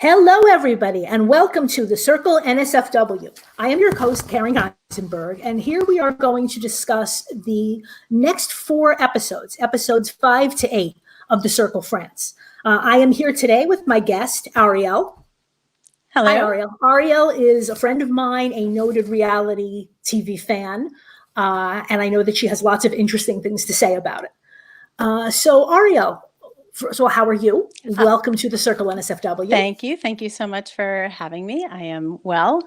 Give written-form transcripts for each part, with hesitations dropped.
Hello, everybody, and welcome to the Circle NSFW. I am your host, Karen Eisenberg, and here we are going to discuss the next 4 episodes, episodes 5 to 8 of the Circle Friends. I am here today with my guest, Ariel. Hello. Hi, Ariel. Ariel is a friend of mine, a noted reality TV fan, and I know that she has lots of interesting things to say about it. So, Ariel, first of all, how are you? Welcome to the Circle NSFW. Thank you. Thank you so much for having me. I am well,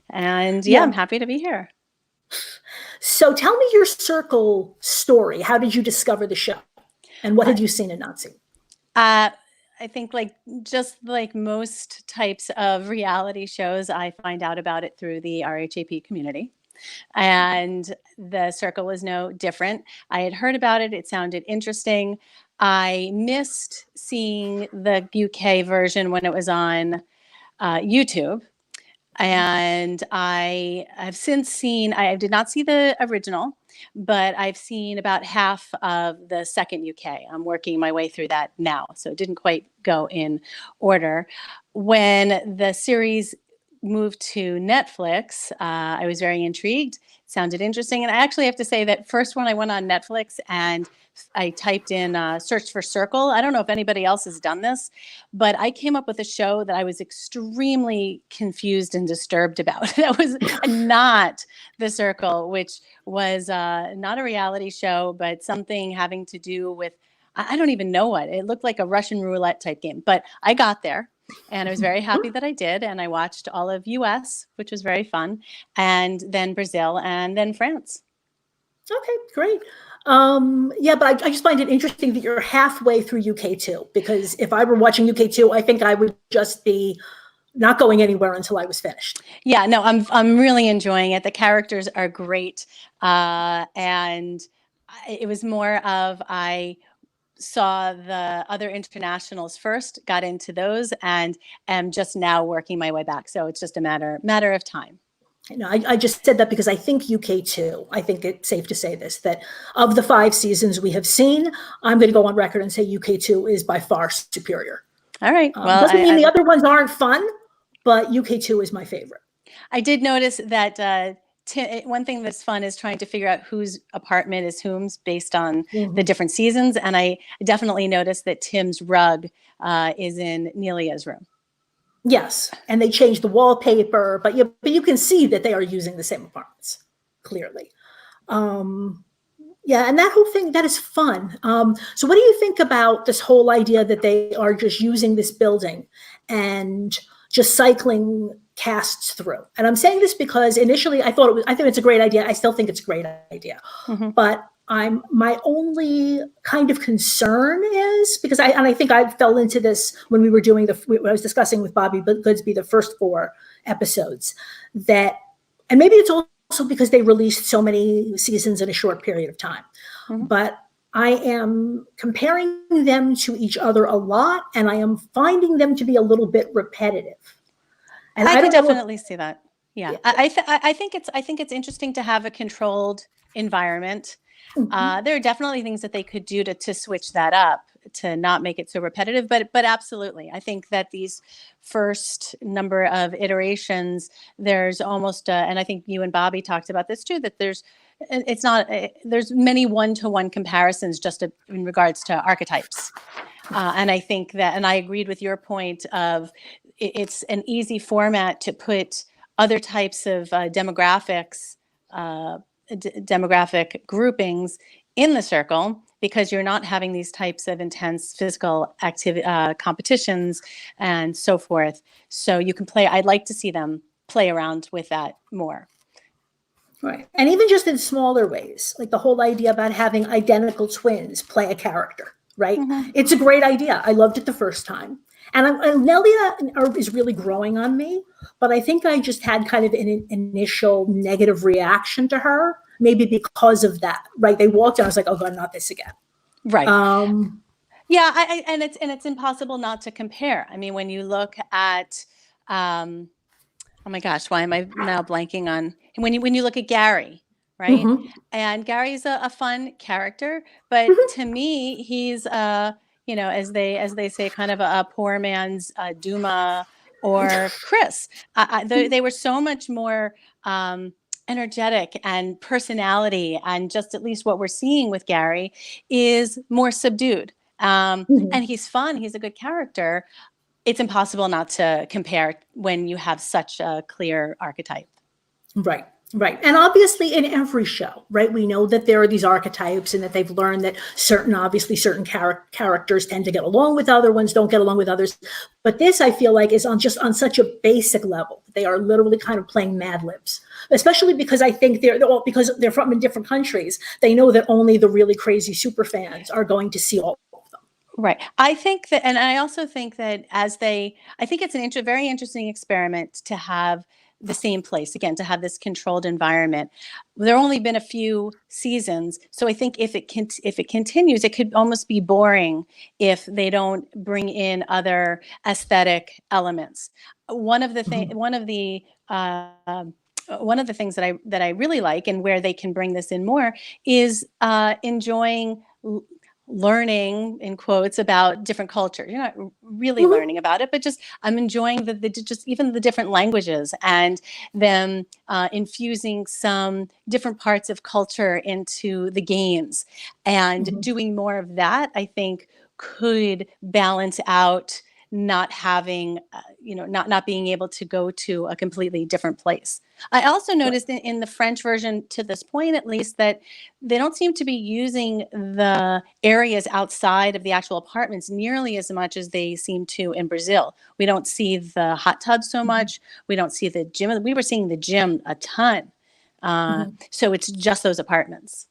and I'm happy to be here. So tell me your Circle story. How did you discover the show? And what had you seen and not seen? I think just like most types of reality shows, I find out about it through the RHAP community. And the Circle was no different. I had heard about it. It sounded interesting. I missed seeing the UK version when it was on YouTube. And I have since seen, I did not see the original, but I've seen about half of the second UK. I'm working my way through that now. So it didn't quite go in order. When the series moved to Netflix, I was very intrigued. It sounded interesting. And I actually have to say that first when I went on Netflix and I typed in search for Circle. I don't know if anybody else has done this, but I came up with a show that I was extremely confused and disturbed about. That was not the Circle, which was not a reality show, but something having to do with, I don't even know what. It looked like a Russian roulette type game, but I got there. And I was very happy that I did. And I watched all of US, which was very fun, and then Brazil, and then France. Okay, great. But I just find it interesting that you're halfway through UK2, because if I were watching UK2, I think I would just be not going anywhere until I was finished. Yeah, no, I'm really enjoying it. The characters are great. And it was more of, I saw the other internationals first, got into those, and am just now working my way back. So it's just a matter of time. No, I just said that because I think UK2, I think it's safe to say this, that of the 5 seasons we have seen, I'm going to go on record and say UK2 is by far superior. All right. Well, doesn't mean the other ones aren't fun, but UK2 is my favorite. I did notice that one thing that's fun is trying to figure out whose apartment is whom's based on the different seasons. And I definitely noticed that Tim's rug is in Nelia's room. Yes, and they changed the wallpaper, but you can see that they are using the same apartments, clearly. And that whole thing, that is fun. So what do you think about this whole idea that they are just using this building and just cycling casts through? And I'm saying this because initially I think it's a great idea. I still think it's a great idea. But my only kind of concern is, because I think I fell into this when we were doing I was discussing with Bobby Goodsby the first 4 episodes, and maybe it's also because they released so many seasons in a short period of time, but I am comparing them to each other a lot, and I am finding them to be a little bit repetitive. And I can definitely see that. Yeah, I think it's interesting to have a controlled environment. There are definitely things that they could do to switch that up, to not make it so repetitive, but absolutely. I think that these first number of iterations, there's almost, and I think you and Bobby talked about this too, that there's many one-to-one comparisons just in regards to archetypes. And I think that, and I agreed with your point of, it's an easy format to put other types of demographics, demographic groupings in the Circle, because you're not having these types of intense physical activity competitions and so forth. So you can play. I'd like to see them play around with that more. Right. And even just in smaller ways, like the whole idea about having identical twins play a character, right? It's a great idea. I loved it the first time. And Nelia is really growing on me, but I think I just had kind of an initial negative reaction to her, maybe because of that, right? They walked in, I was like, oh God, not this again. Right. And it's impossible not to compare. I mean, when you look at, oh my gosh, why am I now blanking on, when you look at Gary, right? And Gary's a fun character, but to me, he's as they say, kind of a poor man's Duma or Chris. They were so much more energetic, and personality, and just at least what we're seeing with Gary is more subdued. And he's fun. He's a good character. It's impossible not to compare when you have such a clear archetype. Right. Right. And obviously in every show, right, we know that there are these archetypes and that they've learned that certain characters tend to get along with other ones, don't get along with others. But this, I feel like, is on such a basic level. They are literally kind of playing Mad Libs, especially because I think because they're from in different countries. They know that only the really crazy super fans are going to see all of them. Right. I think that, and I also think that I think it's very interesting experiment to have the same place again, to have this controlled environment. There have only been a few seasons, so I think if it continues, it could almost be boring if they don't bring in other aesthetic elements. One of the things that I really like, and where they can bring this in more, is enjoying learning, in quotes, about different cultures. You're not really learning about it, but just I'm enjoying just even the different languages, and them infusing some different parts of culture into the games, and doing more of that, I think, could balance out not having, not being able to go to a completely different place. I also noticed in the French version, to this point at least, that they don't seem to be using the areas outside of the actual apartments nearly as much as they seem to in Brazil. We don't see the hot tub so much. We don't see the gym. We were seeing the gym a ton. So it's just those apartments.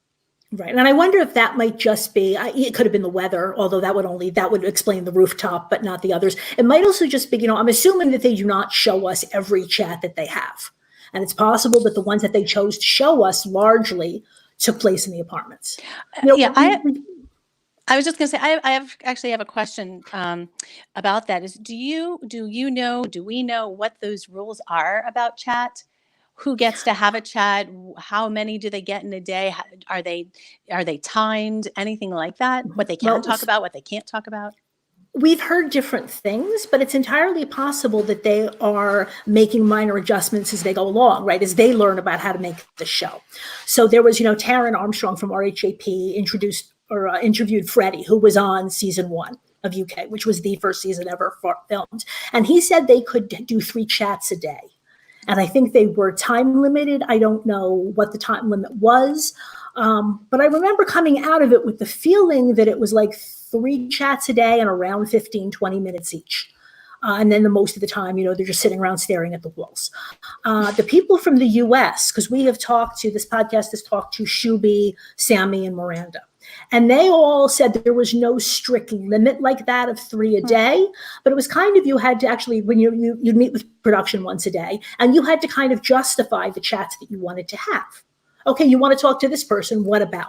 Right. And I wonder if that might just be, it could have been the weather, although that would explain the rooftop, but not the others. It might also just be, I'm assuming that they do not show us every chat that they have. And it's possible that the ones that they chose to show us largely took place in the apartments. I was just going to say, I actually have a question about that. Do we know what those rules are about chat? Who gets to have a chat? How many do they get in a day? Are they timed? Anything like that? What they can talk about, what they can't talk about? We've heard different things, but it's entirely possible that they are making minor adjustments as they go along, right? As they learn about how to make the show. So there was, Taryn Armstrong from RHAP interviewed Freddie, who was on season 1 of UK, which was the first season ever filmed. And he said they could do 3 chats a day. And I think they were time limited. I don't know what the time limit was. But I remember coming out of it with the feeling that it was like 3 chats a day and around 15, 20 minutes each. And then the most of the time, they're just sitting around staring at the walls. The people from the US, because this podcast has talked to Shuby, Sammy, and Miranda. And they all said that there was no strict limit like that of 3 a day, but it was kind of, you had to actually, when you'd meet with production once a day, and you had to kind of justify the chats that you wanted to have. Okay, you want to talk to this person, what about?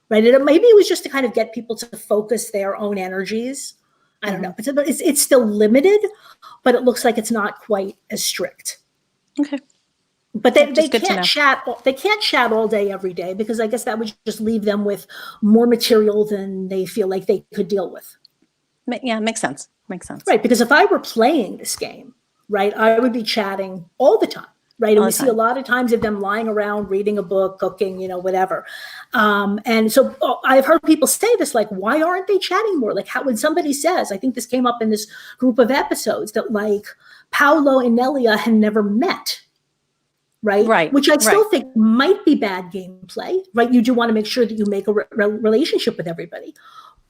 Right? And maybe it was just to kind of get people to focus their own energies. I don't know. It's still limited, but it looks like it's not quite as strict. Okay. But they can't chat. They can't chat all day, every day, because I guess that would just leave them with more material than they feel like they could deal with. Yeah, makes sense. Right, because if I were playing this game, right, I would be chatting all the time, right? And we see a lot of times of them lying around, reading a book, cooking, whatever. And so I've heard people say this, like, why aren't they chatting more? Like, when somebody says, I think this came up in this group of episodes, that like Paolo and Nelia had never met. Right. Which I still think might be bad gameplay, right? You do want to make sure that you make a relationship with everybody.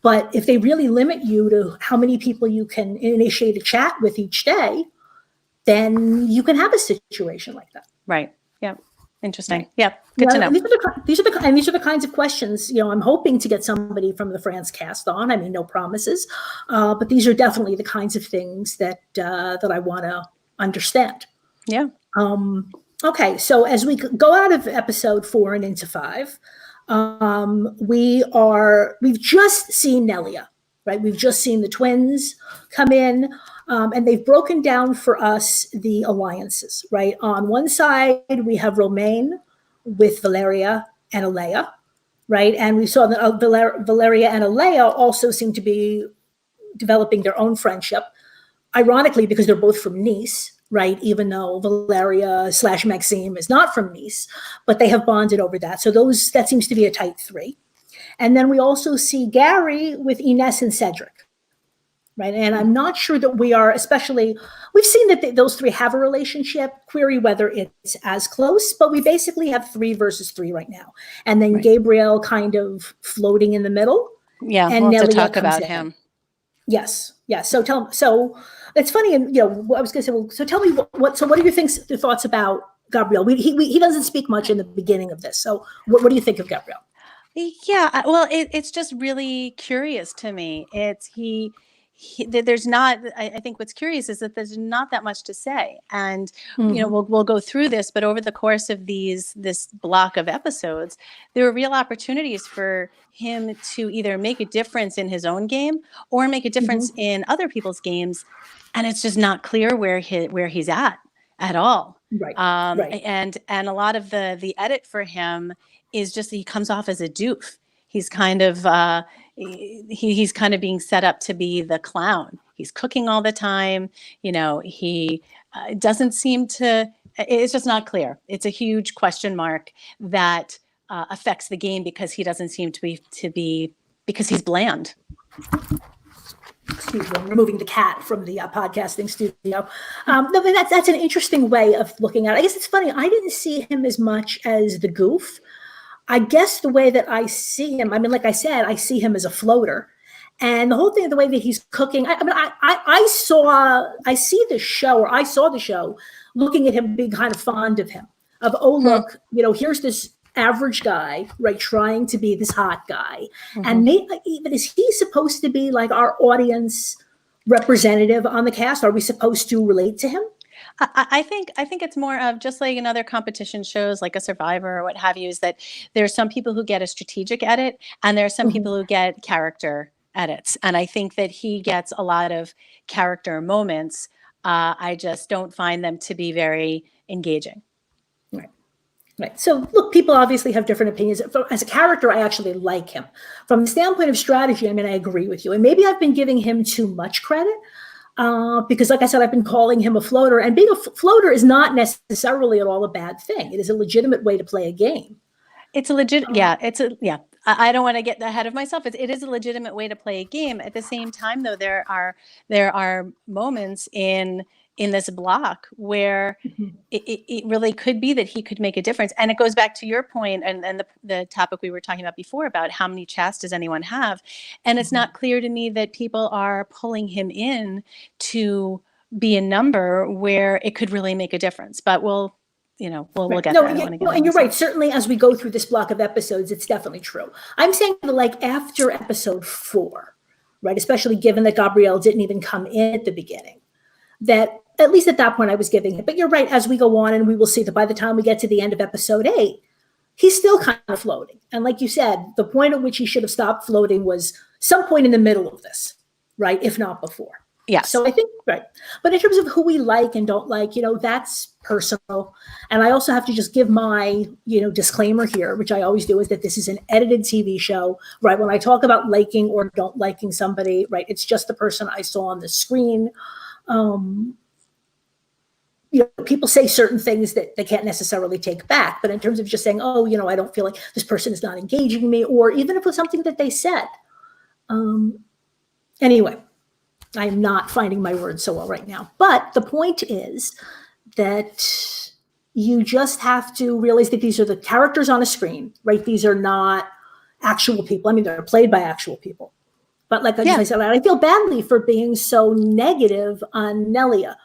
But if they really limit you to how many people you can initiate a chat with each day, then you can have a situation like that. Right. Yeah. Interesting. Yeah. Good to know. These are the kinds of questions, I'm hoping to get somebody from the France cast on. I mean, no promises, but these are definitely the kinds of things that I want to understand. Yeah. Okay, so as we go out of episode 4 and into 5, we've just seen Nelia, right? We've just seen the twins come in, and they've broken down for us the alliances, right? On one side, we have Romaine with Valeria and Alea, right? And we saw that Valeria and Alea also seem to be developing their own friendship. Ironically, because they're both from Nice, right? Even though Valeria / Maxime is not from Nice, but they have bonded over that. So that seems to be a tight three. And then we also see Gary with Ines and Cedric, right? And I'm not sure that we've seen that those three have a relationship, query whether it's as close, but we basically have 3 versus 3 right now. And then Gabriel kind of floating in the middle. Yeah, and we'll have to Nelia talk comes about in. him. Yes. So it's funny. And, I was going to say, well, so tell me what are your thoughts about Gabriel? He doesn't speak much in the beginning of this. So what do you think of Gabriel? Yeah, well, it's just really curious to me. There's not. I think what's curious is that there's not that much to say, and we'll go through this. But over the course of this block of episodes, there were real opportunities for him to either make a difference in his own game or make a difference in other people's games, and it's just not clear where he's at all. Right. And a lot of the edit for him is just that he comes off as a doof. He's kind of he's kind of being set up to be the clown. He's cooking all the time. He doesn't seem to. It's just not clear. It's a huge question mark that affects the game because he doesn't seem to be because he's bland. Excuse me, I'm removing the cat from the podcasting studio. No, but that's an interesting way of looking at it. I guess it's funny. I didn't see him as much as the goof. I guess the way that I see him, like I said, I see him as a floater. And the whole thing, the way that he's cooking, I saw the show looking at him being kind of fond of him. Look, here's this average guy, right, trying to be this hot guy. And even is he supposed to be like our audience representative on the cast? Are we supposed to relate to him? I think it's more of just like in other competition shows, like a Survivor or what have you, is that there's some people who get a strategic edit and there are some people who get character edits. And I think that he gets a lot of character moments. I just don't find them to be very engaging. Right. So look, people obviously have different opinions. As a character, I actually like him. From the standpoint of strategy, I agree with you. And maybe I've been giving him too much credit. Because like I said, I've been calling him a floater, and being a floater is not necessarily at all a bad thing. It is a legitimate way to play a game. It's a I don't want to get ahead of myself. It is a legitimate way to play a game. At the same time, though, there are moments in this block where it really could be that he could make a difference. And it goes back to your point and the topic we were talking about before about how many chats does anyone have. And it's not clear to me that people are pulling him in to be a number where it could really make a difference. But we'll get there. And you're right. Certainly as we go through this block of episodes, it's definitely true. I'm saying like after episode 4, right, especially given that Gabriel didn't even come in at the beginning, that at least at that point I was giving it. But you're right, as we go on and we will see that by the time we get to the end of episode 8, he's still kind of floating. And like you said, the point at which he should have stopped floating was some point in the middle of this, right? If not before. Yeah. So I think, right. But in terms of who we like and don't like, that's personal. And I also have to just give my, disclaimer here, which I always do, is that this is an edited TV show, right? When I talk about liking or don't liking somebody, right, it's just the person I saw on the screen. People say certain things that they can't necessarily take back. But in terms of just saying, I don't feel like this person is not engaging me, or even if it was something that they said. Anyway, I'm not finding my words so well right now. But the point is that you just have to realize that these are the characters on a screen, right? These are not actual people. They're played by actual people. But like I said, I feel badly for being so negative on Nelia,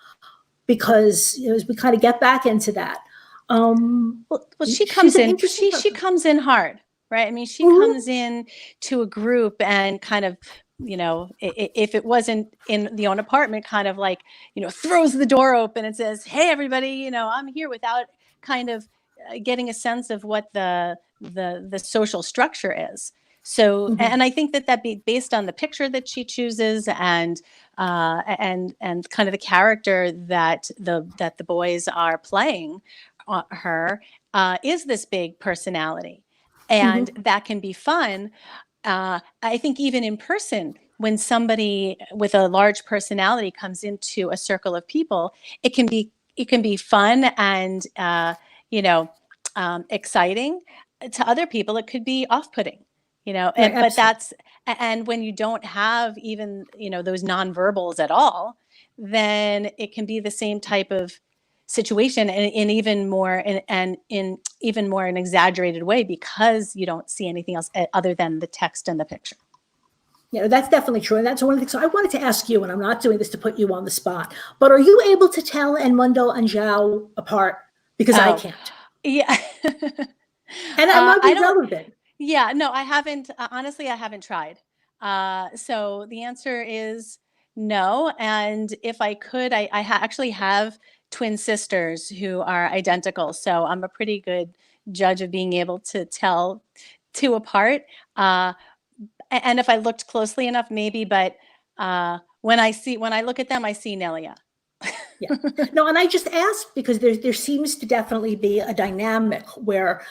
because as we kind of get back into that. She comes in. She comes in hard, right? She comes in to a group and kind of, if it wasn't in the own apartment, kind of like, throws the door open and says, "Hey, everybody, I'm here," without kind of getting a sense of what the social structure is. So, and I think that be based on the picture that she chooses and kind of the character that the boys are playing her is this big personality, and that can be fun. I think even in person, when somebody with a large personality comes into a circle of people, it can be fun and exciting. To other people, it could be off-putting, Right, but absolutely. and when you don't have even, those nonverbals at all, then it can be the same type of situation in even more and in even more an exaggerated way, because you don't see anything else other than the text and the picture. Yeah, that's definitely true. And that's one of the things. So I wanted to ask you, and I'm not doing this to put you on the spot, but are you able to tell Edmundo and Zhao apart? Because I Oh, can't. yeah. And that might I be don't. relevant. Yeah, no, I haven't. Honestly, I haven't tried. So the answer is no. And if I could, actually have twin sisters who are identical. So I'm a pretty good judge of being able to tell two apart. Uh, and if I looked closely enough, maybe. But when I look at them, I see Nelia. Yeah. No, and I just asked because there seems to definitely be a dynamic where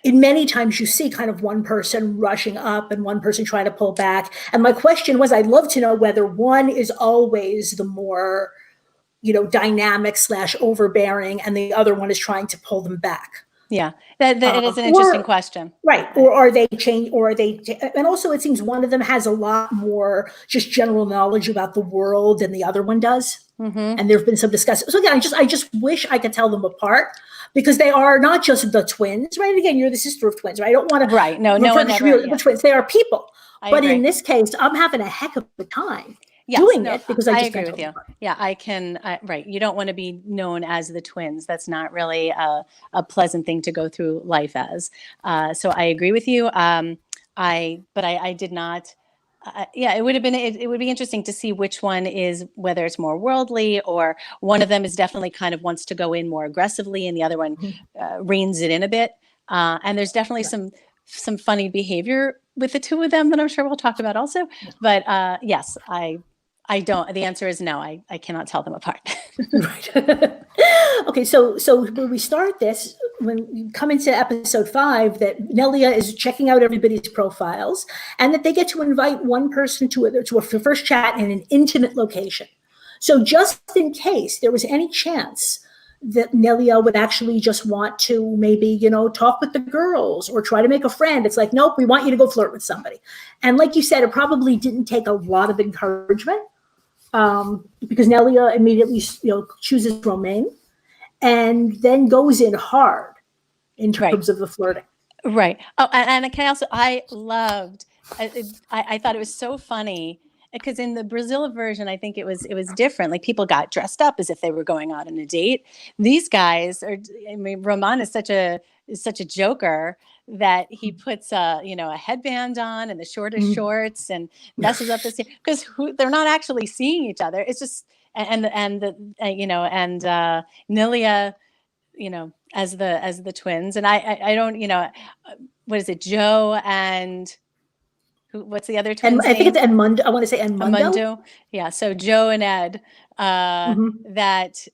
in many times you see kind of one person rushing up and one person trying to pull back. And my question was, I'd love to know whether one is always the more, dynamic / overbearing, and the other one is trying to pull them back. Yeah, that it is an interesting Or question. right, or are they change, or are they? And also, it seems one of them has a lot more just general knowledge about the world than the other one does. Mm-hmm. And there have been some discussions. So again, I just wish I could tell them apart because they are not just the twins, right? Again, you're the sister of twins, right? I don't want to Right. No one ever. the twins. They are people. I But agree. in this case, I'm having a heck of a time Yes, doing no, it because I just agree can't with tell them you. apart. Yeah, I can. Right. You don't want to be known as the twins. That's not really a pleasant thing to go through life as. So I agree with you. I did not. Yeah, it would have been. It would be interesting to see which one is, whether it's more worldly, or one of them is definitely kind of wants to go in more aggressively, and the other one reins it in a bit. And there's definitely some funny behavior with the two of them that I'm sure we'll talk about also. But yes, I don't. The answer is no. I cannot tell them apart. Right. Okay, so when we start this, when you come into episode 5, that Nelia is checking out everybody's profiles, and that they get to invite one person to a first chat in an intimate location. So just in case there was any chance that Nelia would actually just want to maybe, talk with the girls or try to make a friend, it's like, nope, we want you to go flirt with somebody. And like you said, it probably didn't take a lot of encouragement. Because Nelia immediately, chooses Romain, and then goes in hard in terms of the flirting. Right. Oh, and I loved. I thought it was so funny because in the Brazil version, I think it was different. Like, people got dressed up as if they were going out on a date. These guys are. I mean, Roman is such a joker that he puts a headband on and the shortest shorts and messes up this, because they're not actually seeing each other. It's just and Nelia, as the twins, and I don't, what is it, Joe and what's the other And twin's I think name? it's Edmundo. I want to say Edmundo. Yeah, so Joe and Ed, that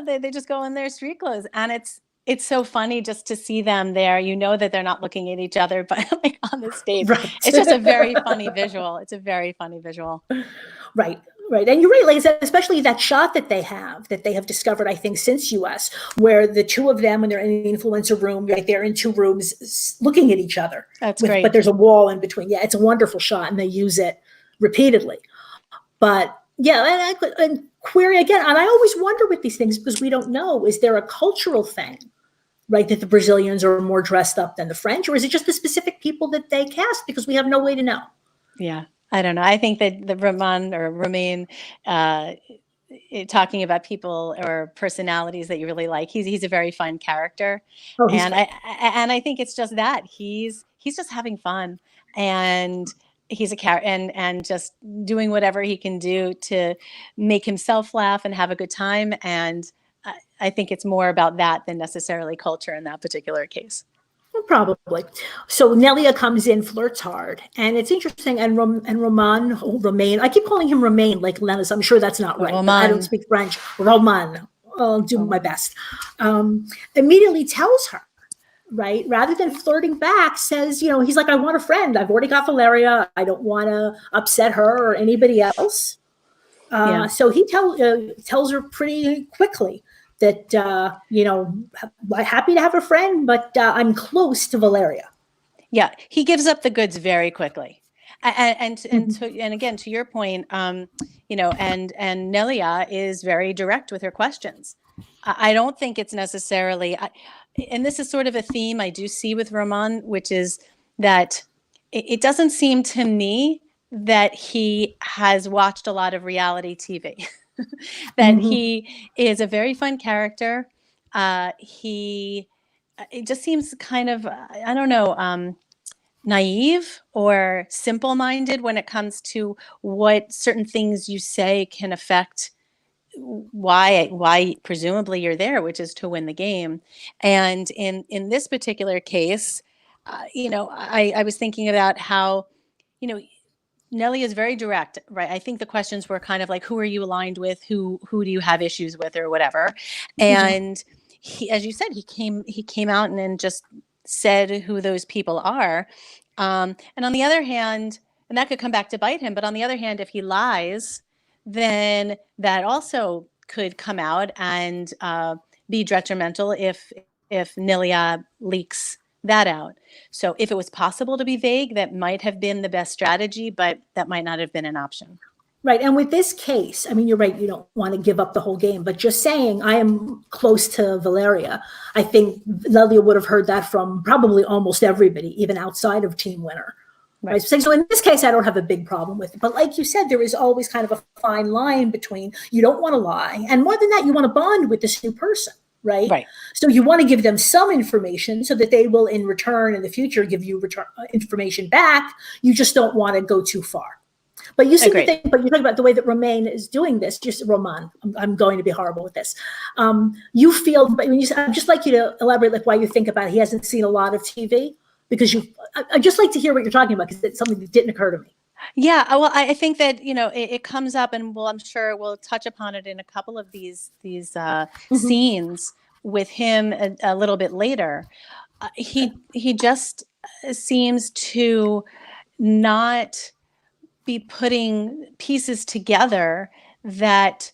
they just go in their street clothes, and it's so funny just to see them there. That they're not looking at each other, but like on the stage. Right. It's just a very funny visual. It's a very funny visual. Right. And you're right, like I said, especially that shot that they have discovered, I think, since US, where the two of them, when they're in the influencer room, right, they're in two rooms looking at each other. That's great. But there's a wall in between. Yeah, it's a wonderful shot, and they use it repeatedly. But yeah, and query again, and I always wonder with these things, because we don't know, is there a cultural thing, right, that the Brazilians are more dressed up than the French, or is it just the specific people that they cast, because we have no way to know? Yeah, I don't know. I think that the Romain, talking about people or personalities that you really like, he's a very fun character. Oh, and I think it's just that he's just having fun, and he's a character, and just doing whatever he can do to make himself laugh and have a good time. And I think it's more about that than necessarily culture in that particular case. Probably. So Nelia comes in, flirts hard, and it's interesting. And Romain, I keep calling him Romain, like Lennis. I'm sure that's not right. I don't speak French. Roman. I'll do my best. Immediately tells her right? Rather than flirting back, says, he's like, I want a friend. I've already got Valeria. I don't want to upset her or anybody else. So he tells her pretty quickly that, happy to have a friend, but I'm close to Valeria. Yeah, he gives up the goods very quickly. And again, to your point, and Nelia is very direct with her questions. I don't think it's necessarily, and this is sort of a theme I do see with Roman, which is that it doesn't seem to me that he has watched a lot of reality TV, that he is a very fun character. It just seems kind of, I don't know, naive or simple-minded when it comes to what certain things you say can affect why presumably you're there, which is to win the game. And in this particular case, I was thinking about how, Nellie is very direct, right? I think the questions were kind of like, who are you aligned with? Who do you have issues with, or whatever? And he, as you said, he came out and just said who those people are. And on the other hand, and that could come back to bite him, but on the other hand, if he lies, then that also could come out and be detrimental if Nelia leaks that out. So if it was possible to be vague, that might have been the best strategy, but that might not have been an option. Right. And with this case, I mean, you're right, you don't want to give up the whole game, but just saying I am close to Valeria, I think Nelia would have heard that from probably almost everybody, even outside of Team Winner. Right. So in this case, I don't have a big problem with it. But like you said, there is always kind of a fine line between you don't want to lie. And more than that, you want to bond with this new person. Right. So you want to give them some information so that they will in return in the future give you information back. You just don't want to go too far. But you see the thing, but you're talking about the way that Romain is doing this, just Roman. I'm going to be horrible with this. You feel, but when I'd just like you to elaborate like why you think about it. He hasn't seen a lot of TV because I'd just like to hear what you're talking about because it's something that didn't occur to me. Yeah, well, I think that it comes up, and I'm sure we'll touch upon it in a couple of these scenes with him a little bit later. He just seems to not be putting pieces together that,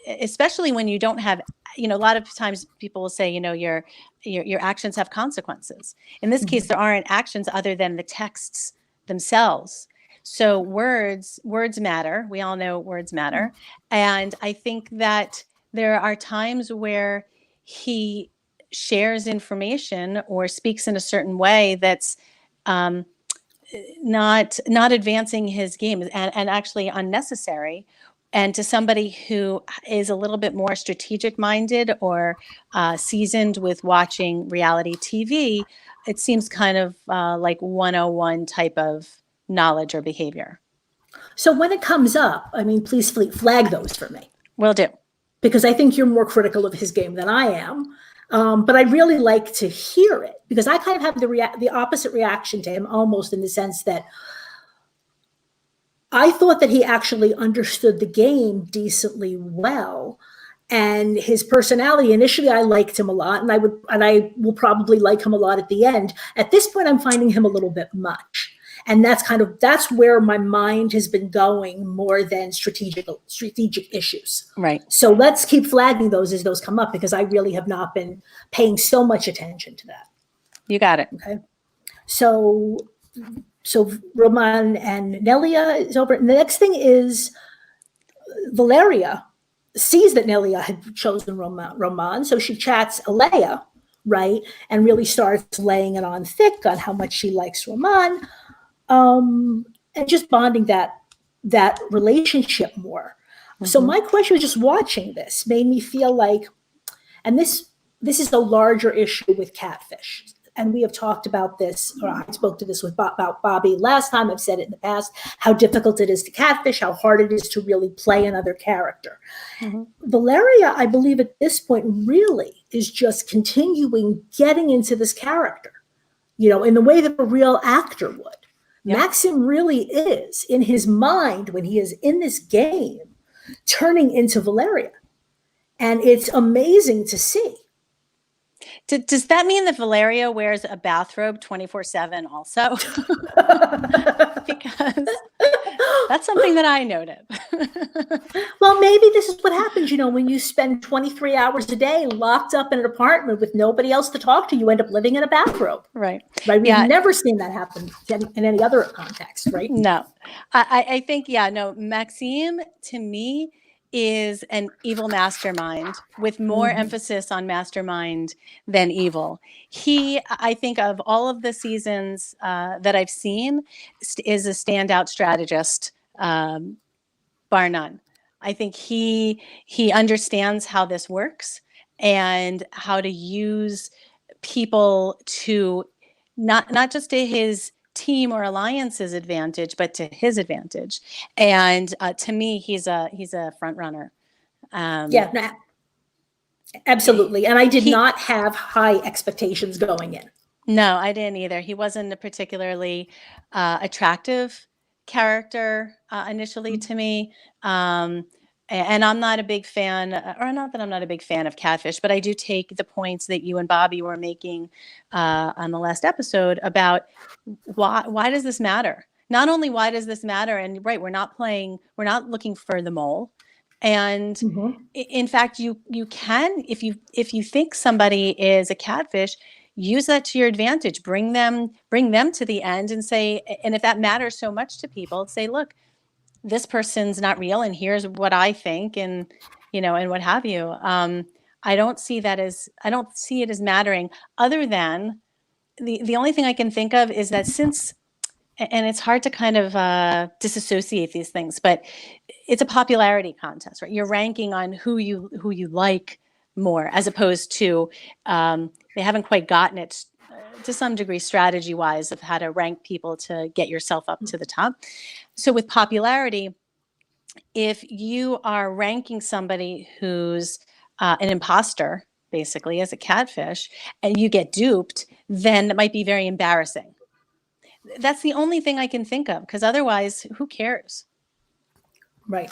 especially when you don't have, a lot of times people will say, your actions have consequences. In this case, there aren't actions other than the texts themselves. So words matter. We all know words matter. And I think that there are times where he shares information or speaks in a certain way that's not advancing his game and actually unnecessary. And to somebody who is a little bit more strategic minded or seasoned with watching reality TV, it seems kind of like 101 type of knowledge or behavior. So when it comes up, I mean, please flag those for me. Will do. Because I think you're more critical of his game than I am. But I'd really like to hear it because I kind of have the opposite reaction to him, almost in the sense that I thought that he actually understood the game decently well. And his personality, initially I liked him a lot, and I will probably like him a lot at the end. At this point, I'm finding him a little bit much. And that's where my mind has been going more than strategic issues. Right. So let's keep flagging those as those come up because I really have not been paying so much attention to that. You got it. Okay. So Roman and Nelia is over. And the next thing is Valeria sees that Nelia had chosen Roman. So she chats Alea, right? And really starts laying it on thick on how much she likes Roman. And just bonding that relationship more. So my question was just watching this made me feel like, and this is a larger issue with catfish. And we have talked about this, or I spoke to this about Bobby last time. I've said it in the past, how difficult it is to catfish, how hard it is to really play another character. Valeria, I believe at this point really is just getting into this character, in the way that a real actor would. Yep. Maxim really is, in his mind, when he is in this game, turning into Valeria. And it's amazing to see. Does that mean that Valeria wears a bathrobe 24/7 also? Because that's something that I noted. Well, maybe this is what happens, when you spend 23 hours a day locked up in an apartment with nobody else to talk to, you end up living in a bathrobe. Right. Right. We've never seen that happen in any other context, right? No. I think, no, Maxime, to me, is an evil mastermind with more emphasis on mastermind than evil. I think of all of the seasons that I've seen, is a standout strategist, bar none. I think he understands how this works and how to use people to not just to his team or alliance's advantage, but to his advantage. And to me, he's a front runner. Yeah, absolutely. And I did not have high expectations going in. No, I didn't either. He wasn't a particularly attractive character initially to me. And I'm not a big fan, or not that I'm not a big fan of Catfish, but I do take the points that you and Bobby were making on the last episode about why does this matter? Not only why does this matter, and right, we're not looking for the mole. And in fact, you can, if you think somebody is a catfish, use that to your advantage. Bring them to the end and say, and if that matters so much to people, say, look, this person's not real, and here's what I think, and and what have you. I don't see it as mattering, other than the only thing I can think of is that and it's hard to kind of disassociate these things, but it's a popularity contest, right? You're ranking on who you like more, as opposed to they haven't quite gotten it to some degree strategy-wise of how to rank people to get yourself up to the top. So with popularity, if you are ranking somebody who's an imposter, basically, as a catfish, and you get duped, then it might be very embarrassing. That's the only thing I can think of, because otherwise, who cares? Right.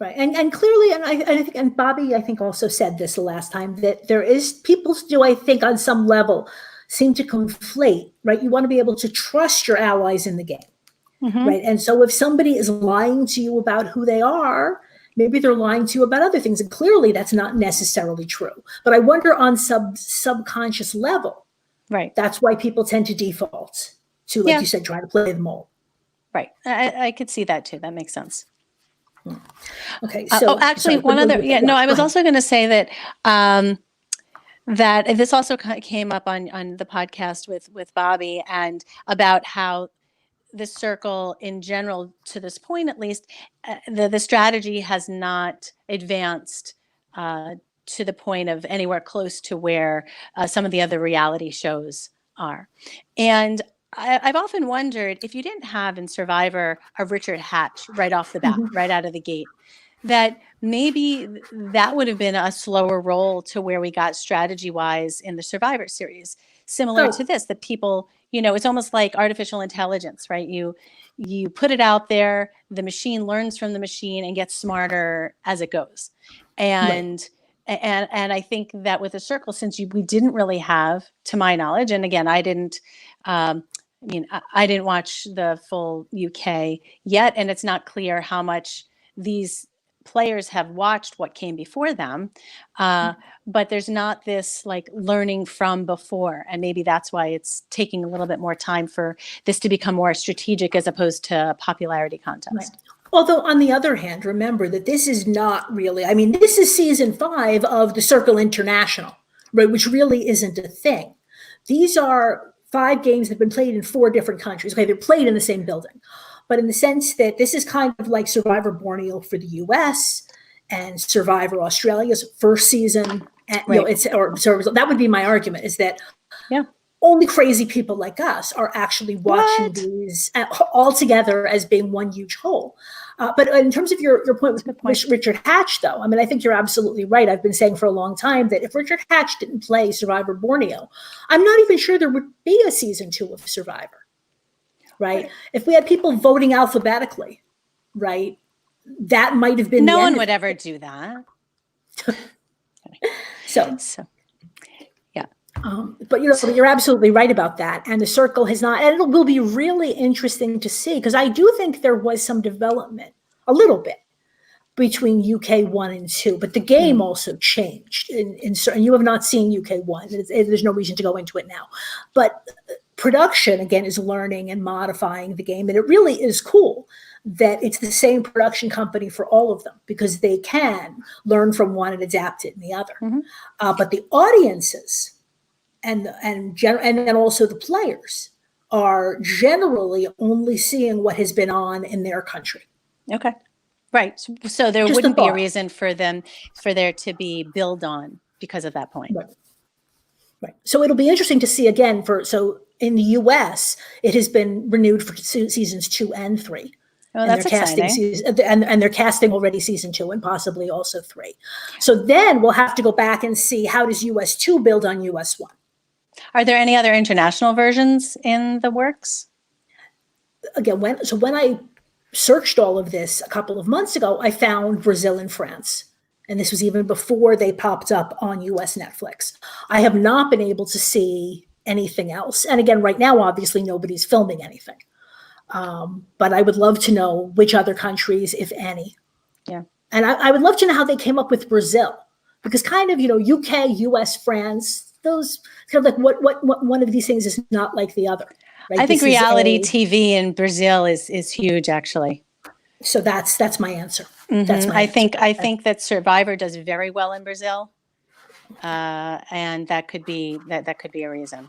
Right. And clearly, and I think, and Bobby, I think, also said this the last time, that there is, people do, I think, on some level, seem to conflate, right? You want to be able to trust your allies in the game, right? And so if somebody is lying to you about who they are, maybe they're lying to you about other things. And clearly that's not necessarily true. But I wonder on subconscious level, right? That's why people tend to default to, like you said, try to play the mole. Right. I could see that too. That makes sense. Okay. So actually, one other, I was also going to say that that this also came up on the podcast with Bobby, and about how the circle in general, to this point at least, the strategy has not advanced to the point of anywhere close to where some of the other reality shows are. And I've often wondered, if you didn't have in Survivor a Richard Hatch right off the bat, right out of the gate, that maybe that would have been a slower roll to where we got strategy-wise in the Survivor series, similar to this, that people, it's almost like artificial intelligence, right? You put it out there, the machine learns from the machine and gets smarter as it goes. And I think that with the circle, since we didn't really have, to my knowledge, and again, I didn't watch the full UK yet, and it's not clear how much these players have watched what came before them, but there's not this like learning from before, and maybe that's why it's taking a little bit more time for this to become more strategic as opposed to a popularity contest. Right. Although on the other hand, remember that this is not really, this is season 5 of the Circle International, right? Which really isn't a thing. These are 5 games that have been played in 4 different countries. Okay, they're played in the same building, but in the sense that this is kind of like Survivor Borneo for the US and Survivor Australia's first season. And, that would be my argument, is that only crazy people like us are actually watching these all together as being one huge whole. But in terms of your point with Richard Hatch, though, I think you're absolutely right. I've been saying for a long time that if Richard Hatch didn't play Survivor Borneo, I'm not even sure there would be a season 2 of Survivor, right? If we had people voting alphabetically, right, that might have been no one would ever do that. So But but you're absolutely right about that. And the circle has not, and it will be really interesting to see, because I do think there was some development, a little bit, between UK 1 and 2, but the game also changed. And you have not seen UK 1. There's no reason to go into it now. But production, again, is learning and modifying the game. And it really is cool that it's the same production company for all of them, because they can learn from one and adapt it in the other. But the audiences and then also the players are generally only seeing what has been on in their country. Okay. Right. So there wouldn't be a reason for there to be build on because of that point. Right. So it'll be interesting to see again so in the US, it has been renewed for seasons 2 and 3. Oh, that's exciting. And they're casting already season 2 and possibly also 3. So then we'll have to go back and see, how does US 2 build on US 1? Are there any other international versions in the works? Again, when I searched all of this a couple of months ago, I found Brazil and France. And this was even before they popped up on US Netflix. I have not been able to see anything else. And again, right now, obviously, nobody's filming anything. But I would love to know which other countries, if any. Yeah. And I would love to know how they came up with Brazil. Because kind of, UK, US, France, those kind of like what one of these things is not like the other. Right? I think reality TV in Brazil is huge, actually. So that's my answer. That's my answer. I think that Survivor does very well in Brazil, and that could be a reason.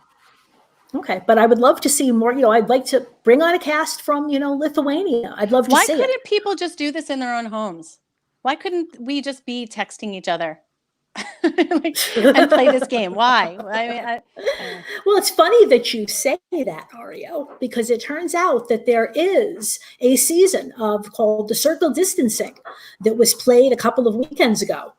Okay, but I would love to see more. I'd like to bring on a cast from Lithuania. I'd love to see it. Why couldn't people just do this in their own homes? Why couldn't we just be texting each other? And play this game? Why? Well, it's funny that you say that, Ariel, because it turns out that there is a season called The Circle Distancing that was played a couple of weekends ago,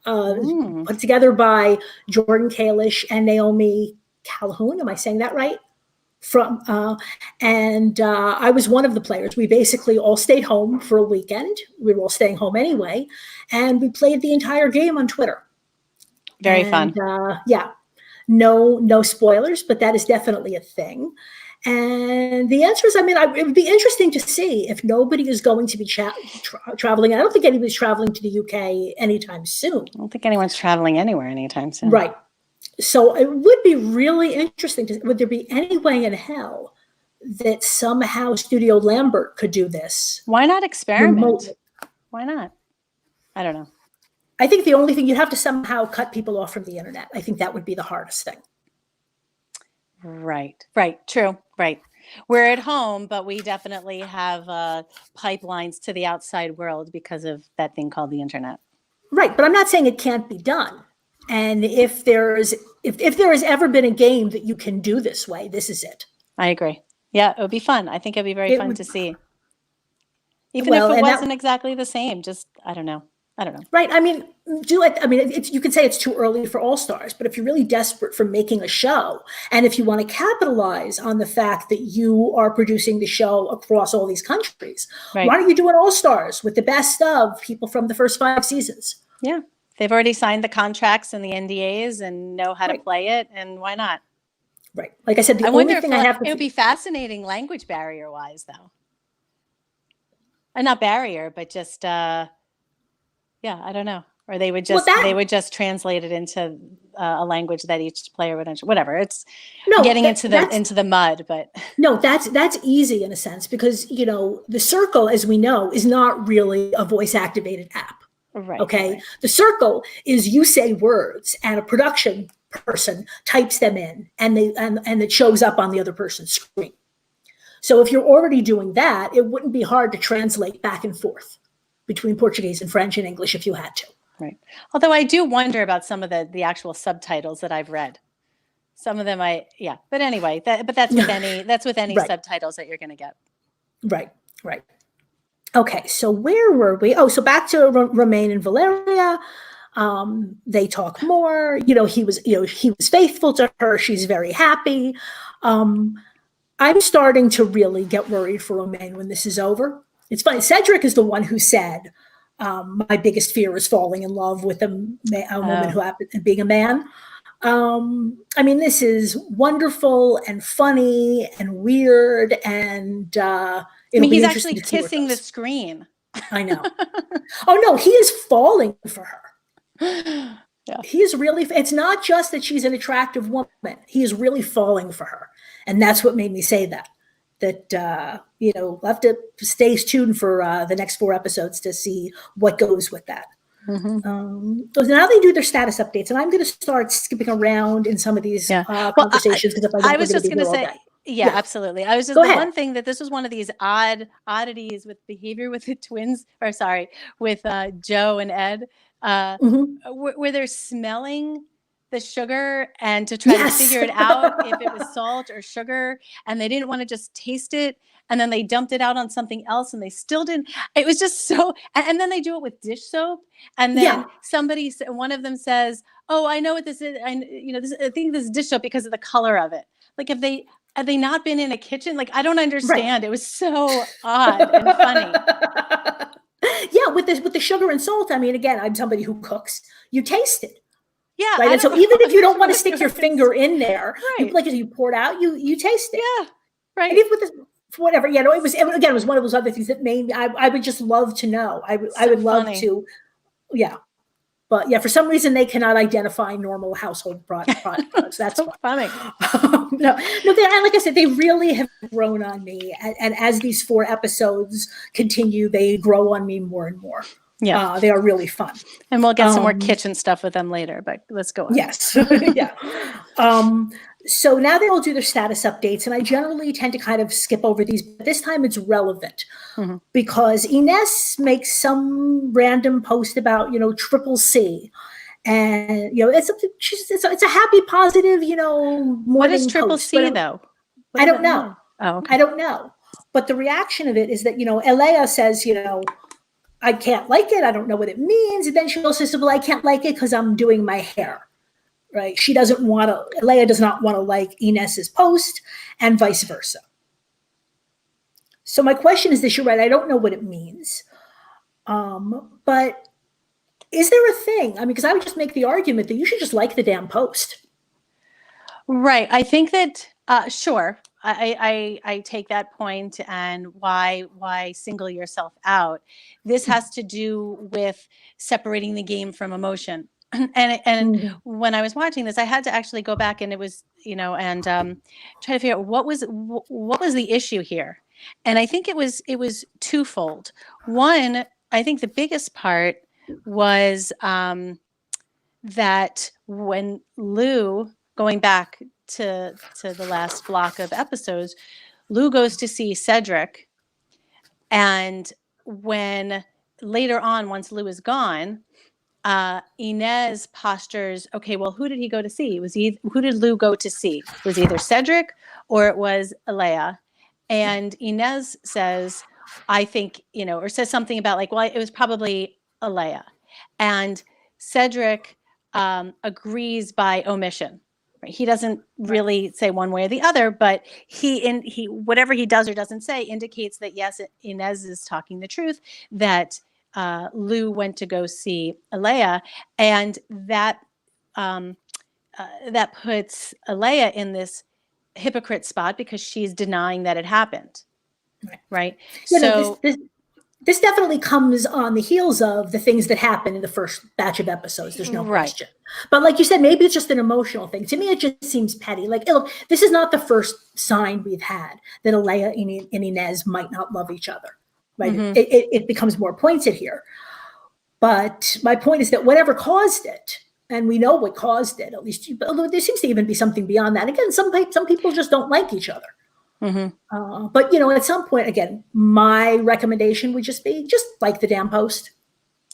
put together by Jordan Kalish and Naomi Calhoun. Am I saying that right? I was one of the players. We basically all stayed home for a weekend. We were all staying home anyway, and we played the entire game on Twitter. Very fun. Yeah, no spoilers, but that is definitely a thing. And the answer is, it would be interesting to see if nobody is going to be traveling. I don't think anybody's traveling to the UK anytime soon. I don't think anyone's traveling anywhere anytime soon. Right. So it would be really interesting would there be any way in hell that somehow Studio Lambert could do this? Why not experiment? Remotely? Why not? I don't know. I think the only thing, you'd have to somehow cut people off from the internet. I think that would be the hardest thing. Right. True. Right. We're at home, but we definitely have pipelines to the outside world because of that thing called the internet. Right. But I'm not saying it can't be done. And if there has ever been a game that you can do this way, this is it. I agree. Yeah, it would be fun. I think it'd be very fun to see. Even if it wasn't exactly the same, just, I don't know. Right. You could say it's too early for All Stars, but if you're really desperate for making a show, and if you want to capitalize on the fact that you are producing the show across all these countries, why don't you do an All Stars with the best of people from the first 5 seasons? Yeah. They've already signed the contracts and the NDAs and know how to play it, and why not? Right. Like I said, the only thing it would be fascinating language barrier wise, though. And not barrier, but just I don't know. Or they would just translate it into a language that each player would understand. Whatever. It's getting into the mud, but no, that's easy in a sense, because the Circle, as we know, is not really a voice activated app. Right. Okay. Right. The Circle is you say words and a production person types them in, and it shows up on the other person's screen. So if you're already doing that, it wouldn't be hard to translate back and forth between Portuguese and French and English if you had to. Right. Although I do wonder about some of the actual subtitles that I've read. Some of them but anyway, that's with any subtitles that you're going to get. Right. Okay, so where were we? Oh, so back to Romain and Valeria. They talk more. He was faithful to her. She's very happy. I'm starting to really get worried for Romain when this is over. It's funny. Cedric is the one who said, "My biggest fear is falling in love with a woman who happens to being a man." I mean, this is wonderful and funny and weird, and I it'll mean, be he's interesting actually to see where it kissing the goes. screen. I know. Oh no, he is falling for her. Yeah. He is really, it's not just that she's an attractive woman. He is really falling for her. And that's what made me say that. You know, we'll have to stay tuned for the next 4 episodes to see what goes with that. So now they do their status updates, and I'm going to start skipping around in some of these conversations, because if I don't, I was we're just going to going be to here all say, day. yeah, absolutely. I was just Go the ahead. one thing that this was one of these oddities with behavior with the twins, or sorry, with Joe and Ed, where they're smelling the sugar and to try to figure it out if it was salt or sugar, and they didn't want to just taste it, and then they dumped it out on something else and they still didn't. It was just so, and then they do it with dish soap, and then one of them says, oh, I know what this is, I think this is dish soap because of the color of it. Like, have they not been in a kitchen? Like, I don't understand. Right. It was so odd and funny. Yeah, with the sugar and salt, I mean, again, I'm somebody who cooks. You taste it. Yeah. Right. And so even if you don't want to stick your finger in there, like as you pour it out, you taste it. Yeah. Right. And even with this, whatever, you know, it was one of those other things that made me, I would just love to know. I would love to. Yeah. But yeah, for some reason they cannot identify normal household products. That's so funny. No, and like I said, they really have grown on me. And as these 4 episodes continue, they grow on me more and more. Yeah, they are really fun. And we'll get some more kitchen stuff with them later, but let's go on. Yes. Yeah. So now they all do their status updates, and I generally tend to kind of skip over these, but this time it's relevant because Ines makes some random post about, you know, Triple C. And, you know, it's a happy, positive, you know, morning What is Triple post, C, though? I don't know. Oh, okay. I don't know. But the reaction of it is that, you know, Elea says, you know, I can't like it. I don't know what it means. And then she also says, well, I can't like it because I'm doing my hair. Right. She doesn't want to, Elea does not want to like Ines's post, and vice versa. So my question is this, you're right, I don't know what it means. But is there a thing? I mean, because I would just make the argument that you should just like the damn post. Right. I think that, sure. I take that point, and why single yourself out? This has to do with separating the game from emotion. And when I was watching this, I had to actually go back, and it was, you know, and try to figure out what was the issue here. And I think it was twofold. One, I think the biggest part was that when Lou, going back to the last block of episodes, Lou goes to see Cedric, and when later on, once Lou is gone, Ines postures, okay, well, who did he go to see? Who did Lou go to see? It was either Cedric or it was Elea. And Ines says, I think, you know, or says something about like, well, it was probably Elea. And Cedric agrees by omission. Right? He doesn't really say one way or the other, but he whatever he does or doesn't say indicates that, yes, Ines is talking the truth, that Lou went to go see Elea, and that that puts Elea in this hypocrite spot because she's denying that it happened. Right. You know, this definitely comes on the heels of the things that happened in the first batch of episodes. There's no question. But like you said, maybe it's just an emotional thing. To me, it just seems petty. Like, look, this is not the first sign we've had that Elea and Ines might not love each other. Right. It becomes more pointed here. But my point is that whatever caused it, and we know what caused it, at least, although there seems to even be something beyond that. Again, some people just don't like each other. But, you know, at some point, again, my recommendation would just be just like the damn post.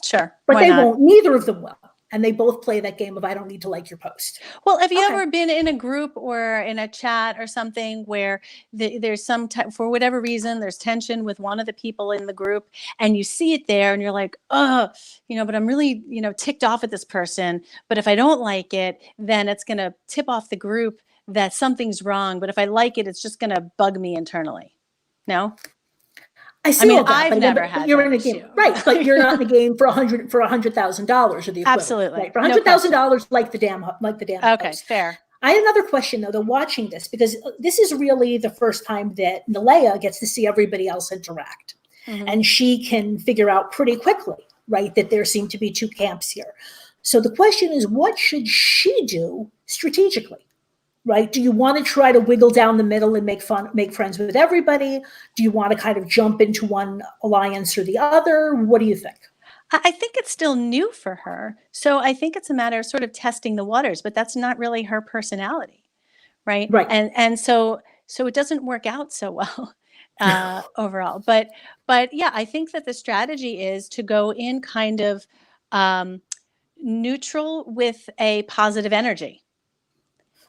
Sure. But they won't. Neither of them will. And they both play that game of I don't need to like your post. Well, have you ever been in a group or in a chat or something where there's some for whatever reason, there's tension with one of the people in the group, and you see it there and you're like, oh, you know, but I'm really, you know, ticked off at this person. But if I don't like it, then it's going to tip off the group that something's wrong. But if I like it, it's just going to bug me internally. No? I see all that. I've but again, never had you're that in a issue. game, right? But you're not in a game for $100,000 or the equivalent. Absolutely. Right? For No $100,000, like the damn Okay, host. fair. I had another question though. Watching this, because this is really the first time that Nalea gets to see everybody else interact, and she can figure out pretty quickly, right, that there seem to be two camps here. So the question is, what should she do strategically? Right? Do you want to try to wiggle down the middle and make friends with everybody? Do you want to kind of jump into one alliance or the other? What do you think? I think it's still new for her. So I think it's a matter of sort of testing the waters, but that's not really her personality. Right. Right. And so it doesn't work out so well overall. But yeah, I think that the strategy is to go in kind of neutral with a positive energy.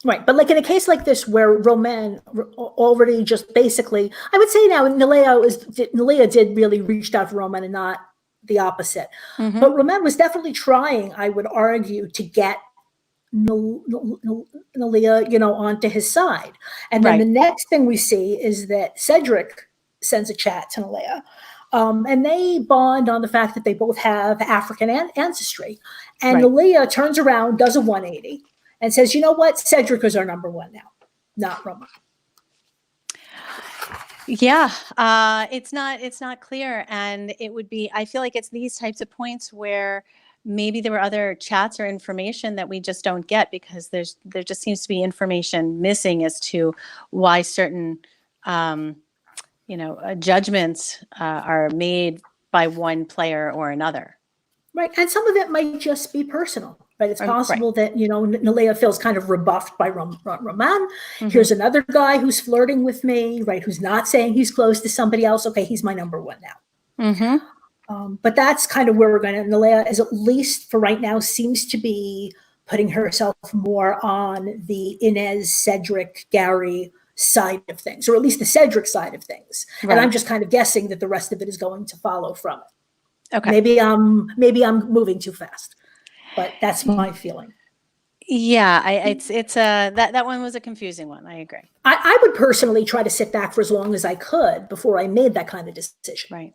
Right. But like in a case like this where Roman already just basically, I would say now Nalea did really reach out for Roman and not the opposite. But Roman was definitely trying, I would argue, to get Nalea, onto his side. And then the next thing we see is that Cedric sends a chat to Nalea. And they bond on the fact that they both have African ancestry. And Nalea turns around, does a 180, and says, you know what? Cedric is our number one now, not Roman. Yeah, it's not clear. And it would be, I feel like it's these types of points where maybe there were other chats or information that we just don't get, because there just seems to be information missing as to why certain, judgments are made by one player or another. Right. And some of it might just be personal. Right. It's possible that, Nalea feels kind of rebuffed by Roman. Here's another guy who's flirting with me, right, who's not saying he's close to somebody else. Okay, he's my number one now. But that's kind of where we're going to. Nalea is, at least for right now, seems to be putting herself more on the Inez, Cedric, Gary side of things, or at least the Cedric side of things. And I'm just kind of guessing that the rest of it is going to follow from it. Okay. Maybe I'm moving too fast, but that's my feeling. Yeah, it's that one was a confusing one. I agree. I would personally try to sit back for as long as I could before I made that kind of decision. Right.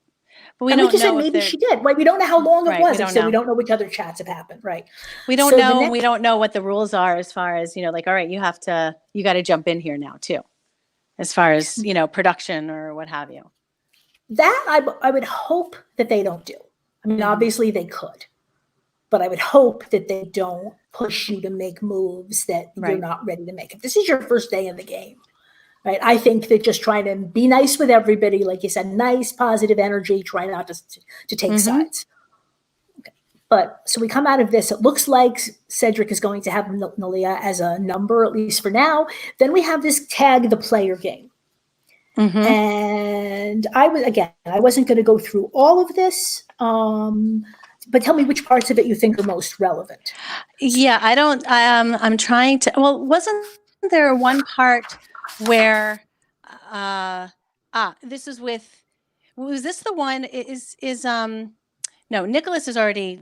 But we and don't like you know said, maybe she did. Right. We don't know how long it was. So we don't know which other chats have happened. Right. We don't know. We don't know what the rules are as far as, like, all right, you got to jump in here now too, as far as, production or what have you. That I would hope that they don't do. I mean, obviously they could, but I would hope that they don't push you to make moves that you're not ready to make. If this is your first day in the game, right? I think that just trying to be nice with everybody, like you said, nice, positive energy, try not to take sides. Okay. But so we come out of this, it looks like Cedric is going to have Nalea as a number, at least for now. Then we have this tag the player game. And I wasn't going to go through all of this, but tell me which parts of it you think are most relevant. Yeah, I don't, I'm trying to, wasn't there one part where, this is with, was this the one no, Nicholas is already,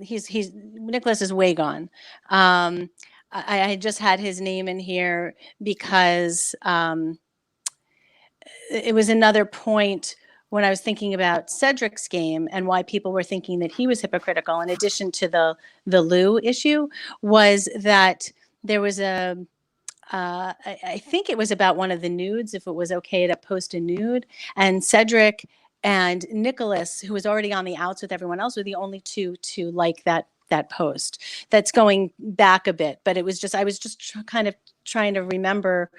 Nicholas is way gone. I just had his name in here because, it was another point when I was thinking about Cedric's game and why people were thinking that he was hypocritical, in addition to the Lou issue, was that there was I think it was about one of the nudes, if it was okay to post a nude, and Cedric and Nicholas, who was already on the outs with everyone else, were the only two to like that post. That's going back a bit, but I was just kind of trying to remember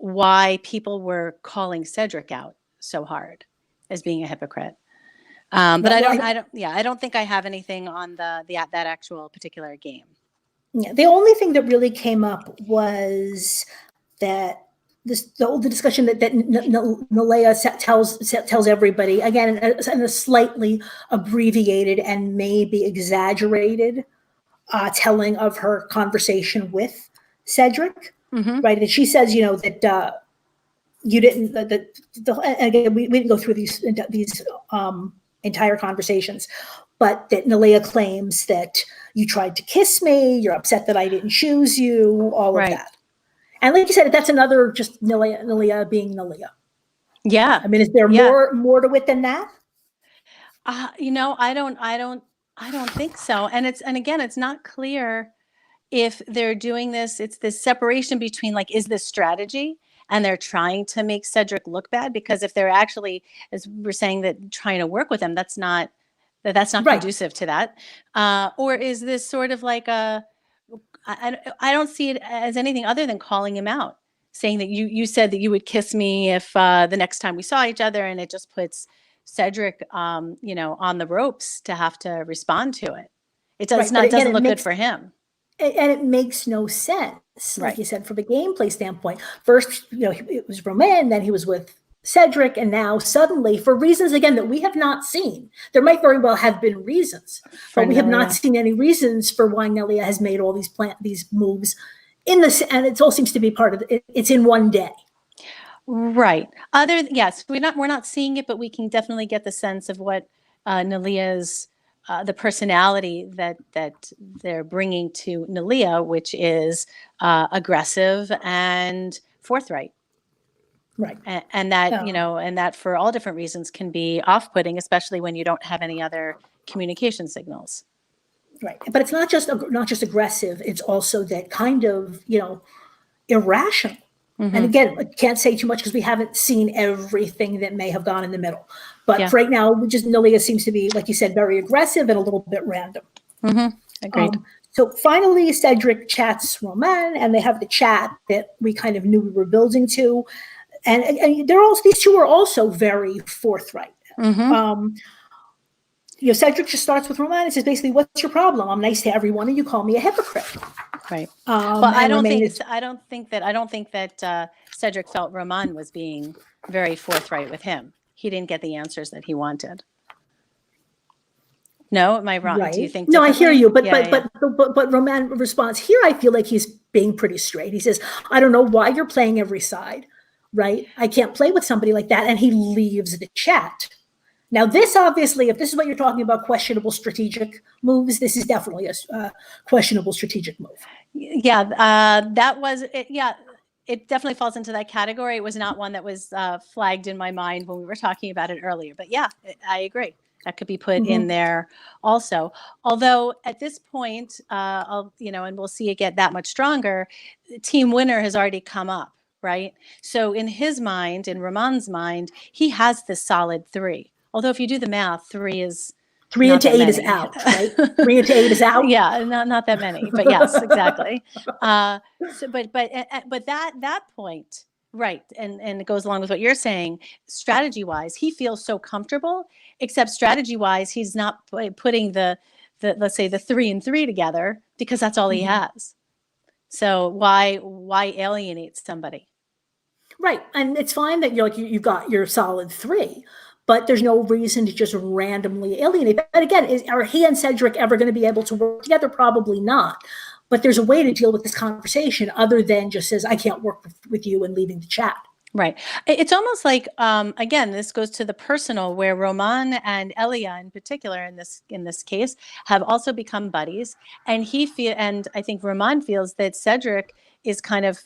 why people were calling Cedric out so hard as being a hypocrite. But I don't think I have anything on that actual particular game. Yeah, the only thing that really came up was that the discussion that Nalea tells everybody, again, in a slightly abbreviated and maybe exaggerated telling of her conversation with Cedric. Right, and she says, that you didn't. Again, we didn't go through these entire conversations, but that Nalea claims that you tried to kiss me, you're upset that I didn't choose you, all of that. And like you said, that's another just Nalea being Nalea. Yeah. I mean, is there more to it than that? I don't think so. And again, it's not clear if they're doing this. It's this separation between like, is this strategy? And they're trying to make Cedric look bad, because if they're actually, as we're saying, that trying to work with him, that's not Right. conducive to that. Or is this sort of like I don't see it as anything other than calling him out, saying that you said that you would kiss me if the next time we saw each other, and it just puts Cedric, on the ropes to have to respond to it. It does Right. not But again, doesn't look good for him. and it makes no sense, like Right. you said, from a gameplay standpoint. First, it was Romain, then he was with Cedric, and now suddenly, for reasons again that we have not seen, there might very well have been reasons, For but we have not Nelia. seen any reasons for why Nelia has made all these moves in this, and it all seems to be part of it. It's in one day. Right. Yes, we're not seeing it, but we can definitely get the sense of what Nelia's the personality that they're bringing to Nelia, which is aggressive and forthright. Right. And that, and that for all different reasons can be off-putting, especially when you don't have any other communication signals. Right. But it's not just aggressive. It's also that kind of, irrational. Mm-hmm. And again, I can't say too much because we haven't seen everything that may have gone in the middle. But Yeah. for right now, Nelia seems to be, like you said, very aggressive and a little bit random. Mm-hmm. Agreed. So finally, Cedric chats Romain, and they have the chat that we kind of knew we were building to. And these two are also very forthright. Mm-hmm. Cedric just starts with Romain and says, basically, what's your problem? I'm nice to everyone, and you call me a hypocrite. Right. Well, I don't Romain think that Cedric felt Romain was being very forthright with him. He didn't get the answers that he wanted. No, am I wrong? Right. Do you think? No, I hear you, but Yeah. but Romain responds here. I feel like he's being pretty straight. He says, "I don't know why you're playing every side, right? I can't play with somebody like that," and he leaves the chat. Now, this obviously, if this is what you're talking about, questionable strategic moves, this is definitely a questionable strategic move. Yeah, that was it. Yeah, it definitely falls into that category. It was not one that was flagged in my mind when we were talking about it earlier. But yeah, I agree. That could be put in there also. Although at this point, and we'll see it get that much stronger, team winner has already come up, right? So in his mind, in Ramon's mind, he has this solid 3. Although if you do the math, 3 is 3 into 8 is out, right? 3 into 8 is out. Yeah, not that many, but yes, exactly. But that point, right, and it goes along with what you're saying. Strategy wise, he feels so comfortable. Except strategy wise, he's not putting the let's say the 3 and 3 together, because that's all he has. So why alienate somebody? Right, and it's fine that you've got your solid 3, but there's no reason to just randomly alienate. But again, are he and Cedric ever going to be able to work together? Probably not. But there's a way to deal with this conversation other than just says, I can't work with you, and leaving the chat. Right. It's almost like, again, this goes to the personal, where Romain and Elia in particular in this case have also become buddies. And I think Romain feels that Cedric is kind of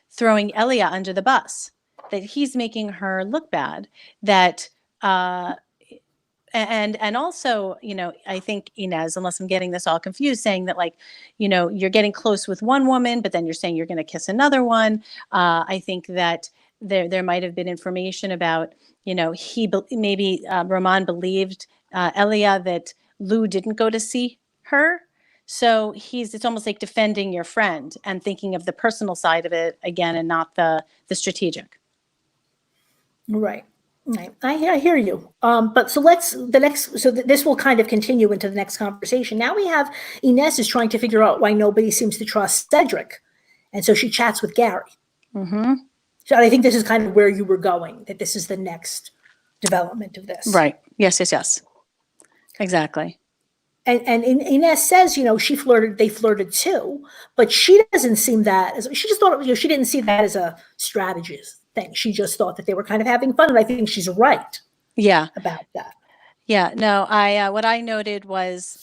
throwing Elia under the bus, that he's making her look bad, that and also, I think Inez, unless I'm getting this all confused, saying that you're getting close with one woman, but then you're saying you're going to kiss another one. I think that there might have been information about, maybe Romain believed Elia that Lou didn't go to see her. So it's almost like defending your friend and thinking of the personal side of it again, and not the strategic. Right. Right. I hear you. But so this will kind of continue into the next conversation. Now we have Inez is trying to figure out why nobody seems to trust Cedric. And so she chats with Gary. So I think this is kind of where you were going, that this is the next development of this. Right. Yes. Exactly. And Inez says, they flirted too, but she doesn't seem she just thought, she didn't see that as a strategist thing. She just thought that they were kind of having fun. And I think she's right. Yeah. About that. Yeah. No, what I noted was,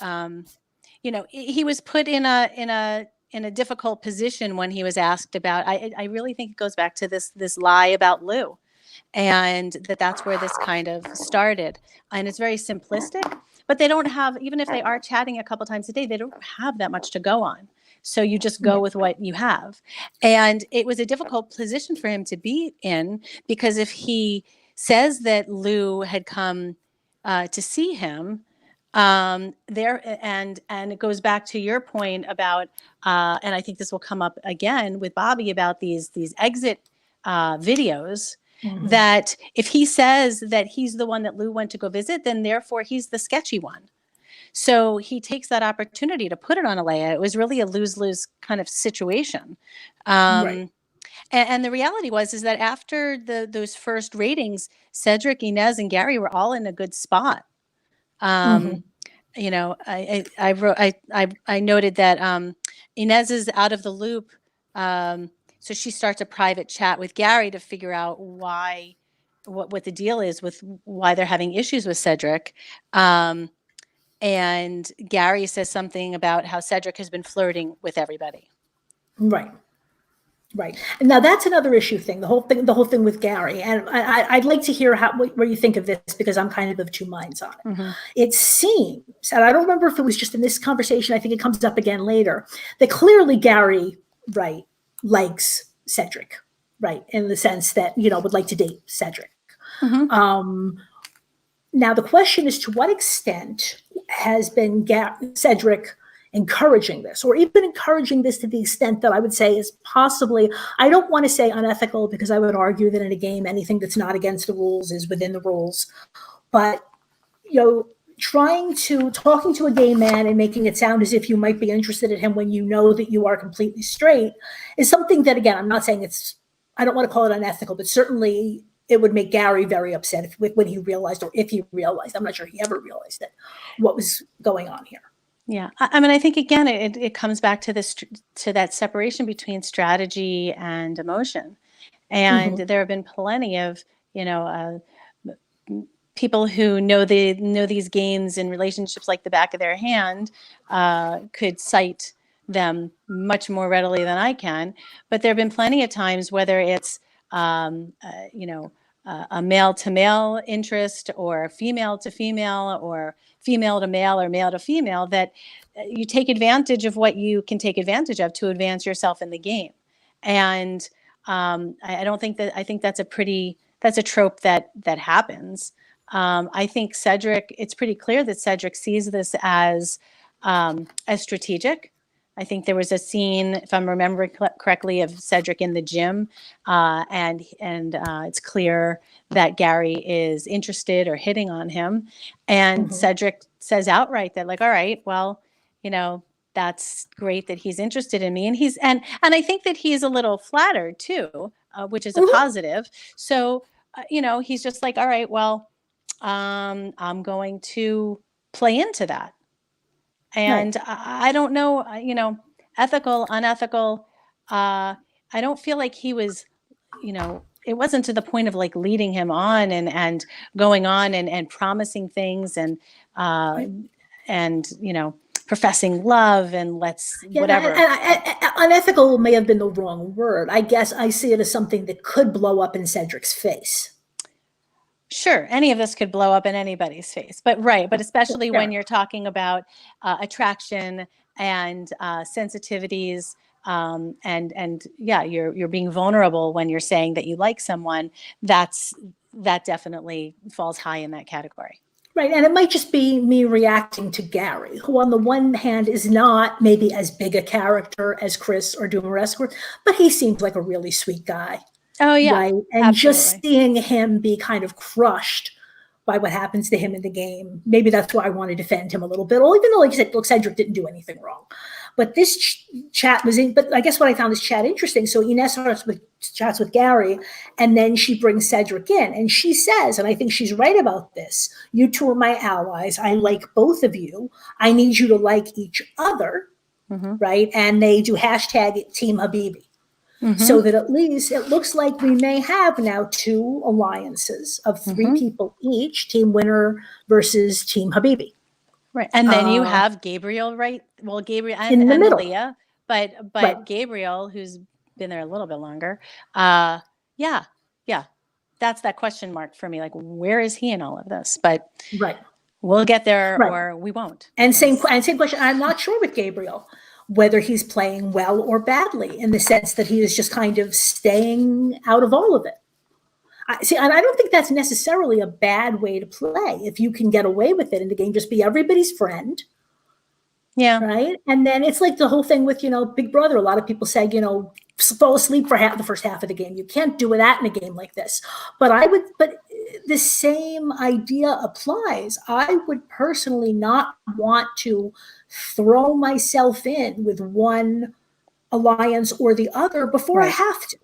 he was put in a difficult position when he was asked about, I really think it goes back to this lie about Lou. and that's where this kind of started. And it's very simplistic, but they don't have, even if they are chatting a couple times a day, they don't have that much to go on. So you just go with what you have. And it was a difficult position for him to be in, because if he says that Lou had come to see him, there, and it goes back to your point about, and I think this will come up again with Bobby, about these exit videos, that if he says that he's the one that Lou went to go visit, then therefore he's the sketchy one. So he takes that opportunity to put it on Alea. It was really a lose-lose kind of situation. Right. And the reality is that after those first ratings, Cedric, Inez, and Gary were all in a good spot. You know, I wrote, I noted that Inez is out of the loop. So she starts a private chat with Gary to figure out what the deal is with why they're having issues with Cedric. And Gary says something about how Cedric has been flirting with everybody. Right. Right. And now that's another issue thing, the whole thing with Gary. And I'd like to hear where you think of this, because I'm kind of two minds on it. It seems, and I don't remember if it was just in this conversation, I think it comes up again later, that clearly Gary, right, likes Cedric, right, in the sense that, you know, would like to date Cedric. Now the question is, to what extent has been Cedric encouraging this, or even encouraging this to the extent that I would say is possibly, I don't want to say unethical, because I would argue that in a game, anything that's not against the rules is within the rules. But, you know, talking to a gay man and making it sound as if you might be interested in him when you know that you are completely straight is something that, again, I'm not saying I don't want to call it unethical, but certainly it would make Gary very upset when he realized, or if he realized, I'm not sure he ever realized it, what was going on here. Yeah. I mean, I think, again, it comes back to that separation between strategy and emotion. And there have been plenty of, you know, people who know these games and relationships like the back of their hand, could cite them much more readily than I can. But there have been plenty of times, whether it's, you know, a male to male interest, or female to female, or female to male, or male to female, that you take advantage of what you can take advantage of to advance yourself in the game. And I don't think that, I think that's a trope that happens. I think Cedric, it's pretty clear that Cedric sees this as strategic. I think there was a scene, if I'm remembering correctly, of Cedric in the gym, and it's clear that Gary is interested or hitting on him, and Cedric says outright that, like, all right, well, you know, that's great that he's interested in me, and I think that he's a little flattered too, which is a positive. So, you know, he's just like, all right, well, I'm going to play into that. And I don't know, you know, ethical, unethical. I don't feel like he was, you know, it wasn't to the point of like leading him on and going on and promising things and, you know, professing love and whatever. Unethical may have been the wrong word. I guess I see it as something that could blow up in Cedric's face. Sure, any of this could blow up in anybody's face, but especially when you're talking about attraction and sensitivities, and yeah, you're being vulnerable when you're saying that you like someone. That definitely falls high in that category. Right, and it might just be me reacting to Gary, who on the one hand is not maybe as big a character as Chris or Dumarescu, but he seems like a really sweet guy. Oh yeah, right, and absolutely. Just seeing him be kind of crushed by what happens to him in the game, maybe that's why I want to defend him a little bit. Well, even though, like you said, look, Cedric didn't do anything wrong, but this chat was in. But I guess what I found this chat interesting. So Inez chats with Gary, and then she brings Cedric in, and she says, and I think she's right about this: "You two are my allies. I like both of you. I need you to like each other, right?" And they do hashtag Team Habibi. So that at least it looks like we may have now two alliances of three people each, Team Winner versus Team Habibi. Right. And then you have Gabriel, right? Well, Gabriel and Leah, but Gabriel, who's been there a little bit longer. Yeah. that's that question mark for me. Like, where is he in all of this? But Right. we'll get there, Right. or we won't. And same question. I'm not sure with Gabriel whether he's playing well or badly, in the sense that he is just kind of staying out of all of it. See, and I don't think that's necessarily a bad way to play. If you can get away with it in the game, just be everybody's friend. Yeah. Right. And then it's like the whole thing with, Big Brother. A lot of people say, fall asleep for the first half of the game. You can't do that in a game like this. But the same idea applies. I would personally not want to throw myself in with one alliance or the other before I have to.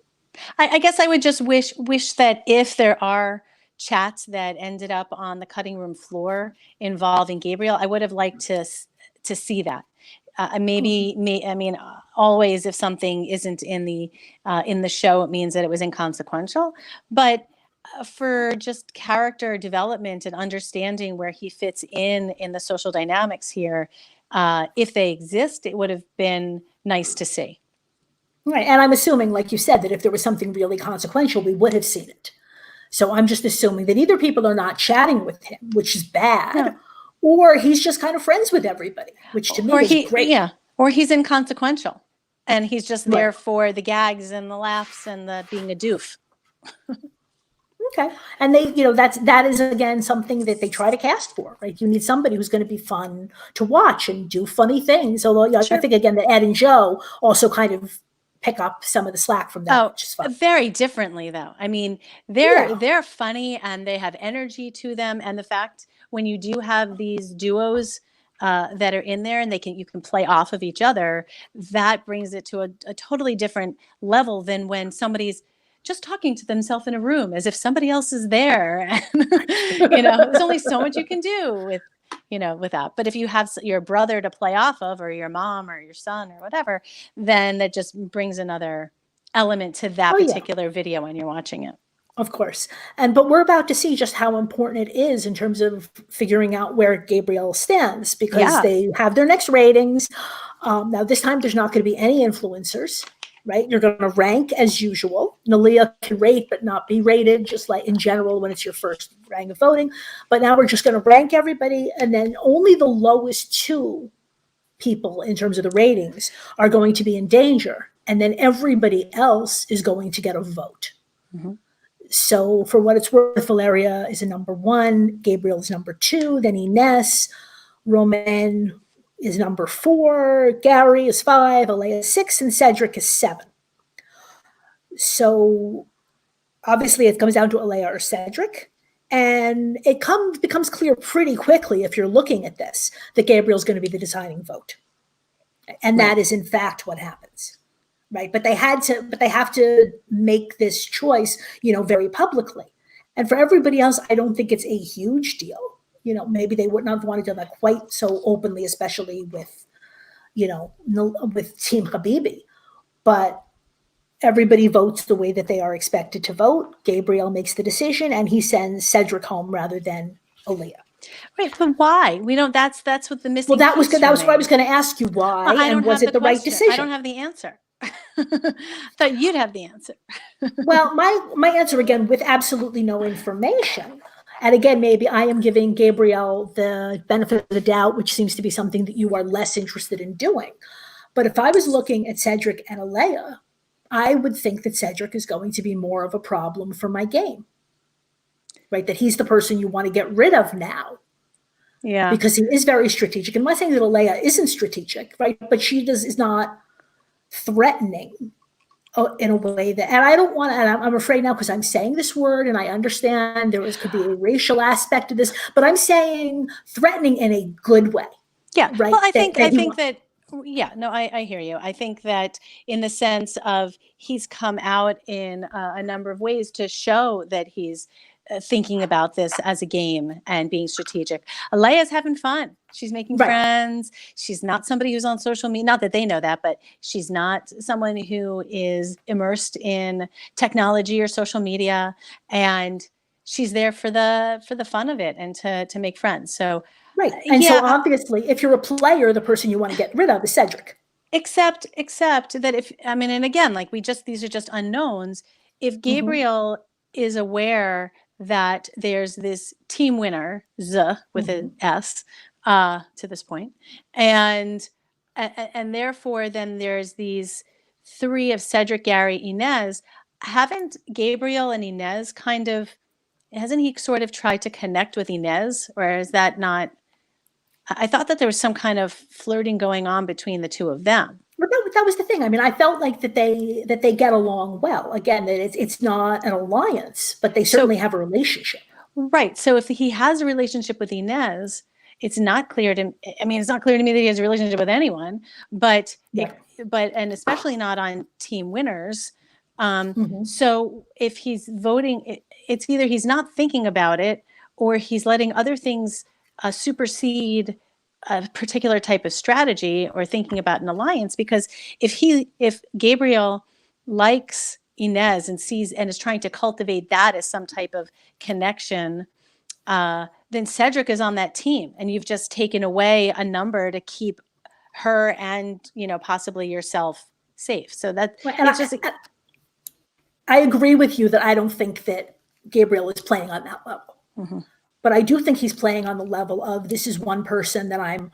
I guess I would just wish that if there are chats that ended up on the cutting room floor involving Gabriel, I would have liked to see that. I mean, always if something isn't in the show, it means that it was inconsequential. But for just character development and understanding where he fits in the social dynamics here, if they exist, it would have been nice to see. Right. And I'm assuming, like you said, that if there was something really consequential, we would have seen it. So I'm just assuming that either people are not chatting with him, which is bad, or he's just kind of friends with everybody, which to me is great. Yeah. Or he's inconsequential and he's just there for the gags and the laughs and the being a doof. Okay. And that is again something that they try to cast for, right? You need somebody who's going to be fun to watch and do funny things. Although I think again that Ed and Joe also kind of pick up some of the slack from that, which is fun. Very differently though. I mean, they're funny and they have energy to them. And the fact when you do have these duos that are in there and you can play off of each other, that brings it to a totally different level than when somebody's just talking to themselves in a room as if somebody else is there. And, there's only so much you can do with that. But if you have your brother to play off of, or your mom or your son or whatever, then that just brings another element to that particular video when you're watching it. Of course. But we're about to see just how important it is in terms of figuring out where Gabriel stands, because they have their next ratings. Now, this time there's not going to be any influencers, right? You're going to rank as usual. Nalia can rate but not be rated, just like in general when it's your first round of voting. But now we're just going to rank everybody, and then only the lowest two people in terms of the ratings are going to be in danger. And then everybody else is going to get a vote. Mm-hmm. So for what it's worth, Valeria is a number 1, Gabriel is number 2, then Ines, Romain is number 4, Gary is 5, Alea is 6, and Cedric is 7. So obviously it comes down to Alea or Cedric, and it becomes clear pretty quickly if you're looking at this that Gabriel's going to be the deciding vote. And that is in fact what happens. Right. But they have to make this choice, very publicly. And for everybody else, I don't think it's a huge deal. Maybe they would not want to do that quite so openly, especially with, with Team Habibi. But everybody votes the way that they are expected to vote. Gabriel makes the decision and he sends Cedric home rather than Alea. Right, but why? We don't. That's what the missing. Well, that was what I was going to ask you. Why? And was it the right decision? I don't have the answer. Thought you'd have the answer. Well, my answer again, with absolutely no information, and again, maybe I am giving Gabriel the benefit of the doubt, which seems to be something that you are less interested in doing. But if I was looking at Cedric and Alea, I would think that Cedric is going to be more of a problem for my game. Right, that he's the person you want to get rid of now. Yeah, because he is very strategic. I'm not saying that Alea isn't strategic, right? But she is not threatening in a way that, and I don't want to, and I'm afraid now because I'm saying this word and I understand could be a racial aspect of this, but I'm saying threatening in a good way. Yeah. Right. Well, I think that, I hear you. I think that in the sense of he's come out in a number of ways to show that he's thinking about this as a game and being strategic. Alea's having fun. She's making friends. She's not somebody who's on social media. Not that they know that, but she's not someone who is immersed in technology or social media. And she's there for the fun of it and to make friends. So and so obviously, if you're a player, the person you want to get rid of is Cedric. Except that and again, these are just unknowns. If Gabriel is aware that there's this team winner, with an S, to this point, and therefore then there's these three of Cedric, Gary, Inez. Haven't Gabriel and Inez hasn't he sort of tried to connect with Inez, or is that not? I thought that there was some kind of flirting going on between the two of them. But that was the thing. I mean, I felt like that they get along well. Again, that it's not an alliance, but they certainly have a relationship. Right. So if he has a relationship with Inez, it's not clear to it's not clear to me that he has a relationship with anyone, but and especially not on team winners. So if he's voting, it's either he's not thinking about it, or he's letting other things supersede a particular type of strategy or thinking about an alliance. Because if Gabriel likes Inez and sees and is trying to cultivate that as some type of connection, then Cedric is on that team, and you've just taken away a number to keep her and possibly yourself safe. So that I agree with you that I don't think that Gabriel is playing on that level. But I do think he's playing on the level of, this is one person that I'm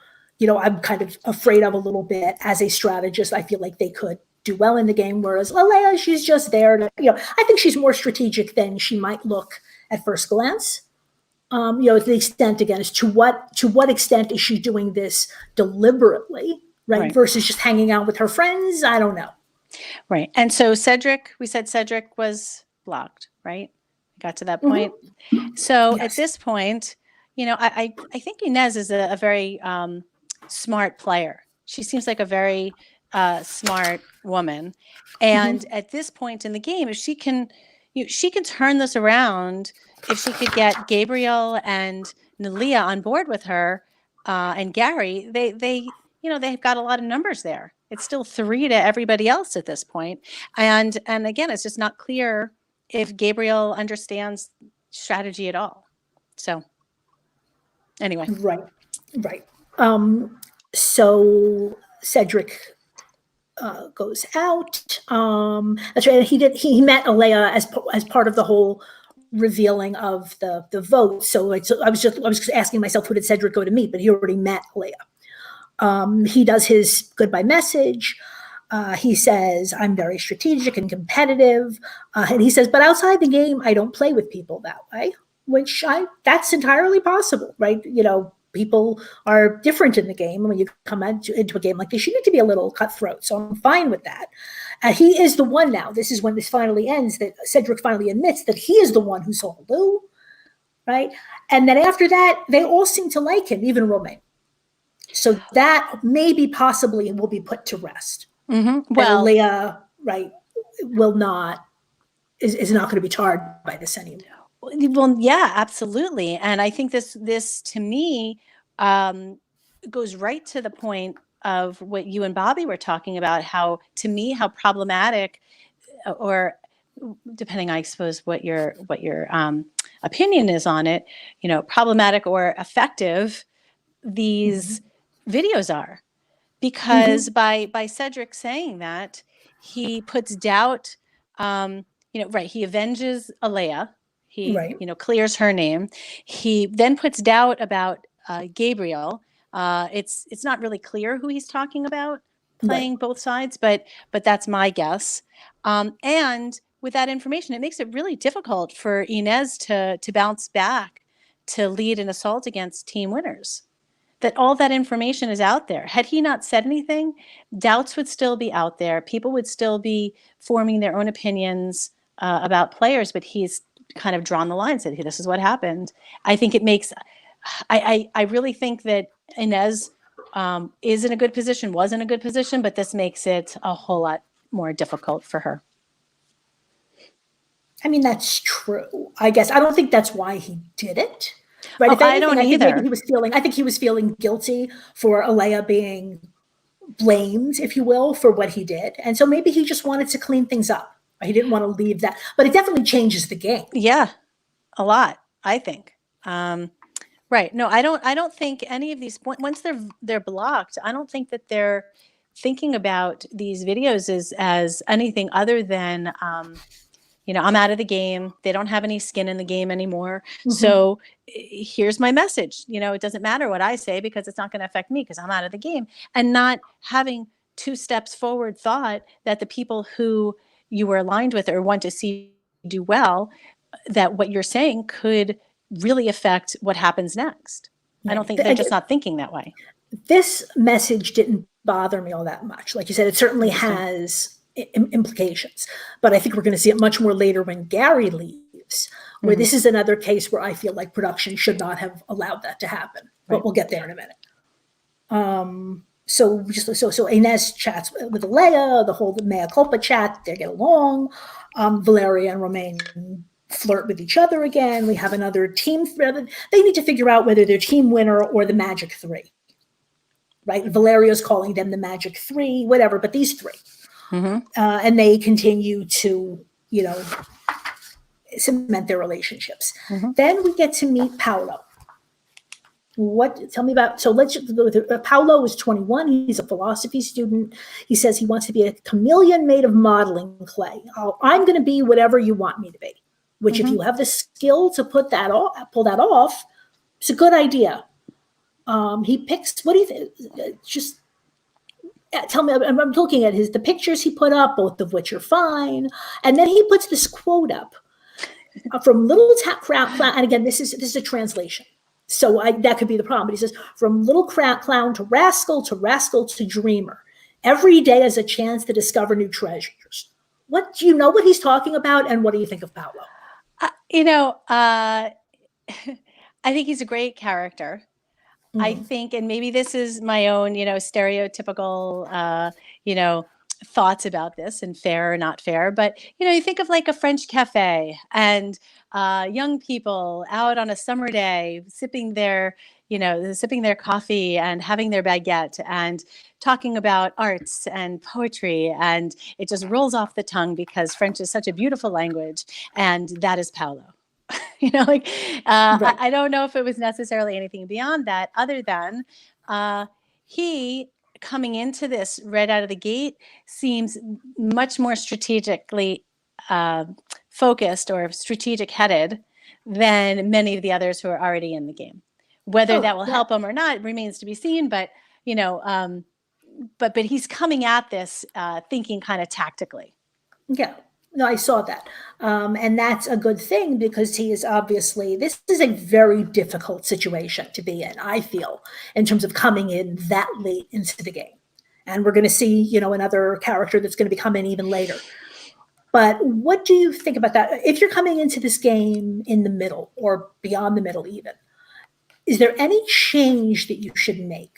kind of afraid of a little bit as a strategist. I feel like they could do well in the game, whereas Alea, she's just there to, I think she's more strategic than she might look at first glance. To the extent, again, is to what extent is she doing this deliberately, right? Versus just hanging out with her friends? I don't know. Right. And so we said Cedric was blocked, right? Got to that point. So at this point, I think Inez is a very smart player. She seems like a very smart woman. And at this point in the game, if she can turn this around, if she could get Gabriel and Nalia on board with her and Gary, they've got a lot of numbers there. It's still 3 to everybody else at this point. And again, it's just not clear if Gabriel understands strategy at all. So anyway. Right. So Cedric goes out. That's right. He met Alea as part of the whole revealing of the vote. So I was just asking myself, who did Cedric go to meet? But he already met Alea. He does his goodbye message. He says, I'm very strategic and competitive. And he says, but outside the game, I don't play with people that way, which that's entirely possible, right? People are different in the game. When you come into a game like this, you need to be a little cutthroat. So I'm fine with that. He is the one now. This is when this finally ends, that Cedric finally admits that he is the one who saw Lou, right? And then after that, they all seem to like him, even Romain. So that maybe possibly will be put to rest. Well, Leah, right, is not going to be tarred by this anymore. Well, yeah, absolutely. And I think this to me goes right to the point of what you and Bobby were talking about, how problematic, or depending, I suppose, what your opinion is on it, problematic or effective these videos are. Because by Cedric saying that, he puts doubt, he avenges Alea. He, clears her name. He then puts doubt about Gabriel. It's not really clear who he's talking about playing both sides, but that's my guess. And with that information, it makes it really difficult for Inez to bounce back to lead an assault against team winners. That all that information is out there. Had he not said anything, doubts would still be out there. People would still be forming their own opinions about players, but he's kind of drawn the line, said, hey, this is what happened. I think it makes, I really think that Inez is in a good position, was in a good position, but this makes it a whole lot more difficult for her. I mean, that's true. I guess I don't think that's why he did it. Right. If anything, I don't either. I think he was feeling guilty for Alea being blamed, if you will, for what he did. And so maybe he just wanted to clean things up. He didn't want to leave that, but it definitely changes the game. Yeah, a lot, I think. Right. No, I don't think any of these, once they're blocked, I don't think that they're thinking about these videos as anything other than I'm out of the game. They don't have any skin in the game anymore. Mhm. So here's my message. It doesn't matter what I say because it's not going to affect me because I'm out of the game. And not having 2 steps forward thought that the people who you were aligned with or want to see do well, that what you're saying could really affect what happens next. I don't think they're just not thinking that way. This message didn't bother me all that much. Like you said, it certainly has implications, but I think we're going to see it much more later when Gary leaves, where this is another case where I feel like production should not have allowed that to happen, but we'll get there in a minute. So Inez chats with Alea, the whole mea culpa chat, they get along. Valeria and Romain flirt with each other again. We have another team. They need to figure out whether they're team winner or the magic 3. Right? Valeria's calling them the magic 3, whatever, but these 3. And they continue to, cement their relationships. Then we get to meet Paolo. Tell me about, so let's go with Paolo is 21. He's a philosophy student. He says he wants to be a chameleon made of modeling clay. I'm going to be whatever you want me to be, which if you have the skill to pull that off, it's a good idea. He picks, what do you think? Just tell me, I'm looking at the pictures he put up, both of which are fine. And then he puts this quote up from Little Clown, and again, this is a translation. So that could be the problem. But he says, from little clown to rascal to dreamer. Every day is a chance to discover new treasures. What do you know what he's talking about? And what do you think of Paolo? I think he's a great character. I think, and maybe this is my own, stereotypical, thoughts about this and fair or not fair, but, you think of like a French cafe and young people out on a summer day sipping their coffee and having their baguette and talking about arts and poetry. And it just rolls off the tongue because French is such a beautiful language. And that is Paolo. I don't know if it was necessarily anything beyond that, other than he coming into this right out of the gate seems much more strategically focused or strategic headed than many of the others who are already in the game. Whether that will help him or not remains to be seen, but but he's coming at this thinking kind of tactically. Yeah. No, I saw that. And that's a good thing because he is obviously, this is a very difficult situation to be in, I feel, in terms of coming in that late into the game. And we're going to see, another character that's going to be coming even later. But what do you think about that? If you're coming into this game in the middle or beyond the middle even, is there any change that you should make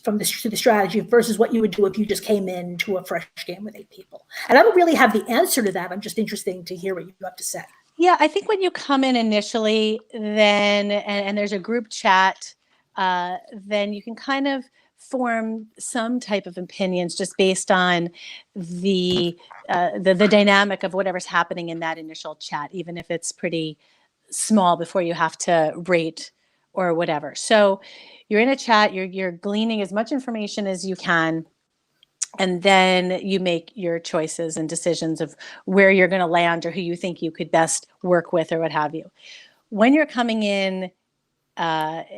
to the strategy versus what you would do if you just came into a fresh game with 8 people? And I don't really have the answer to that. I'm just interested to hear what you have to say. Yeah, I think when you come in initially, then and there's a group chat, then you can kind of form some type of opinions just based on the dynamic of whatever's happening in that initial chat, even if it's pretty small before you have to rate or whatever. So you're in a chat, you're gleaning as much information as you can, and then you make your choices and decisions of where you're going to land or who you think you could best work with or what have you. When you're coming in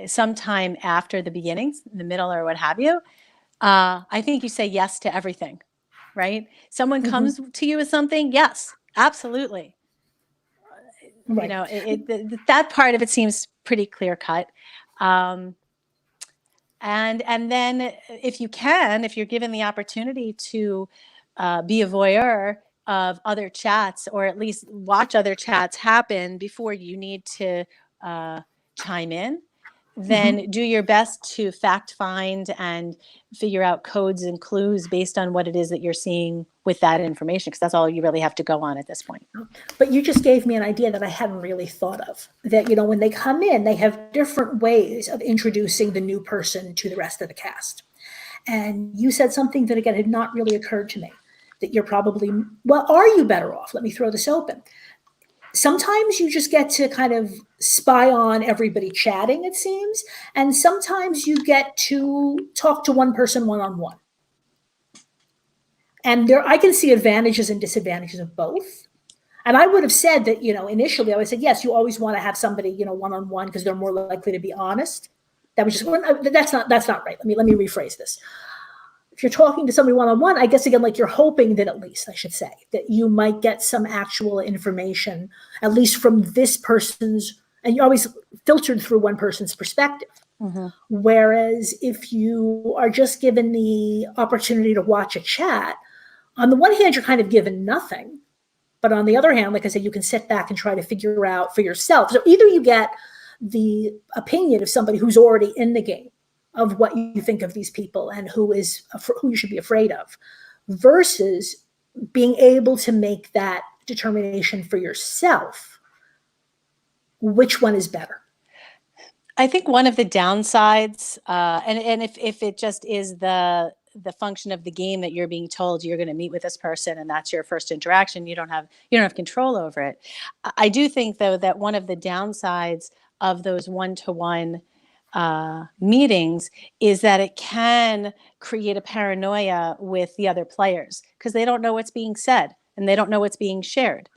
sometime after the beginnings, the middle or what have you, I think you say yes to everything, right? Someone comes to you with something, yes, absolutely. Right. That part of it seems pretty clear cut. And then if you're given the opportunity to be a voyeur of other chats, or at least watch other chats happen before you need to chime in, then do your best to fact find and figure out codes and clues based on what it is that you're seeing with that information, because that's all you really have to go on at this point. But you just gave me an idea that I hadn't really thought of, that, when they come in, they have different ways of introducing the new person to the rest of the cast. And you said something that, again, had not really occurred to me, that you're probably, well, are you better off? Let me throw this open. Sometimes you just get to kind of spy on everybody chatting, it seems. And sometimes you get to talk to one person one-on-one. And I can see advantages and disadvantages of both. And I would have said that, initially I would have said, yes, you always want to have somebody, one-on-one because they're more likely to be honest. That was just, that's not right. Let me rephrase this. If you're talking to somebody one-on-one, I guess, again, like you're hoping that at least, I should say, that you might get some actual information, at least from this person's, and you're always filtered through one person's perspective. Mm-hmm. Whereas if you are just given the opportunity to watch a chat, on the one hand, you're kind of given nothing. But on the other hand, like I said, you can sit back and try to figure out for yourself. So either you get the opinion of somebody who's already in the game of what you think of these people and who you should be afraid of, versus being able to make that determination for yourself. Which one is better? I think one of the downsides, and if it just is the function of the game that you're being told you're going to meet with this person and that's your first interaction, you don't have control over it. I do think, though, that one of the downsides of those one-to-one meetings is that it can create a paranoia with the other players because they don't know what's being said and they don't know what's being shared.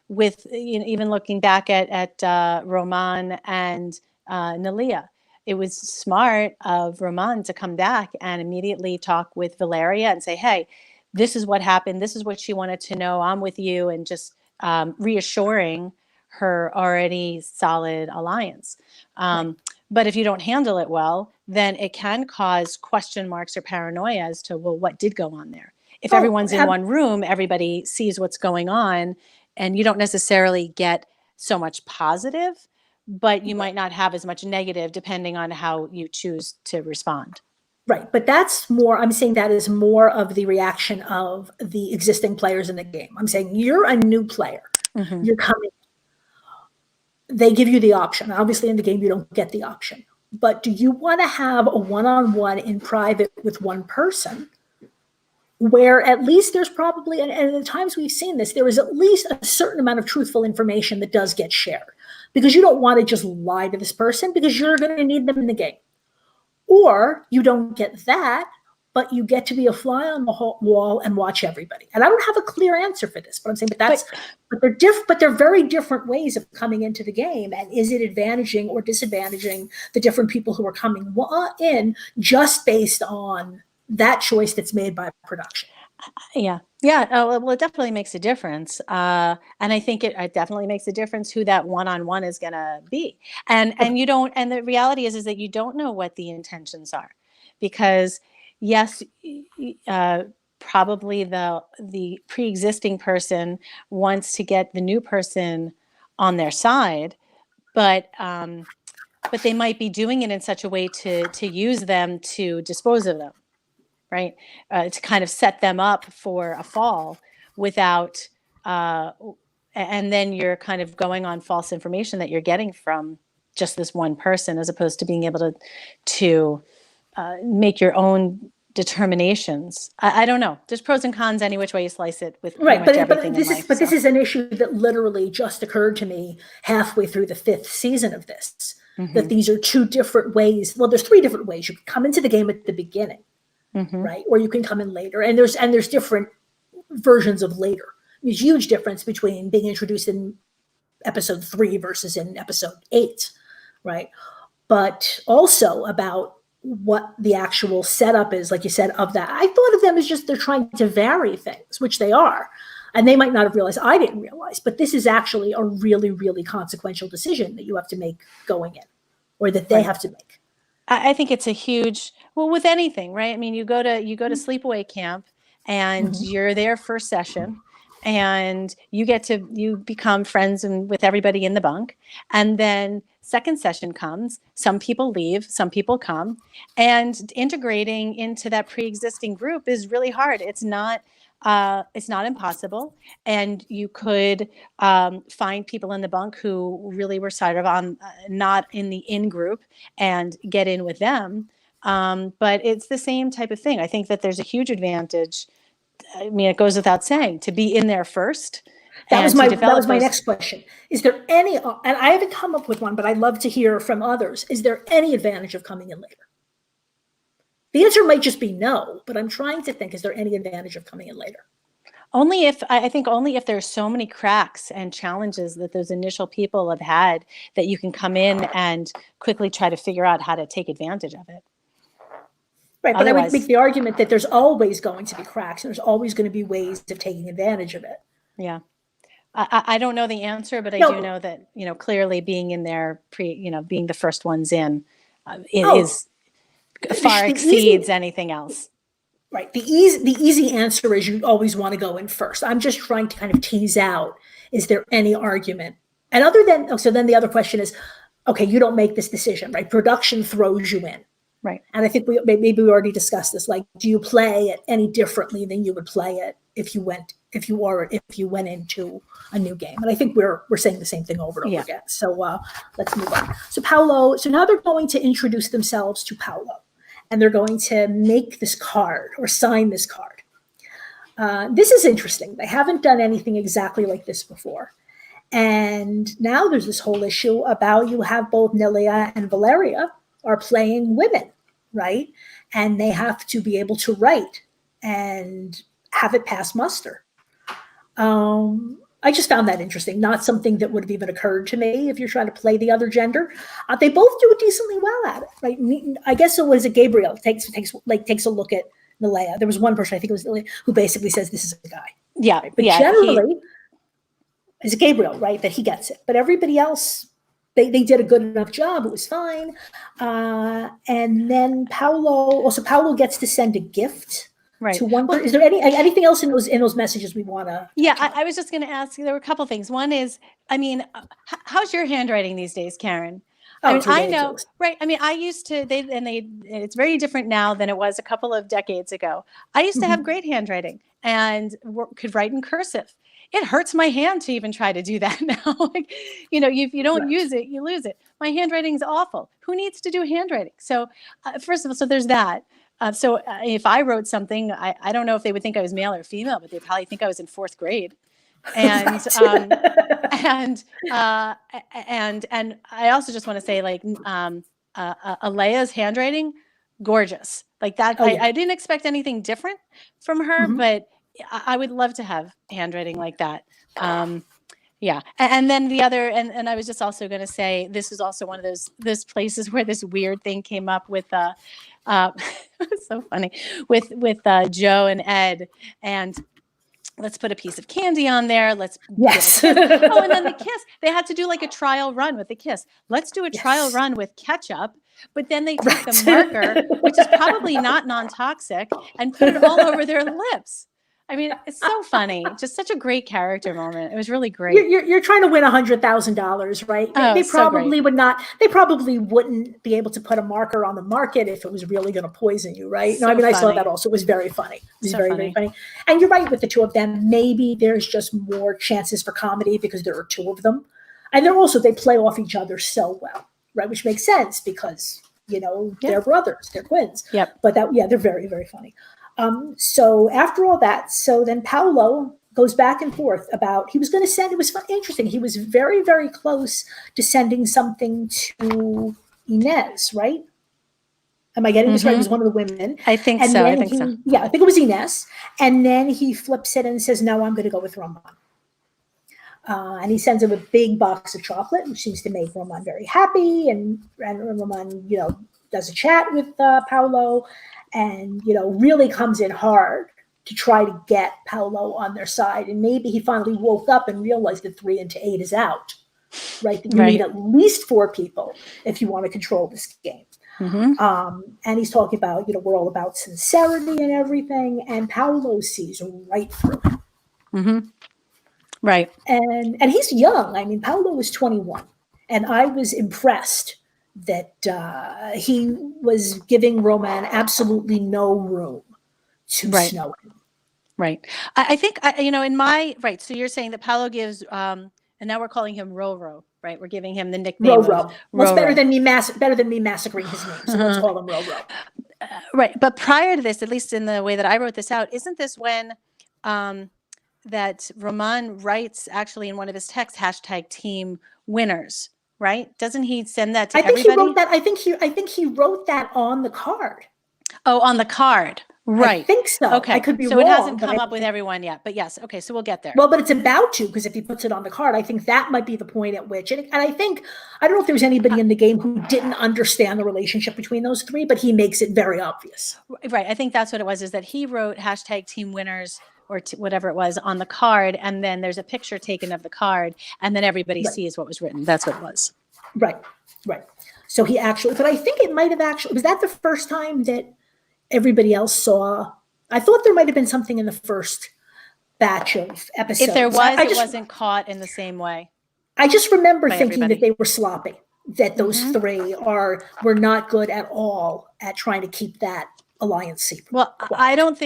With even looking back at Roman and Nalia, it was smart of Roman to come back and immediately talk with Valeria and say, hey, this is what happened. This is what she wanted to know. I'm with you. And just reassuring her already solid alliance. Right. But if you don't handle it well, then it can cause question marks or paranoia as to, well, what did go on there? If everyone's in one room, everybody sees what's going on, and you don't necessarily get so much positive, but you might not have as much negative depending on how you choose to respond. Right. But that's more, I'm saying that is more of the reaction of the existing players in the game. I'm saying you're a new player. Mm-hmm. You're coming. They give you the option. Obviously, in the game, you don't get the option. But do you want to have a one-on-one in private with one person where at least there's probably, and at the times we've seen this, there is at least a certain amount of truthful information that does get shared, because you don't want to just lie to this person because you're going to need them in the game. Or you don't get that, but you get to be a fly on the wall and watch everybody. And I don't have a clear answer for this, but I'm saying, but they're very different ways of coming into the game. And is it advantaging or disadvantaging the different people who are coming in just based on that choice that's made by production? Yeah. Oh, well, it definitely makes a difference. And I think it definitely makes a difference who that one-on-one is going to be. And you don't, and the reality is that you don't know what the intentions are, because yes, probably the pre-existing person wants to get the new person on their side, but they might be doing it in such a way to use them to dispose of them. Right. To kind of set them up for a fall without, and then you're kind of going on false information that you're getting from just this one person, as opposed to being able to make your own determinations. I don't know. There's pros and cons any which way you slice it with pretty much everything in life. This is an issue that literally just occurred to me halfway through the 5th season of this, mm-hmm. that these are two different ways. Well, there's 3 different ways. You can come into the game at the beginning. Mm-hmm. Right? Or you can come in later. And there's different versions of later. There's huge difference between being introduced in episode 3 versus in episode 8, right? But also about what the actual setup is, like you said, of that. I thought of them as just they're trying to vary things, which they are. And they might not have realized, I didn't realize, but this is actually a really, really consequential decision that you have to make going in, or that they have to make. I think it's a huge, well, with anything, right? I mean, you go to sleepaway camp and mm-hmm. you're there first session and you become friends with everybody in the bunk. And then second session comes, some people leave, some people come, and integrating into that pre-existing group is really hard. It's not impossible. And you could find people in the bunk who really were sort of on not in the in group and get in with them. But it's the same type of thing. I think that there's a huge advantage. I mean, it goes without saying to be in there first. That was my next question. Is there any, and I haven't come up with one, but I'd love to hear from others. Is there any advantage of coming in later? The answer might just be no, but I'm trying to think, is there any advantage of coming in later? Only if I think only if there's so many cracks and challenges that those initial people have had that you can come in and quickly try to figure out how to take advantage of it. Right, but I would make Otherwise, the argument that there's always going to be cracks, and there's always going to be ways of taking advantage of it. yeah. I don't know the answer, but I No. do know that, clearly being in there being the first ones in, it Oh, is far exceeds anything else. Right. The easy answer is you always want to go in first. I'm just trying to kind of tease out, is there any argument? And other than, so then the other question is, okay, you don't make this decision, right? Production throws you in. Right. And I think maybe we already discussed this. Like, do you play it any differently than you would play it if you went into a new game? And I think we're saying the same thing over and over again. So let's move on. So Paolo. So now they're going to introduce themselves to Paolo, and they're going to make this card or sign this card. This is interesting. They haven't done anything exactly like this before. And now there's this whole issue about you have both Nelia and Valeria are playing women, right? And they have to be able to write and have it pass muster. I just found that interesting. Not something that would have even occurred to me if you're trying to play the other gender. They both do it decently well at it, right? I guess it was Gabriel takes a look at Nelia. There was one person, I think it was Nelia, who basically says this is a guy. Yeah, right? But generally, it's Gabriel, right? That he gets it. But everybody else, they did a good enough job. It was fine. And then Paolo gets to send a gift. Right. To one person. Is there anything else in those messages we want to? Yeah, I was just going to ask. There were a couple things. One is, how's your handwriting these days, Karen? I know, right? I used to. It's very different now than it was a couple of decades ago. I used to have great handwriting and could write in cursive. It hurts my hand to even try to do that now. If you don't use it, you lose it. My handwriting is awful. Who needs to do handwriting? So, first of all, so there's that. So if I wrote something, I don't know if they would think I was male or female, but they probably think I was in 4th grade. And and I also just want to say, like, Alea's handwriting, gorgeous. Like that. I didn't expect anything different from her, but I would love to have handwriting like that. Yeah. And then the other, and I was just also going to say, this is also one of those places where this weird thing came up with, it's so funny with Joe and Ed, and let's put a piece of candy on there. Let's yes. And then the kiss. They had to do like a trial run with the kiss. Let's do a trial run with ketchup. But then they take the marker, which is probably not non-toxic, and put it all over their lips. It's so funny. Just such a great character moment. It was really great. You're trying to win $100,000, right? They probably would not. They probably wouldn't be able to put a marker on the market if it was really going to poison you, right? So I saw that also. It was very funny. It was very funny. And you're right with the two of them. Maybe there's just more chances for comedy because there are two of them, and they play off each other so well, right? Which makes sense because they're brothers, they're twins. Yep. But they're very, very funny. So after all that, then Paolo goes back and forth about, he was going to send, it was interesting. He was very, very close to sending something to Inez, right? Am I getting this right? It was one of the women. I think so. So. Yeah, I think it was Inez. And then he flips it and says, no, I'm going to go with Roman. And he sends him a big box of chocolate, which seems to make Roman very happy. And Roman, does a chat with Paolo. And, really comes in hard to try to get Paolo on their side. And maybe he finally woke up and realized that 3 into 8 is out, right? That you need at least 4 people if you want to control this game. And he's talking about, we're all about sincerity and everything. And Paolo sees right through him. Right. And he's young. Paolo was 21. And I was impressed that he was giving Roman absolutely no room to snow him. Right. I think, so you're saying that Paolo gives, and now we're calling him Roro, right? We're giving him the nickname Roro. Well, it's better than me massacring his name, so let's call him Roro. Right. But prior to this, at least in the way that I wrote this out, isn't this when that Roman writes actually in one of his texts, #team winners? Right? Doesn't he send that to everybody? I think he wrote that on the card. Oh, on the card. Right. I think so. Okay. I could be so wrong. it hasn't but come I up with think- everyone yet, but yes. Okay. So we'll get there. Well, but it's about to, because if he puts it on the card, I think that might be the point at which, and I think, I don't know if there's anybody in the game who didn't understand the relationship between those three, but he makes it very obvious. Right. I think that's what it was, is that he wrote hashtag team winners or whatever it was on the card. And then there's a picture taken of the card, and then everybody Right. sees what was written. That's what it was. Right, right. So he actually, but I think it might have actually, was that the first time that everybody else saw? I thought there might have been something in the first batch of episodes. If there was, I it just, wasn't caught in the same way. I just remember by thinking everybody. that they were sloppy, that those Mhm. three were not good at all at trying to keep that alliance secret. Well, quiet. I don't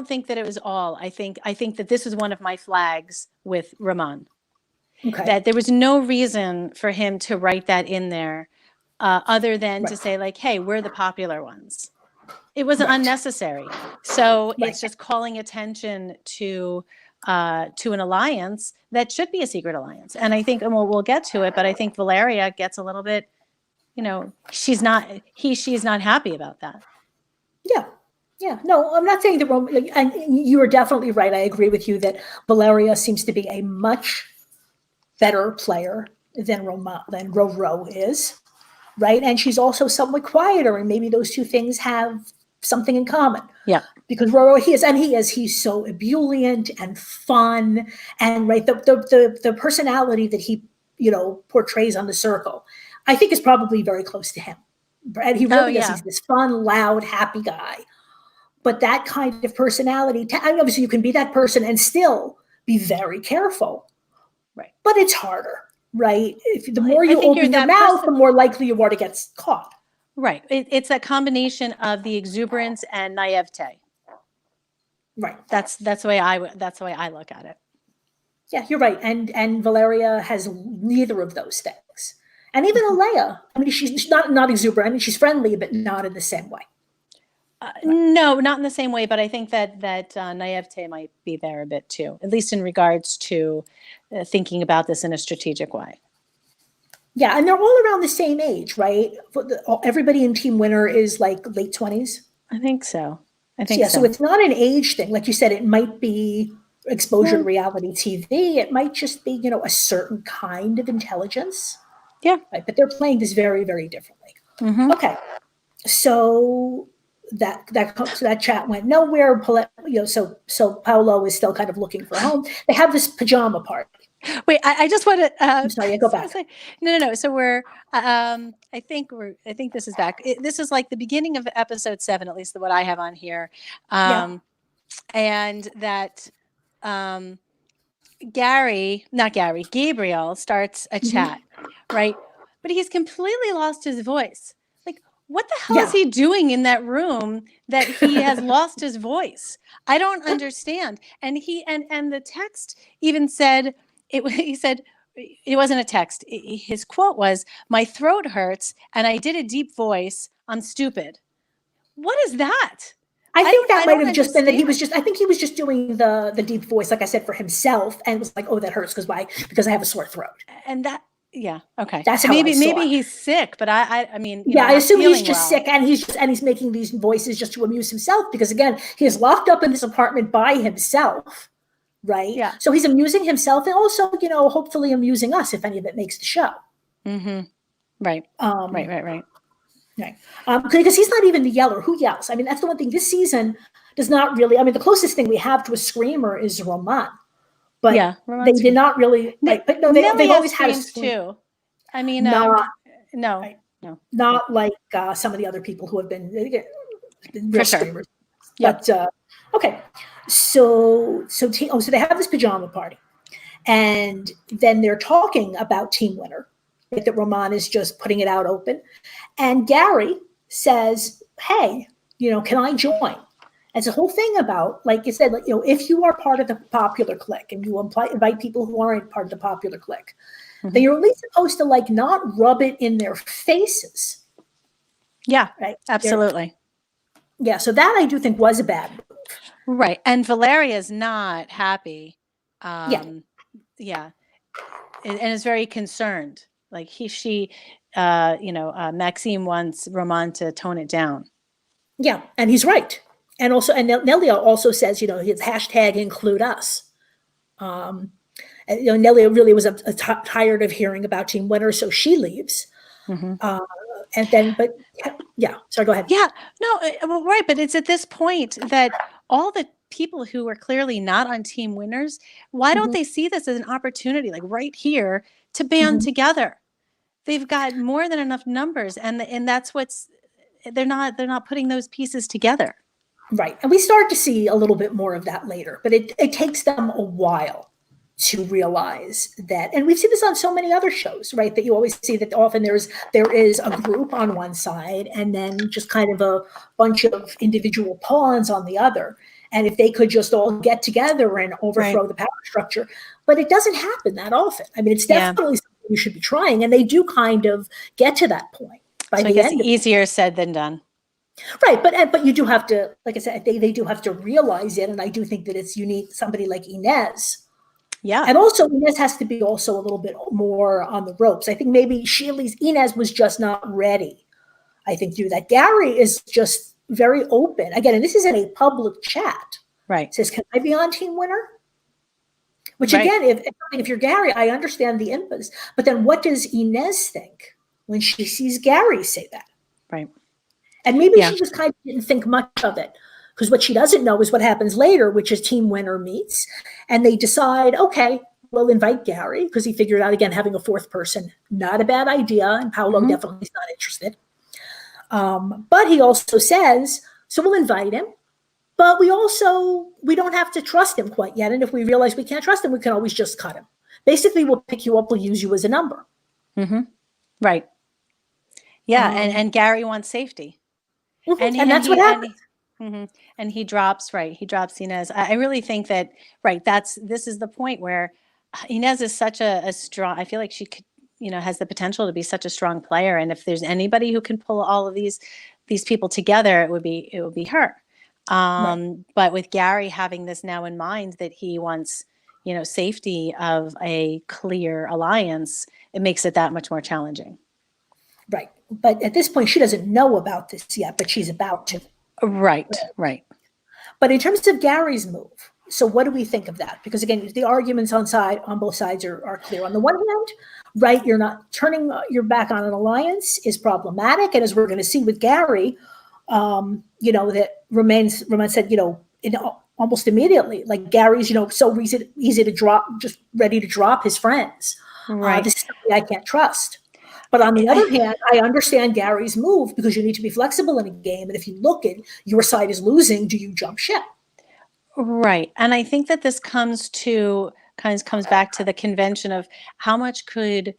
think that it was all. I think that this is one of my flags with Ramon. Okay. That there was no reason for him to write that in there, other than to Right. say like, "Hey, we're the popular ones." It was Right. unnecessary. So Right. it's just calling attention to an alliance that should be a secret alliance. And I think, and we'll get to it, but I think Valeria gets a little bit, she's not happy about that. Yeah. Yeah. No, I'm not saying that and you are definitely right. I agree with you that Valeria seems to be a much better player than Roro is, right? And she's also somewhat quieter, and maybe those two things have something in common. Yeah. Because Roro, he's so ebullient and fun, and right, the personality that he portrays on the circle, I think is probably very close to him. And he really is. Yeah. He's this fun, loud, happy guy. But that kind of personality, obviously you can be that person and still be very careful. Right. But it's harder, right? The more you open your mouth, the more likely you are to get caught. Right. It's a combination of the exuberance and naivete. Right. That's the way I look at it. Yeah, you're right. And Valeria has neither of those things. And even Alea, I mean, she's not exuberant. I mean, she's friendly, but not in the same way. No, not in the same way. But I think that naivete might be there a bit too, at least in regards to thinking about this in a strategic way. Yeah, and they're all around the same age, right? Everybody in Team Winner is like late 20s. I think so. So it's not an age thing. Like you said, it might be exposure to reality TV. It might just be, a certain kind of intelligence. Yeah. Right? But they're playing this very, very differently. Mm-hmm. Okay. So that chat went nowhere. So Paolo is still kind of looking for a home. They have this pajama party. Wait, I just want to. I'm sorry, go back. No. So we're. I think this is back. This is like the beginning of episode 7, at least what I have on here, and that Gabriel starts a chat, right? But he's completely lost his voice. Like, what the hell is he doing in that room that he has lost his voice? I don't understand. And and the text even said. He said, it wasn't a text. His quote was, "My throat hurts and I did a deep voice. I'm stupid." What is that? I think that might have just been that I think he was just doing the deep voice, like I said, for himself, and was like, "Oh, that hurts because I have a sore throat." And that, okay. That's so how maybe it. he's sick, but I mean, I assume he's just sick, and he's making these voices just to amuse himself, because again, he is locked up in this apartment by himself. Right. Yeah. So he's amusing himself, and also, hopefully amusing us if any of it makes the show. Mm-hmm. Right. Right. Because he's not even the yeller. Who yells? I mean, that's the one thing. This season does not really. I mean, the closest thing we have to a screamer is Roman, but they did not really. Right, but no, they've always had a too. I mean, not no, like some of the other people who have been real screamers. But okay. So they have this pajama party, and then they're talking about Team Winner, right, that Roman is just putting it out open, and Gary says, "Hey, can I join?" And it's a whole thing about, like you said, like, if you are part of the popular clique and you invite people who aren't part of the popular clique, then you're at least supposed to not rub it in their faces. Yeah, right. Absolutely. Yeah, so that I do think was a bad move. Right. And Valeria's not happy. Yeah. And is very concerned. Like Maxime wants Roman to tone it down. Yeah. And he's right. And also, and Nelia also says, his hashtag include us. And, Nelia really was tired of hearing about Team Winner, so she leaves. Mm-hmm. And then, but yeah, sorry, go ahead. Yeah, no, well, right. But it's at this point that all the people who are clearly not on Team Winners, why don't Mhm. they see this as an opportunity, like right here, to band Mhm. together? They've got more than enough numbers, and that's what's they're not putting those pieces together. Right. And we start to see a little bit more of that later, but it takes them a while to realize that. And we've seen this on so many other shows, right? That you always see that often there is a group on one side and then just kind of a bunch of individual pawns on the other. And if they could just all get together and overthrow Right. the power structure, but it doesn't happen that often. I mean, it's Yeah. definitely something you should be trying, and they do kind of get to that point by So I the guess end of it. easier said than done. Right, but you do have to, like I said, they do have to realize it, and I do think that it's you need somebody like Inez, Yeah. and also Inez has to be also a little bit more on the ropes. I think maybe Inez was just not ready. I think to do that. Gary is just very open again, and this is in a public chat. Right. Says, "Can I be on Team Winner?" Which Right. again, if you're Gary, I understand the impetus, but then what does Inez think when she sees Gary say that? Right. And maybe Yeah. she just kind of didn't think much of it, because what she doesn't know is what happens later, which is Team Winner meets and they decide, okay, we'll invite Gary, because he figured out, again, having a fourth person, not a bad idea. And Paolo Mhm. definitely is not interested. But he also says, so we'll invite him, but we don't have to trust him quite yet. And if we realize we can't trust him, we can always just cut him. Basically, we'll pick you up, we'll use you as a number. Mm-hmm. Right. Yeah. And Gary wants safety. And that's what happened. And he drops Inez. I really think that this is the point where Inez is such a strong. I feel like she could, has the potential to be such a strong player. And if there's anybody who can pull all of these people together, it would be her. Right. But with Gary having this now in mind that he wants, safety of a clear alliance, it makes it that much more challenging. Right. But at this point, she doesn't know about this yet, but she's about to. Right. But in terms of Gary's move, so what do we think of that? Because again, the arguments on both sides are clear. On the one hand, right, you're not turning your back on an alliance is problematic. And as we're going to see with Gary, that Romain said, almost immediately, like Gary's, so easy to drop, just ready to drop his friends. Right. This is something I can't trust. But on the other hand, I understand Gary's move, because you need to be flexible in a game. And if you look at your side is losing, do you jump ship? Right. And I think that this comes back to the convention of how much did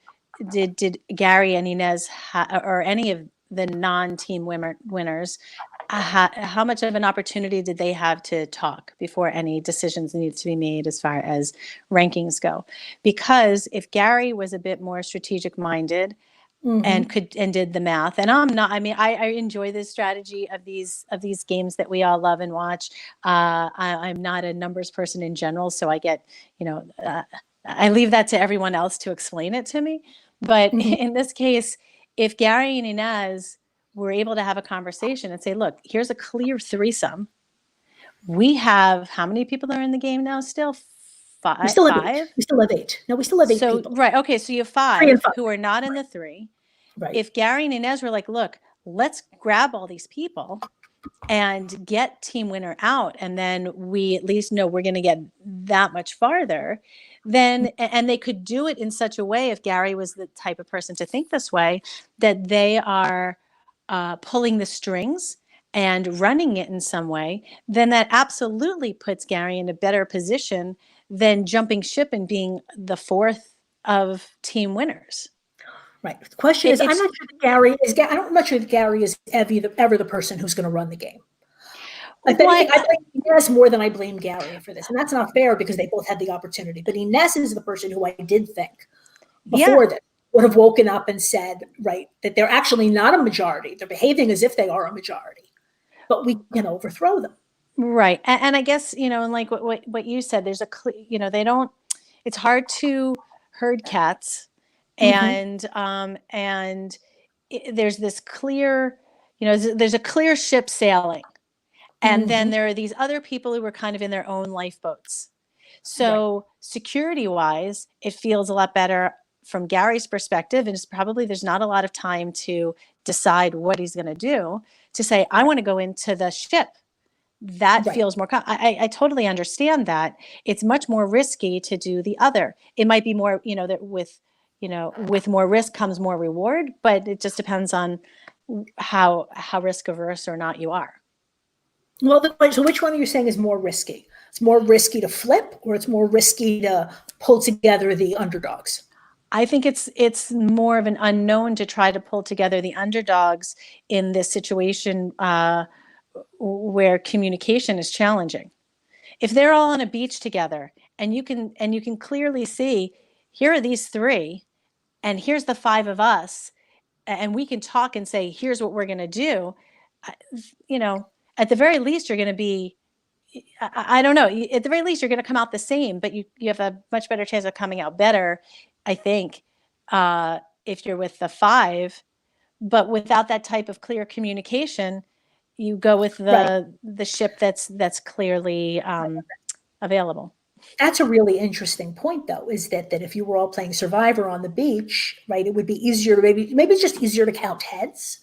Gary and Inez or any of the non-team winners, how much of an opportunity did they have to talk before any decisions needed to be made as far as rankings go? Because if Gary was a bit more strategic minded, and did the math, and I'm not, I mean, I enjoy this strategy of these games that we all love and watch. I'm not a numbers person in general, so I get, I leave that to everyone else to explain it to me. But in this case, if Gary and Inez were able to have a conversation and say, look, here's a clear threesome. We have, how many people are in the game now still? Five? We still have 8. We still have 8. No, we still have 8 people. Right. Okay. So you have 3 and 5 5. who are not in the 3. Right. If Gary and Inez were like, look, let's grab all these people and get Team Winner out, and then we at least know we're going to get that much farther, then, and they could do it in such a way, if Gary was the type of person to think this way, that they are pulling the strings and running it in some way, then that absolutely puts Gary in a better position than jumping ship and being the 4th of Team Winners. Right. The question is, I'm not sure that Gary is. I'm not sure that Gary is ever the person who's going to run the game. I blame Inez more than I blame Gary for this, and that's not fair because they both had the opportunity. But Inez is the person who I did think before that would have woken up and said, right, that they're actually not a majority. They're behaving as if they are a majority, but we can overthrow them. Right. And I guess, and like what you said, there's they don't, it's hard to herd cats. And there's this clear, there's a clear ship sailing, And then there are these other people who are kind of in their own lifeboats. So security wise, it feels a lot better from Gary's perspective. And it's probably there's not a lot of time to decide what he's going to do, to say, I want to go into the ship. That feels more, I totally understand that. It's much more risky to do the other. It might be more, that with more risk comes more reward, but it just depends on how risk averse or not you are. Well, so which one are you saying is more risky? It's more risky to flip, or it's more risky to pull together the underdogs? I think it's more of an unknown to try to pull together the underdogs in this situation where communication is challenging. If they're all on a beach together and you can clearly see, here are these three and here's the five of us, and we can talk and say, here's what we're going to do, at the very least you're going to be, I don't know, at the very least you're going to come out the same, but you have a much better chance of coming out better, I think, if you're with the five. But without that type of clear communication, you go with the ship that's clearly available. That's a really interesting point, though, is that if you were all playing Survivor on the beach, right, it would be easier to maybe it's just easier to count heads.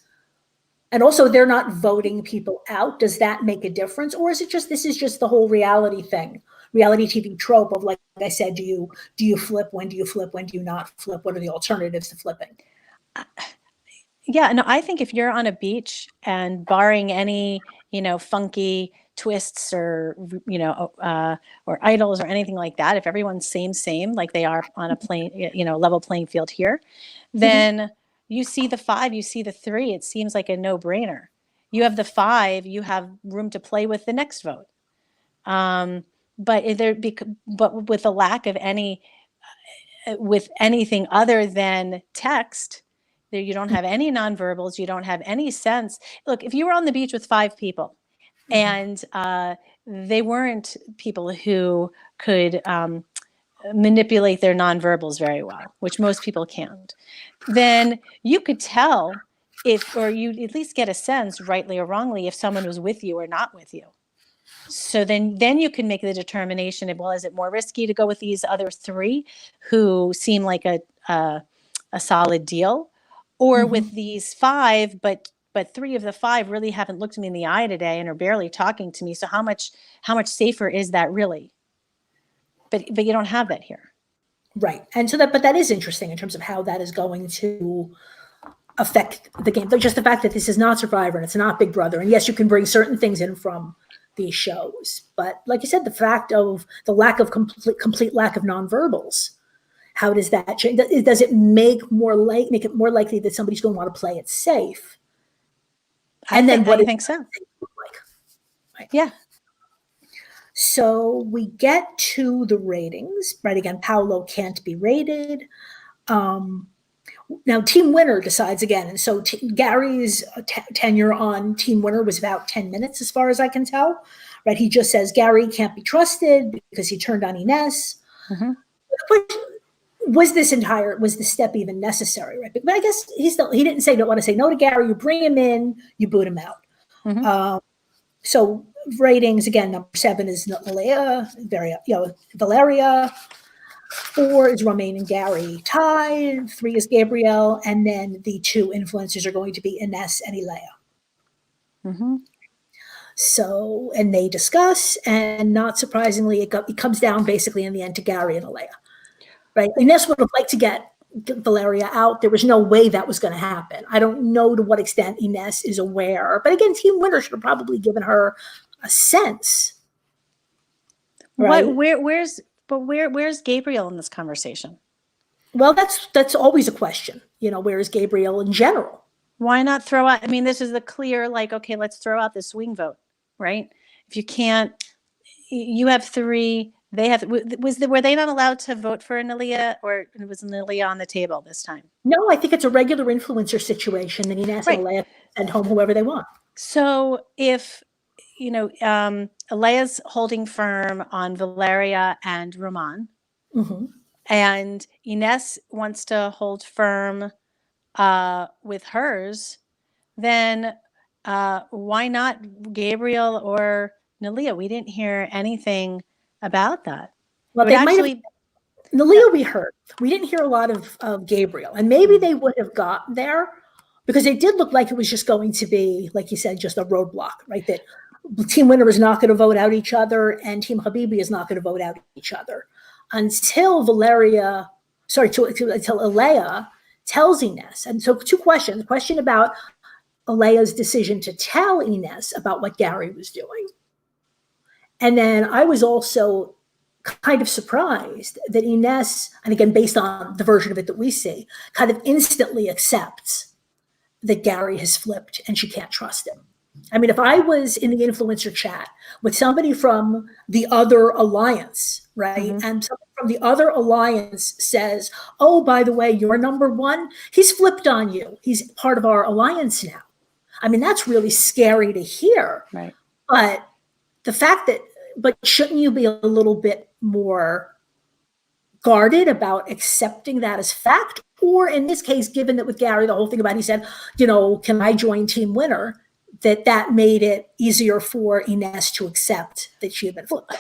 And also they're not voting people out. Does that make a difference? Or is it just, this is just the whole reality thing, reality TV trope of, like I said, do you flip? When do you flip? When do you not flip? What are the alternatives to flipping? Yeah, no, I think if you're on a beach and barring any, funky twists or, or idols or anything like that, if everyone's same, like they are on a level playing field here, then you see the five, you see the three, it seems like a no-brainer. You have the five, you have room to play with the next vote. But with the lack of with anything other than text, you don't have any nonverbals, you don't have any sense. Look, if you were on the beach with five people and they weren't people who could manipulate their nonverbals very well, which most people can't, then you could tell or you'd at least get a sense, rightly or wrongly, if someone was with you or not with you. So then you can make the determination of, well, is it more risky to go with these other three who seem like a solid deal, or with these five, but three of the five really haven't looked me in the eye today and are barely talking to me. So how much safer is that really? But you don't have that here. Right. And so but that is interesting in terms of how that is going to affect the game. Just the fact that this is not Survivor and it's not Big Brother. And yes, you can bring certain things in from these shows, but like you said, the fact of the lack of complete lack of nonverbals, how does that change? Does it make it more likely that somebody's going to want to play it safe? And then what do you think so? Right. Yeah. So we get to the ratings, right? Again, Paolo can't be rated. Now Team Winner decides again. And so Gary's tenure on Team Winner was about 10 minutes, as far as I can tell, right? He just says Gary can't be trusted because he turned on Ines. Was the step even necessary, right? But I guess he didn't say, don't want to say no to Gary. You bring him in, you boot him out. So ratings, again, number 7 is Valeria. 4 is Romain and Gary tied. 3 is Gabrielle. And then the 2 influencers are going to be Ines and Elea. So, and they discuss, and not surprisingly, it comes down basically in the end to Gary and Elea. Right? Ines would have liked to get Valeria out. There was no way that was going to happen. I don't know to what extent Ines is aware. But again, Team Winner should have probably given her a sense. Right? Where's Gabriel in this conversation? Well, that's always a question. Where is Gabriel in general? Why not throw out? I mean, this is the clear, like, okay, let's throw out the swing vote, right? If you can't, you have 3. They have. Were they not allowed to vote for Anelia, or was Anelia on the table this time? No, I think it's a regular influencer situation. Then Ines and Elea send home whoever they want. So if Alea's holding firm on Valeria and Roman, and Ines wants to hold firm with hers, then why not Gabriel or Nalia? We didn't hear anything about that. Well, It would they might have. actually, Nalia we heard. We didn't hear a lot of Gabriel. And maybe they would have gotten there because it did look like it was just going to be, like you said, just a roadblock, right? That Team Winner is not going to vote out each other and Team Habibi is not going to vote out each other until until Alea tells Ines. And so two questions. A question about Alea's decision to tell Ines about what Gary was doing. And then I was also kind of surprised that Ines, and again, based on the version of it that we see, kind of instantly accepts that Gary has flipped and she can't trust him. I mean, if I was in the influencer chat with somebody from the other alliance, right, and somebody from the other alliance says, oh, by the way, you're number one, he's flipped on you. He's part of our alliance now. I mean, that's really scary to hear. right. But the fact that, but shouldn't you be a little bit more guarded about accepting that as fact? Or in this case, given that with Gary, the whole thing about, he said, can I join Team Winner? That made it easier for Ines to accept that she had been flipped.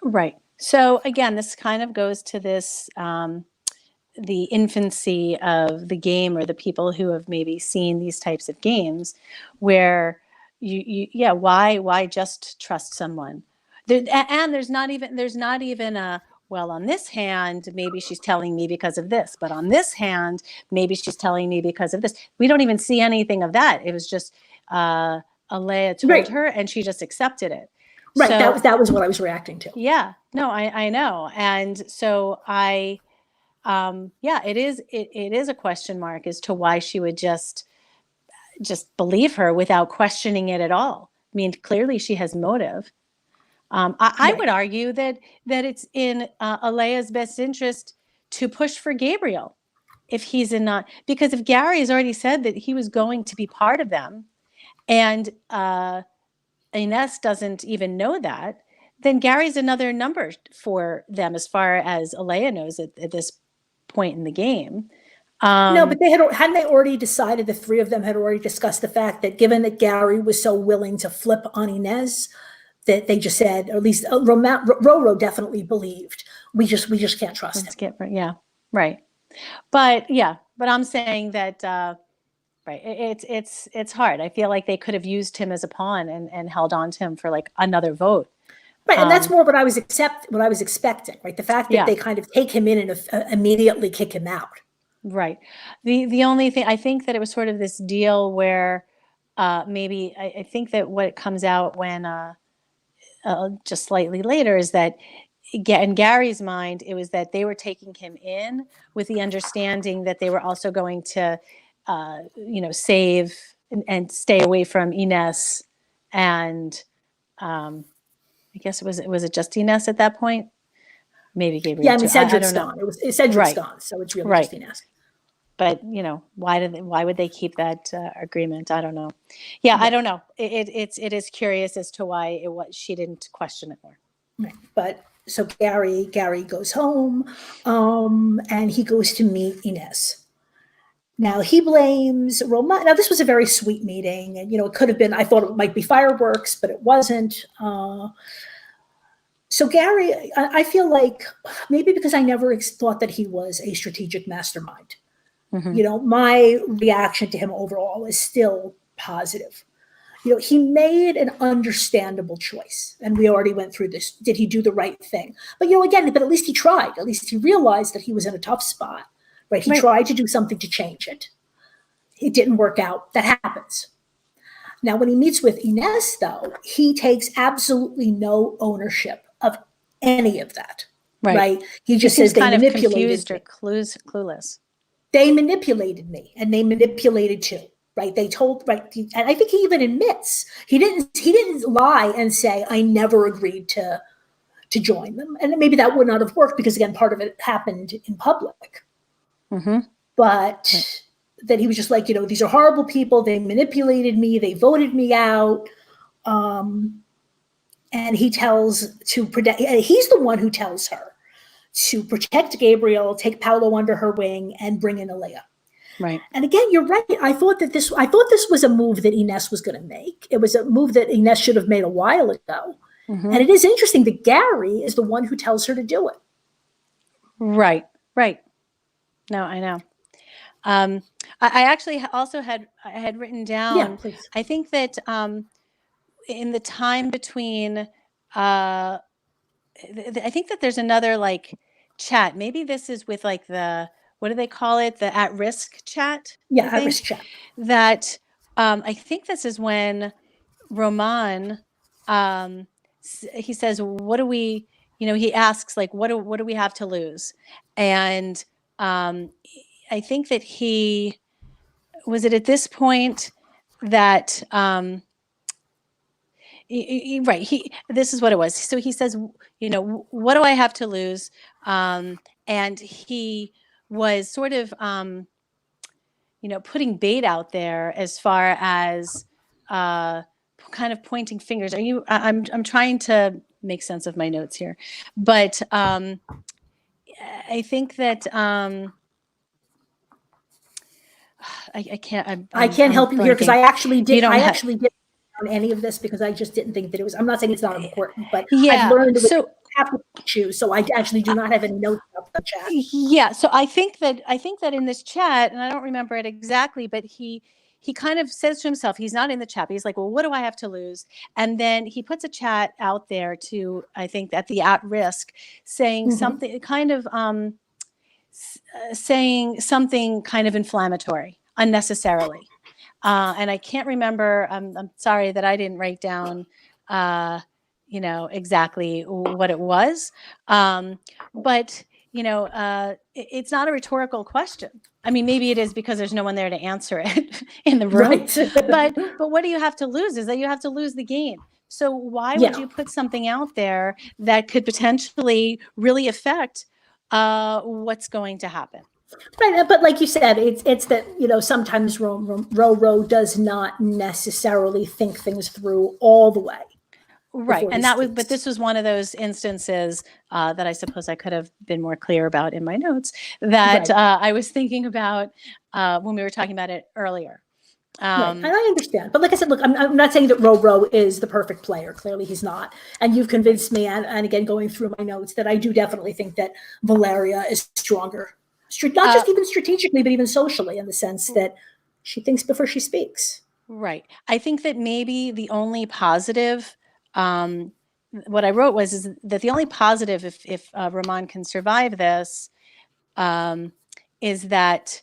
Right. So again, this kind of goes to this, the infancy of the game, or the people who have maybe seen these types of games where why just trust someone? And there's not even a, well, on this hand, maybe she's telling me because of this, but on this hand, maybe she's telling me because of this. We don't even see anything of that. It was just, Alea told her and she just accepted it. Right. So, that was what I was reacting to. Yeah, no, I know. And so it is a question mark as to why she would just believe her without questioning it at all. I mean, clearly she has motive. I would argue that it's in Alea's best interest to push for Gabriel if he's because if Gary has already said that he was going to be part of them, and Ines doesn't even know that, then Gary's another number for them as far as Alea knows at this point in the game. No, but hadn't they already decided, the three of them had already discussed the fact that given that Gary was so willing to flip on Ines, that they just said, or at least Roro definitely believed, we just can't trust him. Yeah, right. But I'm saying that right, it's hard. I feel like they could have used him as a pawn and held on to him for like another vote. Right, and that's more what I was expecting. Right, the fact that they kind of take him in and immediately kick him out. Right. The only thing, I think that it was sort of this deal where maybe I think that what comes out when just slightly later is that in Gary's mind, it was that they were taking him in with the understanding that they were also going to, save and stay away from Ines. And I guess was it just Ines at that point? Maybe Gabriel. Yeah, I mean, Cedric's gone. Cedric's gone, so it's really just Ines. But why would they keep that agreement? I don't know. Yeah, I don't know. It is curious as to why she didn't question it more. Right. But so Gary goes home, and he goes to meet Ines. Now he blames Roma. Now this was a very sweet meeting, and it could have been. I thought it might be fireworks, but it wasn't. So Gary, I feel like maybe because I never thought that he was a strategic mastermind. My reaction to him overall is still positive. He made an understandable choice, and we already went through this. Did he do the right thing? But but at least he tried. At least he realized that he was in a tough spot, right? He tried to do something to change it. It didn't work out. That happens. Now, when he meets with Ines, though, he takes absolutely no ownership of any of that, right? He just says they manipulated, confused or clueless. They manipulated me, and they manipulated too, right? They told, right, and I think he even admits he didn't lie and say I never agreed to join them, and maybe that would not have worked because again, part of it happened in public. But that he was just like, these are horrible people. They manipulated me. They voted me out. And he tells to protect. He's the one who tells her to protect Gabriel, take Paolo under her wing, and bring in Alea. Right. And again, you're right. I thought this was a move that Ines was going to make. It was a move that Ines should have made a while ago. Mm-hmm. And it is interesting that Gary is the one who tells her to do it. Right. Right. No, I know. I actually also had written down. Yeah, please. I think that in the time between, I think that there's another like chat. Maybe this is with like what do they call it? The at-risk chat. Yeah, I think at-risk chat. that I think this is when Roman he says, "What do we?" He asks like, "What do we have to lose?" And I think that was it at this point that right, this is what it was. So he says, what do I have to lose? And he was sort of putting bait out there as far as kind of pointing fingers. I'm trying to make sense of my notes here, but I think that I can't. I can't help you here because I actually did. I have- actually did on any of this because I just didn't think that it was. I'm not saying it's not important, but Yeah. I've learned that So we have to choose. So I actually do not have any notes about the chat. yeah. So I think that in this chat, and I don't remember it exactly, but he kind of says to himself, he's not in the chat. But he's like, well, what do I have to lose? And then he puts a chat out there to, I think, at the at-risk, saying something kind of saying something kind of inflammatory unnecessarily. And I can't remember. I'm sorry that I didn't write down, exactly what it was. But it's not a rhetorical question. I mean, maybe it is because there's no one there to answer it in the room. Right. but what do you have to lose? Is that you have to lose the game. So why would you put something out there that could potentially really affect what's going to happen? Right, but like you said, it's that sometimes Ro does not necessarily think things through all the way. Right, and but this was one of those instances that I suppose I could have been more clear about in my notes that I was thinking about when we were talking about it earlier. Right. And I understand, but like I said, look, I'm not saying that Ro is the perfect player. Clearly, he's not. And you've convinced me, and again, going through my notes, that I do definitely think that Valeria is stronger. Not just even strategically, but even socially, in the sense that she thinks before she speaks. Right. I think that maybe the only positive, what I wrote is that the only positive, if Roman can survive this, is that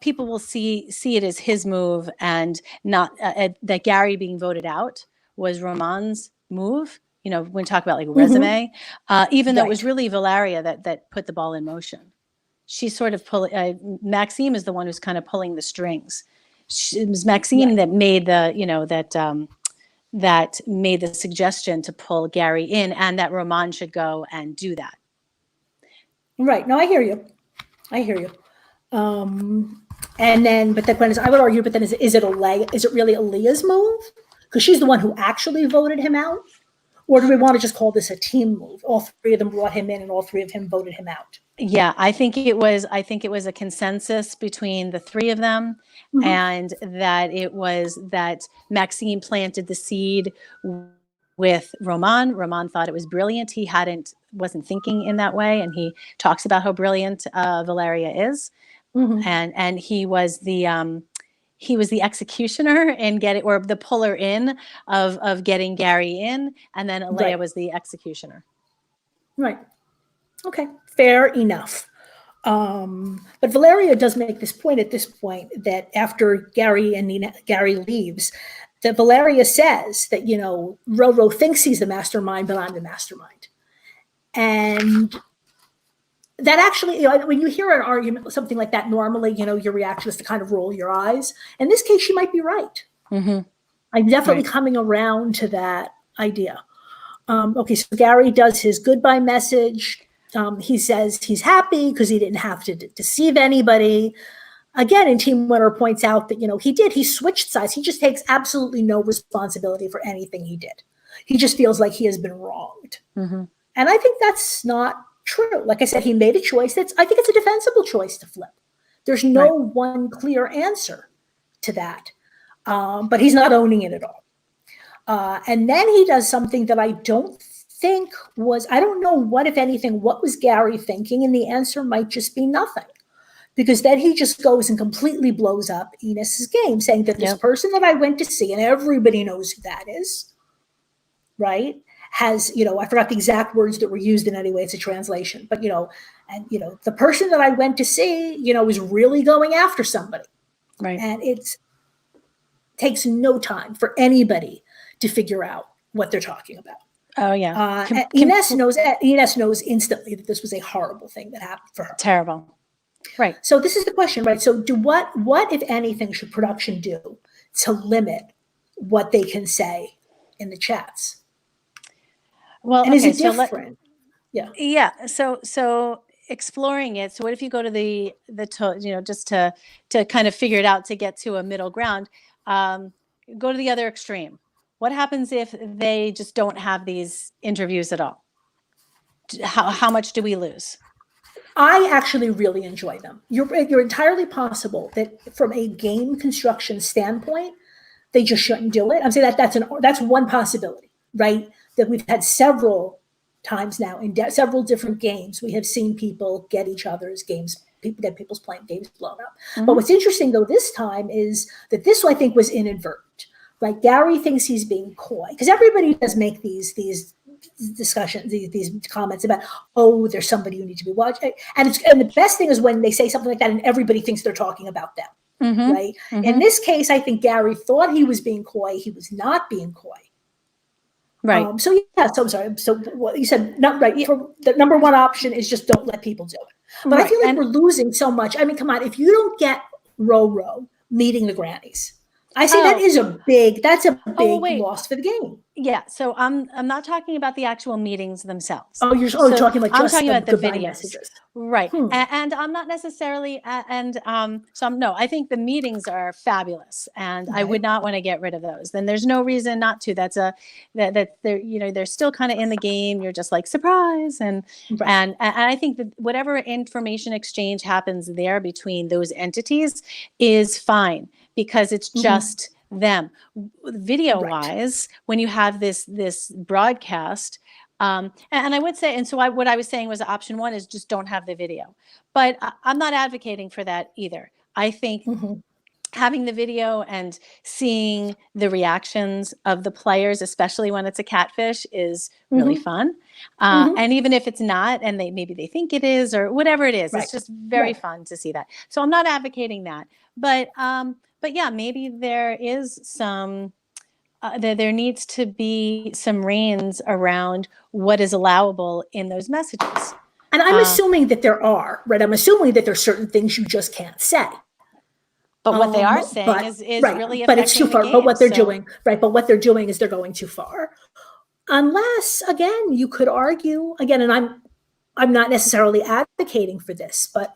people will see it as his move, and not that Gary being voted out was Roman's move. When we talk about like resume, even though it was really Valeria that put the ball in motion. She's sort of pulling. Maxime is the one who's kind of pulling the strings. It was Maxime that made the that made the suggestion to pull Gary in, and that Roman should go and do that. Right. No, I hear you. And then, but the question is, I would argue, but then is it really Aaliyah's move? Because she's the one who actually voted him out. Or do we want to just call this a team move? All three of them brought him in, and all three of them voted him out. Yeah, I think it was a consensus between the three of them, and that it was that Maxime planted the seed with Roman. Roman thought it was brilliant. He wasn't thinking in that way, and he talks about how brilliant Valeria is, and he was the executioner in or the puller in of getting Gary in, and then Alea was the executioner. Right. Okay, fair enough. But Valeria does make this point at this point that after Gary leaves, that Valeria says that, Ro thinks he's the mastermind, but I'm the mastermind. And that actually, when you hear an argument, something like that, normally, your reaction is to kind of roll your eyes. In this case, she might be right. I'm definitely coming around to that idea. Okay, so Gary does his goodbye message. He says he's happy because he didn't have to deceive anybody. Again, and Team Winner points out that, he switched sides. He just takes absolutely no responsibility for anything he did. He just feels like he has been wronged. And I think that's not true. Like I said, he made a choice I think it's a defensible choice to flip. There's no one clear answer to that. But he's not owning it at all. And then he does something that I don't think was, I don't know what, if anything, what was Gary thinking? And the answer might just be nothing. Because then he just goes and completely blows up Enos's game, saying that this person that I went to see, and everybody knows who that is, right? Has, I forgot the exact words that were used in any way, it's a translation, but, the person that I went to see, is really going after somebody. Right. And takes no time for anybody to figure out what they're talking about. Oh yeah. Ines knows instantly that this was a horrible thing that happened for her. Terrible. Right. So this is the question, right? So what if anything should production do to limit what they can say in the chats? Well, and is it different? Yeah. So exploring it. So what if you go to the just to kind of figure it out, to get to a middle ground, go to the other extreme. What happens if they just don't have these interviews at all? How much do we lose? I actually really enjoy them. You're entirely possible that from a game construction standpoint, they just shouldn't do it. I'm saying that's one possibility, right? That we've had several times now in several different games. We have seen people get each other's games, get people's playing games blown up. Mm-hmm. But what's interesting though this time is that this, I think, was inadvertent. Right? Gary thinks he's being coy because everybody does make these discussions, these comments about, oh, there's somebody you need to be watching. And the best thing is when they say something like that and everybody thinks they're talking about them. Mm-hmm. Right? Mm-hmm. In this case, I think Gary thought he was being coy. He was not being coy. Right. So I'm sorry. So what you said, not right. The number one option is just don't let people do it. But I feel like we're losing so much. I mean, come on, if you don't get Roro meeting the grannies, I say that's a big loss for the game. Yeah. So I'm not talking about the actual meetings themselves. Oh, you're talking like I'm talking about the video messages. Right. And I'm not necessarily, I think the meetings are fabulous and I would not want to get rid of those. Then there's no reason not to. That they're, they're still kind of in the game. You're just like surprise. And I think that whatever information exchange happens there between those entities is fine because it's just them. Video wise, when you have this broadcast, and I would say, and so what I was saying was option one is just don't have the video, but I'm not advocating for that either. I think having the video and seeing the reactions of the players, especially when it's a catfish, is really fun. And even if it's not, and maybe they think it is or whatever it is, it's just very fun to see that. So I'm not advocating that, but yeah, maybe there is some. There needs to be some reins around what is allowable in those messages. And I'm assuming that there are, right? I'm assuming that there's certain things you just can't say. But what they are saying is really affecting but it's too far. The game, but what they're doing, but what they're doing is they're going too far. Unless, again, you could argue, again, and I'm not necessarily advocating for this, but,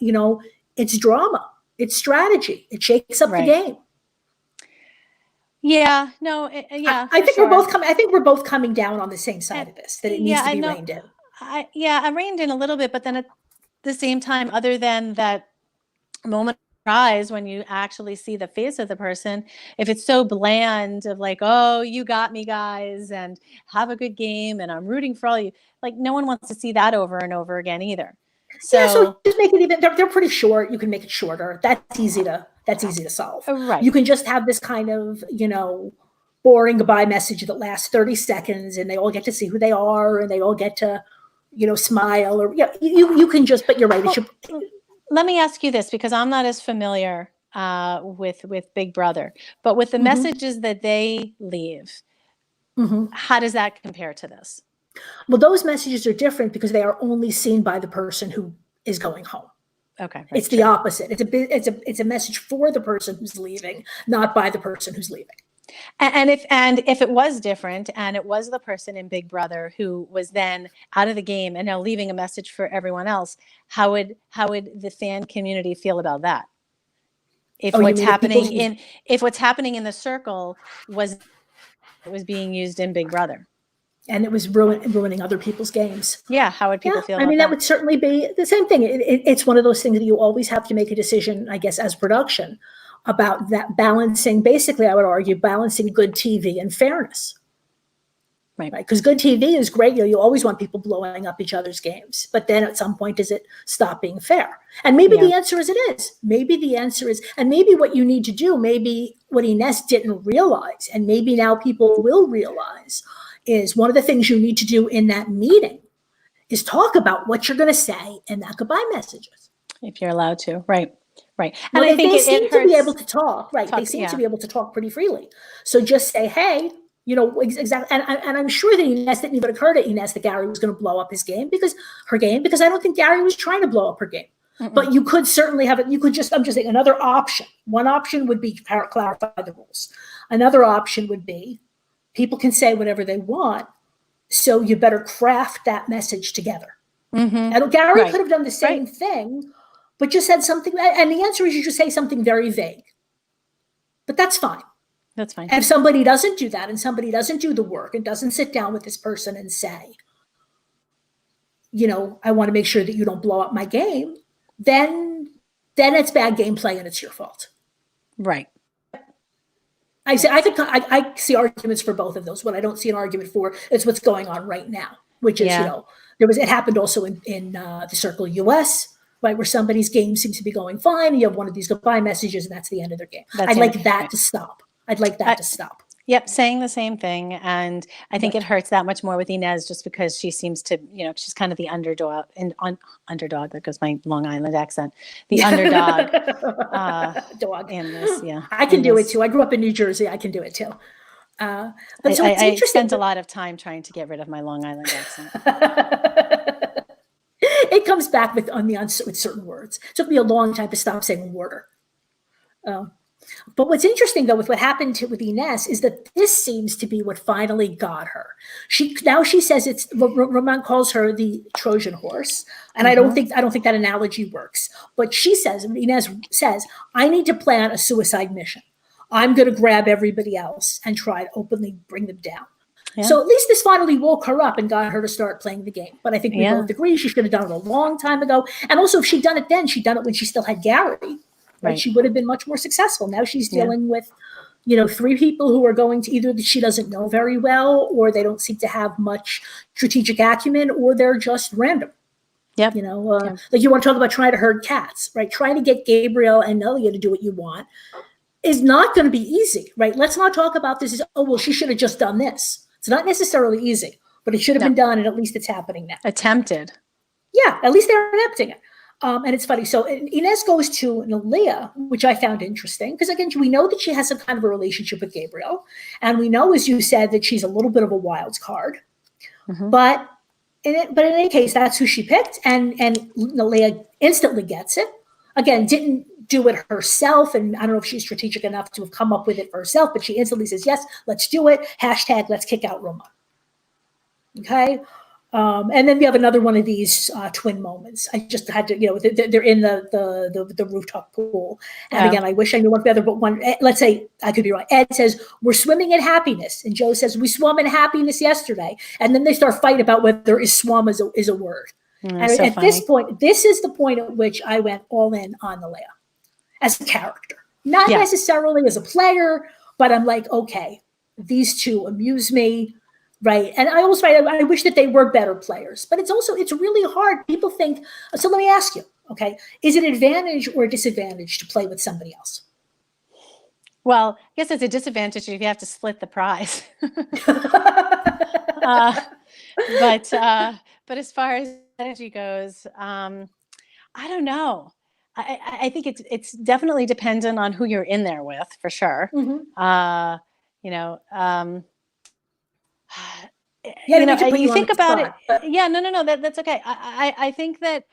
it's drama. It's strategy. It shakes up the game. Yeah, no, I think we're both coming. I think we're both coming down on the same side of this. That it needs to be reined in. I reined in a little bit, but then at the same time, other than that moment of surprise when you actually see the face of the person, if it's so bland of like, oh, you got me, guys, and have a good game, and I'm rooting for all you. Like, no one wants to see that over and over again either. So just make it even. They're pretty short. You can make it shorter. That's easy to solve. Right. You can just have this kind of, boring goodbye message that lasts 30 seconds and they all get to see who they are and they all get to, smile or you can just, but you're right. Let me ask you this, because I'm not as familiar with Big Brother, but with the messages that they leave, how does that compare to this? Well, those messages are different because they are only seen by the person who is going home. Okay. It's the opposite. It's a message for the person who's leaving, not by the person who's leaving. And if it was different and it was the person in Big Brother who was then out of the game and now leaving a message for everyone else, how would the fan community feel about that? If what's happening in the circle was being used in Big Brother. and it was ruining other people's games. Yeah. How would people feel I about mean, that that? would certainly be the same thing. It's one of those things that you always have to make a decision, I guess, as production about that balancing. Basically, I would argue balancing good TV and fairness. Right. Because good TV is great. You always want people blowing up each other's games. But then at some point, does it stop being fair? And maybe the answer is it is. Maybe the answer is, and maybe what you need to do, maybe what Ines didn't realize, and maybe now people will realize, is one of the things you need to do in that meeting is talk about what you're going to say in that goodbye messages. If you're allowed to. Right. Right. And I think they seem to be able to talk. Right. Talk, they seem to be able to talk pretty freely. So just say, hey, exactly. And I'm sure that Ines didn't even occur to Ines that Gary was going to blow up his game because I don't think Gary was trying to blow up her game. Mm-mm. But you could certainly have it. You could I'm just saying another option. One option would be clarify the rules. Another option would be people can say whatever they want. So you better craft that message together. Mm-hmm. And Gary could have done the same thing, but just said something. And the answer is you just say something very vague. But that's fine. That's fine. And if somebody doesn't do that and somebody doesn't do the work and doesn't sit down with this person and say, I want to make sure that you don't blow up my game, then it's bad gameplay and it's your fault. Right. I see arguments for both of those. What I don't see an argument for is what's going on right now, which is, it happened also in the Circle US, right, where somebody's game seems to be going fine. And you have one of these goodbye messages and that's the end of their game. I'd like that to stop. I'd like that to stop. Yep, saying the same thing. And I think it hurts that much more with Ines just because she seems to, she's kind of the underdog, underdog, that goes my Long Island accent, the underdog dog in this, I can do it too. I grew up in New Jersey. I can do it too. But so I spent a lot of time trying to get rid of my Long Island accent. It comes back with certain words. It took me a long time to stop saying water. But what's interesting, though, with what happened with Ines is that this seems to be what finally got her. She says Roman calls her the Trojan horse, and I don't think that analogy works. But Ines says, I need to plan a suicide mission. I'm going to grab everybody else and try to openly bring them down. Yeah. So at least this finally woke her up and got her to start playing the game. But I think we both agree she should have done it a long time ago. And also, if she'd done it then, she'd done it when she still had Gary. Right. She would have been much more successful. Now she's dealing with, 3 people who are going to either that she doesn't know very well, or they don't seem to have much strategic acumen, or they're just random. Yep. Like you want to talk about trying to herd cats, right? Trying to get Gabriel and Nelia to do what you want is not going to be easy, right? Let's not talk about this as, she should have just done this. It's not necessarily easy, but it should have been done, and at least it's happening now. Attempted. Yeah, at least they're attempting it. And it's funny. So Ines goes to Nelia, which I found interesting because, again, we know that she has some kind of a relationship with Gabriel. And we know, as you said, that she's a little bit of a wild card. Mm-hmm. But in any case, that's who she picked. And Nelia instantly gets it. Again, didn't do it herself. And I don't know if she's strategic enough to have come up with it for herself, but she instantly says, yes, let's do it. # let's kick out Roman. Okay. And then we have another one of these twin moments. I just had to, they're in the rooftop pool. And again, I wish I knew one better, but let's say I could be wrong. Ed says, we're swimming in happiness. And Joe says, we swam in happiness yesterday. And then they start fighting about whether is swum is a word. And at this point, this is the point at which I went all in on Nelia as a character, not necessarily as a player, but I'm like, okay, these two amuse me. Right. And I wish that they were better players, but it's really hard. People think, so let me ask you, okay, is it an advantage or a disadvantage to play with somebody else? Well, I guess it's a disadvantage if you have to split the prize. But as far as energy goes, I don't know. I think it's definitely dependent on who you're in there with, for sure. Mm-hmm. You think about it. Yeah, no, that's okay. I think that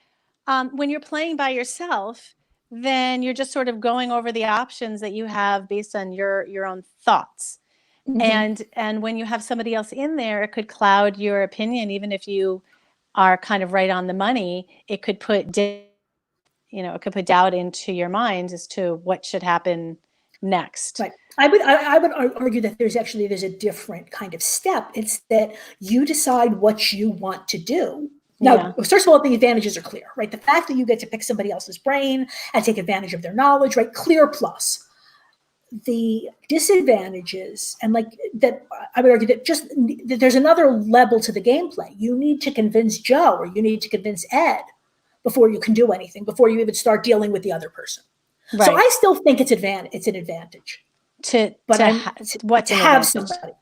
when you're playing by yourself, then you're just sort of going over the options that you have based on your own thoughts. Mm-hmm. And when you have somebody else in there, it could cloud your opinion. Even if you are kind of right on the money, it could put doubt into your mind as to what should happen next. Right. I would argue that there's a different kind of step. It's that you decide what you want to do. Now, first of all, the advantages are clear, right? The fact that you get to pick somebody else's brain and take advantage of their knowledge, right? Clear plus. The disadvantages, and like that, I would argue that there's another level to the gameplay. You need to convince Joe or you need to convince Ed before you can do anything, before you even start dealing with the other person. Right. So I still think it's an advantage to have somebody.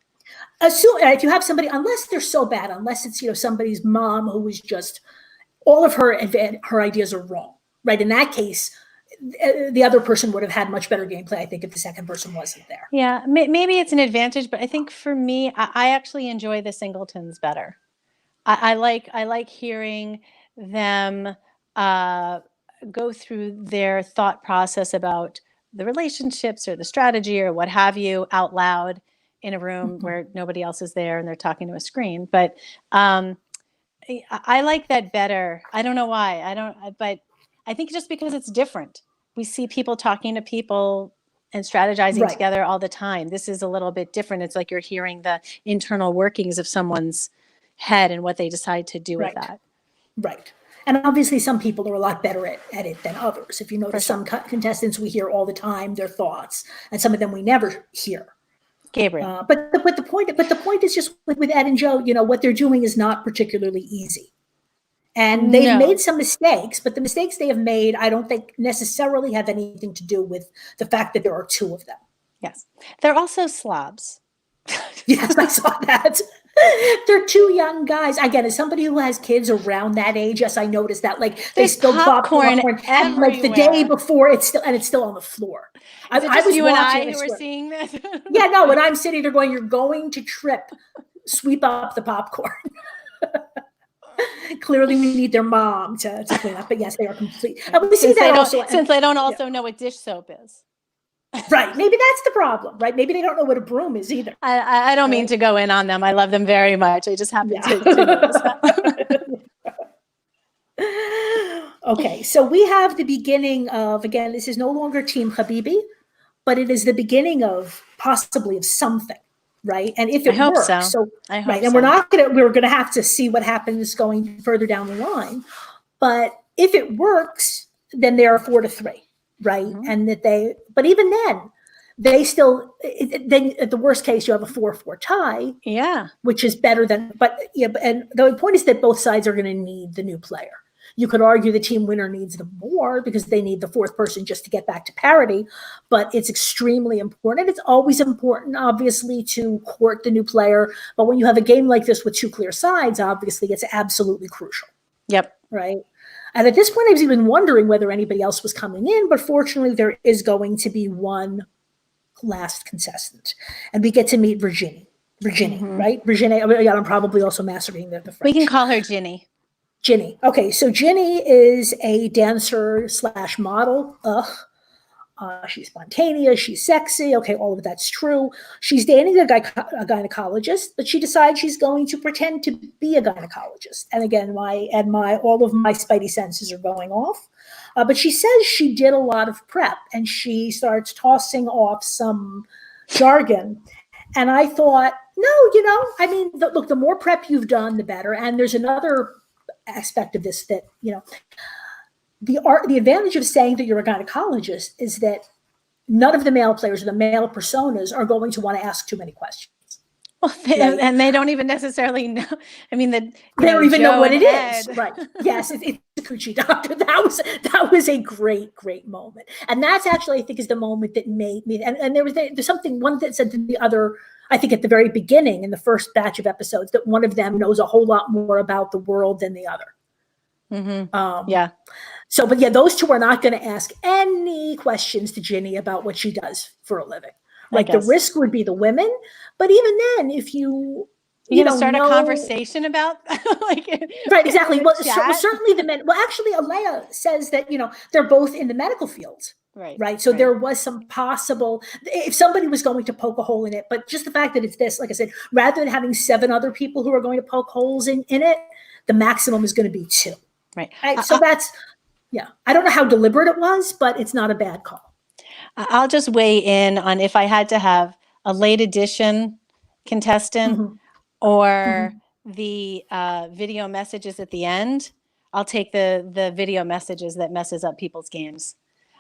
If you have somebody, unless they're so bad, unless it's somebody's mom who is just all of her ideas are wrong, right? In that case, the other person would have had much better gameplay, I think, if the second person wasn't there. Yeah, maybe it's an advantage, but I think for me, I actually enjoy the singletons better. I like hearing them go through their thought process about the relationships or the strategy or what have you out loud in a room where nobody else is there and they're talking to a screen. But I like that better. I don't know why. But I think just because it's different. We see people talking to people and strategizing together all the time. This is a little bit different. It's like you're hearing the internal workings of someone's head and what they decide to do with that. Right. And obviously some people are a lot better at it than others. If you notice, some contestants we hear all the time their thoughts, and some of them we never hear. Gabriel. But the point is just with Ed and Joe, what they're doing is not particularly easy. And they've made some mistakes, but the mistakes they have made, I don't think necessarily have anything to do with the fact that there are two of them. Yes. They're also slobs. Yes, I saw that. They're two young guys. Again, as somebody who has kids around that age, yes, I noticed that. Like they still popcorn and like the day before it's still on the floor. I was you and I who were seeing this. Yeah, no, when I'm sitting there going, you're going to trip, sweep up the popcorn. Clearly, we need their mom to clean up. But yes, they are complete. And we see that also since they don't also know what dish soap is. Right. Maybe that's the problem, right? Maybe they don't know what a broom is either. I don't mean to go in on them. I love them very much. I just happen to notice that. Okay. So we have the beginning of, again, this is no longer Team Habibi, but it is the beginning of possibly of something. Right. And if it works, I hope and we're going to have to see what happens going further down the line. But if it works, then they are 4-3. Right. And but even then they still, then at the worst case, you have a 4-4 tie. Yeah. Which is better than, and the point is that both sides are going to need the new player. You could argue the team winner needs them more because they need the fourth person just to get back to parity, but it's extremely important. It's always important, obviously, to court the new player. But when you have a game like this with two clear sides, obviously, it's absolutely crucial. Yep. Right. And at this point, I was even wondering whether anybody else was coming in, but fortunately, there is going to be one last contestant, and we get to meet Virginie, right? Virginie, I'm probably also massacring the French. We can call her Ginny. Ginny. Okay, so Ginny is a dancer / model. She's spontaneous. She's sexy. Okay, all of that's true. She's dating a gynecologist, but she decides she's going to pretend to be a gynecologist. And again, all of my spidey senses are going off. But she says she did a lot of prep, and she starts tossing off some jargon. And I thought, no, I mean, look, the more prep you've done, the better. And there's another aspect of this that, the advantage of saying that you're a gynecologist is that none of the male players or the male personas are going to want to ask too many questions. Well, and they don't even necessarily know. I mean, they don't even know what it is. Right. Yes, it's a coochie doctor. That was a great moment. And that's actually, I think, is the moment that made me, and there's one that said to the other, I think at the very beginning in the first batch of episodes, that one of them knows a whole lot more about the world than the other. Yeah. So, but yeah, those two are not going to ask any questions to Ginny about what she does for a living. Like the risk would be the women, but even then, if you're going to start a conversation about right, exactly. Well, certainly the men. Well, actually, Alea says that they're both in the medical field. Right. So there was some possible, if somebody was going to poke a hole in it, but just the fact that it's this, like I said, rather than having 7 other people who are going to poke holes in it, the maximum is going to be 2. Right. So that's, I don't know how deliberate it was, but it's not a bad call. I'll just weigh in on if I had to have a late edition contestant Mhm. or Mhm. the video messages at the end. I'll take the video messages that messes up people's games.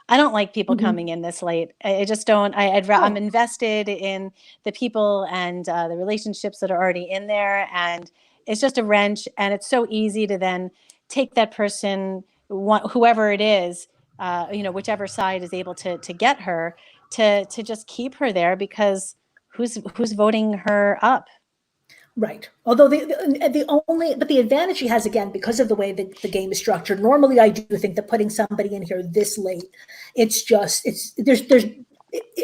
I don't like people Mhm. coming in this late. I just don't. I'm Oh, invested in the people and the relationships that are already in there, and it's just a wrench. And it's so easy to then take that person, whoever it is, whichever side is able to get her, to just keep her there because who's voting her up? right. Although the advantage she has, again, because of the way the game is structured, normally I do think that putting somebody in here this late,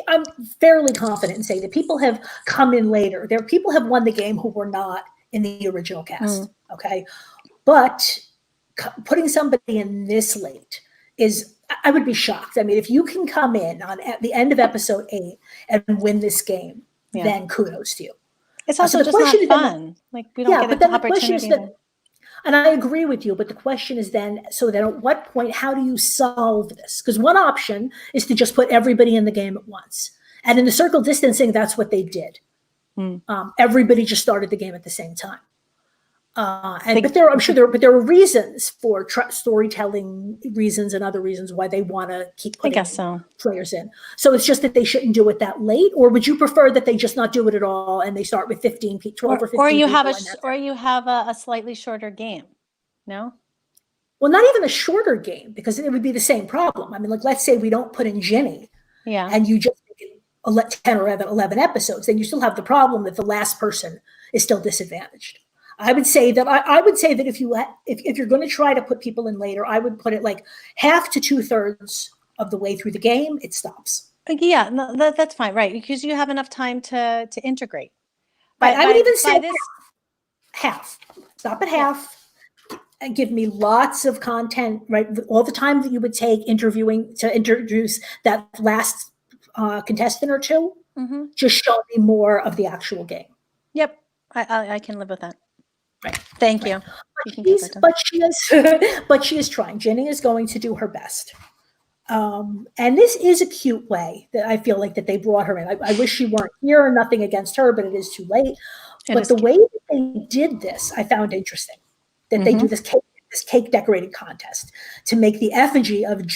I'm fairly confident in saying that people have come in later. People have won the game who were not in the original cast. Mm. Okay. But putting somebody in this late I would be shocked. I mean, if you can come in at the end of episode 8 and win this game, Yeah. then kudos to you. It's So also the just not question is fun. Like we don't yeah, get but an then the question is opportunity that, to. and I agree with you, but the question is then, so then at what point, how do you solve this? Because one option is to just put everybody in the game at once. And in the circle distancing, that's what they did. Mm. Everybody just started the game at the same time. But The, there are reasons for storytelling reasons and other reasons why they want to keep I putting guess so. players in. So it's just that they shouldn't do it that late, or would you prefer that they just not do it at all and they start with 12 or 15 Or you have people and that's it? you have a slightly shorter game. No? Well, not even a shorter game because it would be the same problem. I mean, like let's say we don't put in Ginny Yeah. and you just make it 10 or 11 episodes, then you still have the problem that the last person is still disadvantaged. I would say that if you're going to try to put people in later, I would put it like half to 2/3 of the way through the game, it stops. Yeah, no, that's fine, right? Because you have enough time to integrate. Right. I would even say this half. Stop at yeah. half and give me lots of content, right? All the time that you would take interviewing to introduce that last contestant or two, Mm-hmm. just show me more of the actual game. Yep. I can live with that. Right. Thank Right. you. You can get that done. But she is trying. Jenny is going to do her best. And this is a cute way that I feel like that they brought her in. I wish she weren't here, nothing against her, but it is too late. But the way that they did this, I found interesting. That they do this cake decorating contest to make the effigy of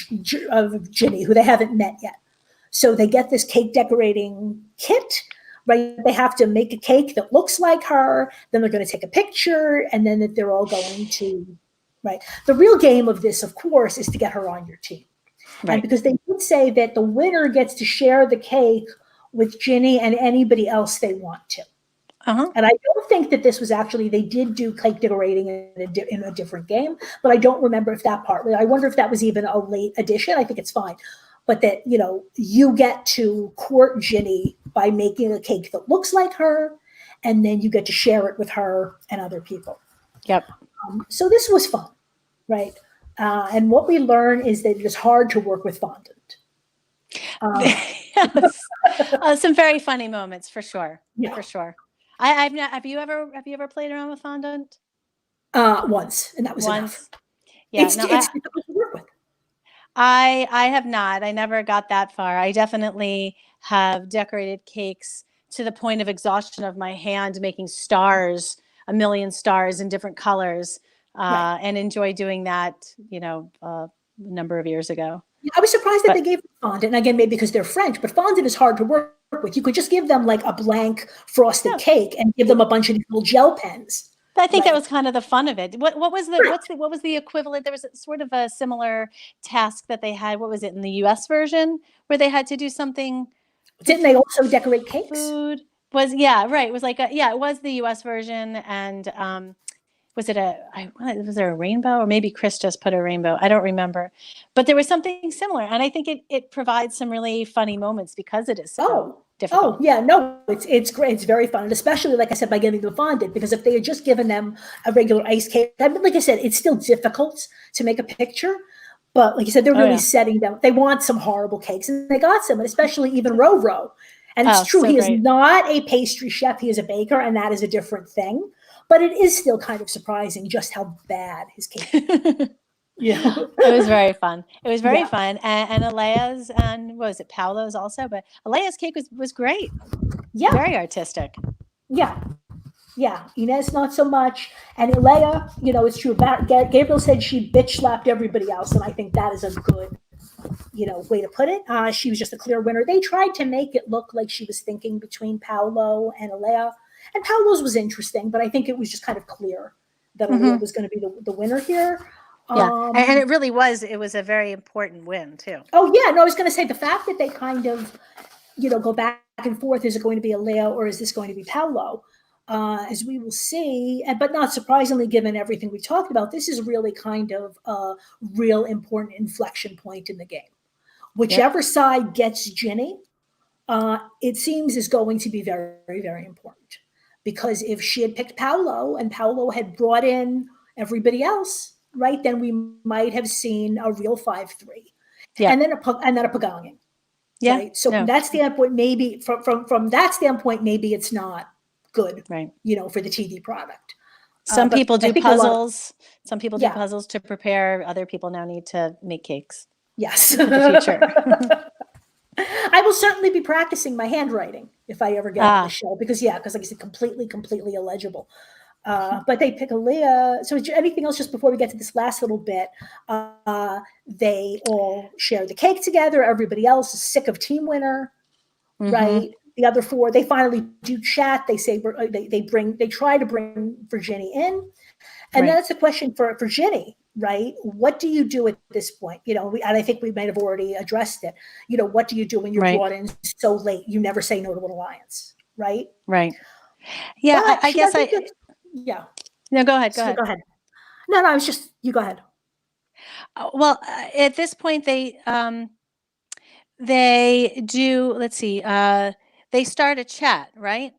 Ginny, who they haven't met yet. So they get this cake decorating kit, right? They have to make a cake that looks like her. Then they're going to take a picture, and then that they're all going to, right? The real game of this, of course, is to get her on your team. Right. And because they would say that the winner gets to share the cake with Ginny and anybody else they want to. Uh-huh. And I don't think that this was actually, they did do cake decorating in a different game, but I don't remember if that part, I wonder if that was even a late addition. I think it's fine. But that, you get to court Ginny by making a cake that looks like her, and then you get to share it with her and other people. Yep. So this was fun, right? And what we learn is that it is hard to work with fondant. Yes. Some very funny moments for sure. Yeah. For sure. I've not. Have you ever played around with fondant? Once, and that was enough. Yeah. It's difficult to work with. I have not. I never got that far. I definitely have decorated cakes to the point of exhaustion of my hand, making stars, a million stars in different colors, right. And enjoy doing that. A number of years ago. I was surprised that they gave fondant, and again, maybe because they're French, but fondant is hard to work with. You could just give them like a blank frosted cake and give them a bunch of these little gel pens. I think that was kind of the fun of it. What was the equivalent? There was sort of a similar task that they had. What was it in the U.S. version where they had to do something? Didn't they also decorate cakes? Food was right. It was like it was the U.S. version, and was there a rainbow, or maybe Chris just put a rainbow? I don't remember, but there was something similar, and I think it provides some really funny moments because it is so difficult. Oh yeah, no, it's great. It's very fun, and especially like I said, by getting them fondant, because if they had just given them a regular ice cake, like I said, it's still difficult to make a picture. But like you said, they're really setting them. They want some horrible cakes, and they got some, and especially even Ro. And it's true, he is not a pastry chef; he is a baker, and that is a different thing. But it is still kind of surprising just how bad his cake is. Yeah. It was very fun. It was very Yeah. fun. And Alea's and what was it, Paolo's also, but Alea's cake was great. Yeah. Very artistic. Yeah. Yeah. Inez, not so much. And Elea, it's true. Gabriel said she bitch slapped everybody else. And I think that is a good, way to put it. She was just a clear winner. They tried to make it look like she was thinking between Paolo and Elea. And Paolo's was interesting, but I think it was just kind of clear that Elea was going to be the winner here. Yeah. And it really was. It was a very important win, too. Oh, yeah. No, I was going to say the fact that they kind of, go back and forth. Is it going to be Elea or is this going to be Paolo? As we will see, but not surprisingly, given everything we talked about, this is really kind of a real important inflection point in the game. Whichever side gets Ginny, it seems is going to be very, very important. Because if she had picked Paolo and Paolo had brought in everybody else, right, then we might have seen a real 5-3. Yeah. And then a Pagonging. Yeah. Right. So from that standpoint, maybe from that standpoint, maybe it's not good, right, for the TV product. Some people do puzzles. Some people do puzzles to prepare. Other people now need to make cakes. Yes. In the future. I will certainly be practicing my handwriting if I ever get on the show because like I said, completely illegible. But they pick Aaliyah. So anything else just before we get to this last little bit? They all share the cake together. Everybody else is sick of Team Winner, right? The other four, they finally do chat. They say they try to bring Virginia in, and then it's a question for Ginny, right? What do you do at this point? And I think we might have already addressed it. What do you do when you're brought in so late? You never say no to an alliance, right? Right. Yeah, I guess yeah. No, go ahead. Go ahead. No, I was just, you go ahead. Well, at this point, they do, let's see, they start a chat, right?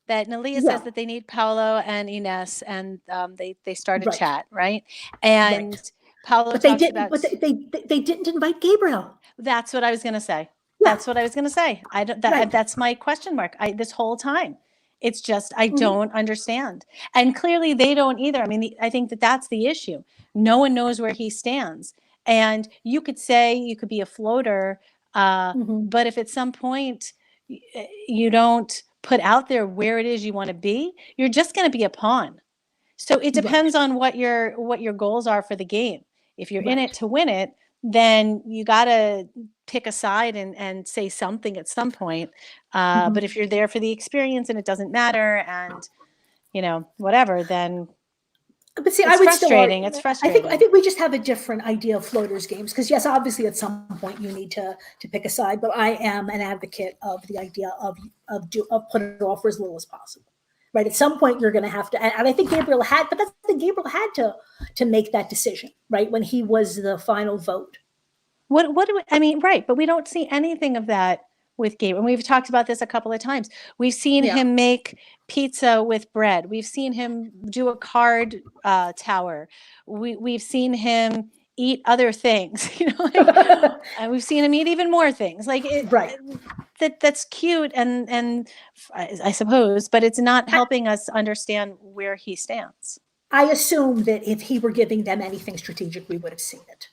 That Nalia says that they need Paolo and Ines, and they start a chat, right? And Paolo talks about... But they didn't invite Gabriel. That's what I was going to say. Yeah. That's what I was going to say. That's my question mark. This whole time. It's just, I don't understand. And clearly they don't either. I mean, I think that's the issue. No one knows where he stands. And you could say you could be a floater, but if at some point you don't put out there where it is you want to be, you're just going to be a pawn. So it depends on what your goals are for the game. If you're in it to win it, then you got to pick a side and say something at some point. But if you're there for the experience and it doesn't matter and, whatever, then but see, it's frustrating. It's frustrating. I think we just have a different idea of floaters games because yes, obviously at some point you need to pick a side, but I am an advocate of the idea of putting it off for as little as possible. Right. At some point you're going to have to, and I think Gabriel had to make that decision, right? When he was the final vote. Right. But we don't see anything of that with Gabriel. And we've talked about this a couple of times. We've seen him make pizza with bread. We've seen him do a card tower. We've seen him eat other things, and we've seen him eat even more things that's cute and I suppose, but it's not helping us understand where he stands. I assume that if he were giving them anything strategic, we would have seen it.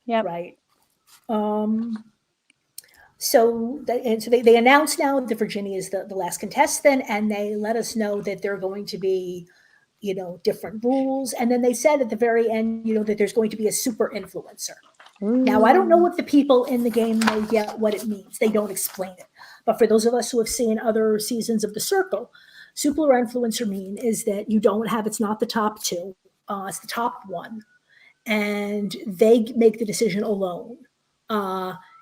Yeah. Right. So they announced now that Virginia is the last contestant, and they let us know that they're going to be, different rules. And then they said at the very end, that there's going to be a super influencer. Now, I don't know if the people in the game know yet what it means. They don't explain it. But for those of us who have seen other seasons of The Circle, super influencer is that it's not the top two, it's the top one. And they make the decision alone,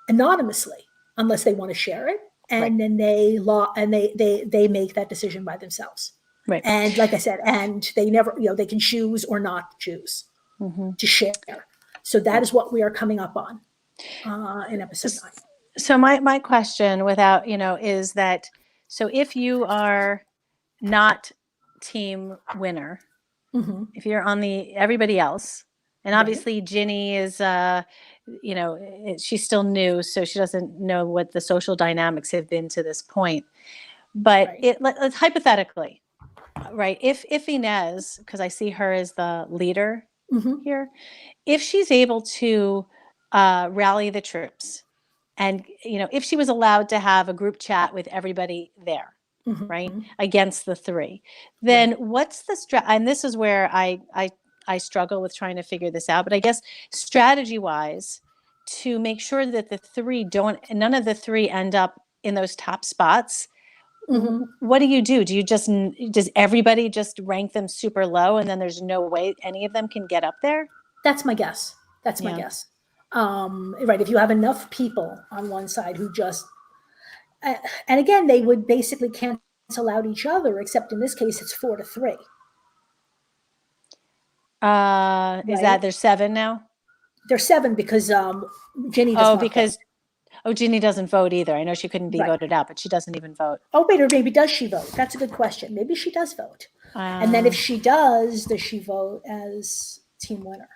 anonymously, unless they want to share it. And then they make that decision by themselves. Right. And like I said, and they never, they can choose or not choose to share. So that is what we are coming up on in episode 9. So my question is that, so if you are not team winner, if you're on everybody else, and obviously Ginny is, she's still new, so she doesn't know what the social dynamics have been to this point. But let's hypothetically, right? If Inez, because I see her as the leader here. If she's able to rally the troops, and if she was allowed to have a group chat with everybody there, right, against the three, then what's the and this is where I struggle with trying to figure this out, but I guess strategy wise, to make sure that none of the three end up in those top spots, what do? Do you does everybody just rank them super low, and then there's no way any of them can get up there? That's my guess. That's my guess. Right. If you have enough people on one side who just, and again, they would basically cancel out each other, except in this case, it's 4-3. Is that there's 7 now? There's 7 because Ginny does not vote. Ginny doesn't vote either. I know she couldn't be voted out, but she doesn't even vote. Oh, wait, or maybe does she vote? That's a good question. Maybe she does vote. And then if she does she vote as team winner?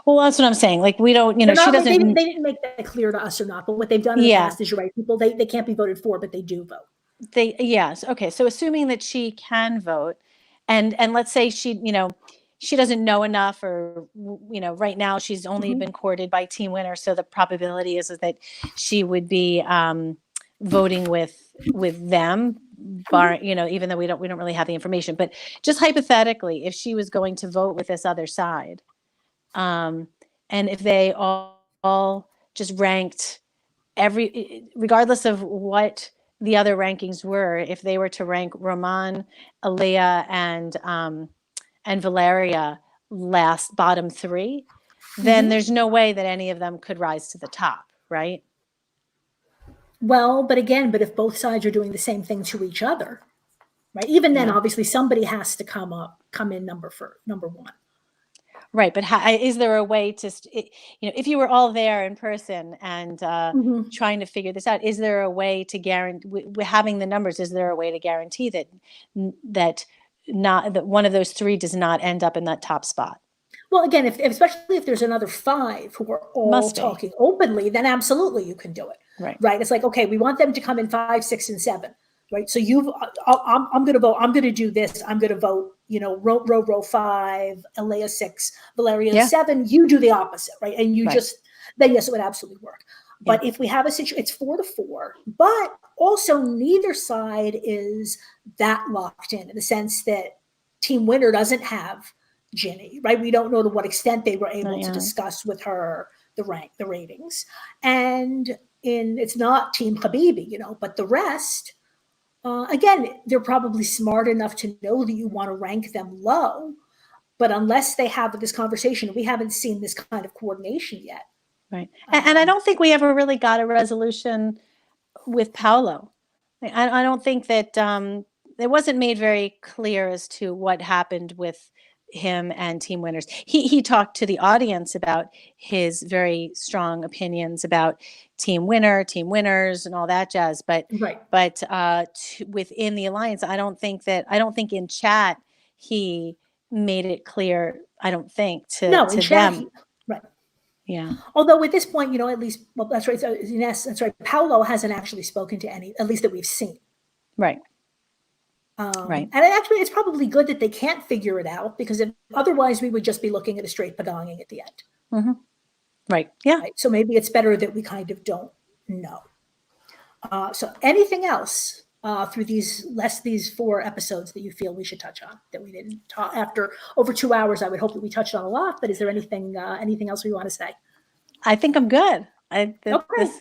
Well, that's what I'm saying. Like, we don't, she doesn't. They didn't make that clear to us or not, but what they've done in the past is, you're right, people, they can't be voted for, but they do vote. Yes. Okay. So assuming that she can vote, and let's say she doesn't know enough, or, right now she's only been courted by team winner. So the probability is that she would be voting with them, even though we don't really have the information, but just hypothetically, if she was going to vote with this other side, and if they all just ranked regardless of what the other rankings were, if they were to rank Roman, Aaliyah, and Valeria bottom 3, then there's no way that any of them could rise to the top, right? Well, but if both sides are doing the same thing to each other, right? Even then, obviously, somebody has to come in number 1. Right, but is there a way to, if you were all there in person and trying to figure this out, is there a way to guarantee, having the numbers, is there a way to guarantee that one of those 3 does not end up in that top spot? Well, again, especially if there's another 5 who are all talking openly, then absolutely you can do it. Right. It's like, okay, we want them to come in 5, 6, and 7. Right. So I'm going to vote. I'm going to do this. I'm going to vote, row 5, Aaliyah 6, Valeria 7. You do the opposite. Right. And you then yes, it would absolutely work. But if we have a situation, it's 4-4, but also neither side is that locked in the sense that team winner doesn't have Ginny. Right. We don't know to what extent they were able to discuss with her the ratings. And it's not team Habibi, but the rest, again, they're probably smart enough to know that you want to rank them low, but unless they have this conversation, we haven't seen this kind of coordination yet. Right. And I don't think we ever really got a resolution with Paolo. I don't think that it wasn't made very clear as to what happened with him and team winners. He talked to the audience about his very strong opinions about team winners and all that jazz, but within the alliance, I don't think in chat he made it clear, I don't think, to them. Right. Yeah. Although at this point, at least, well, that's right. So, yes, that's right. Paolo hasn't actually spoken to any, at least that we've seen. Right. And actually, it's probably good that they can't figure it out, because otherwise we would just be looking at a straight padonging at the end. Right. Yeah. Right? So maybe it's better that we kind of don't know. So anything else through these 4 episodes that you feel we should touch on that we didn't talk after over 2 hours? I would hope that we touched on a lot, but is there anything else we want to say? I think I'm good.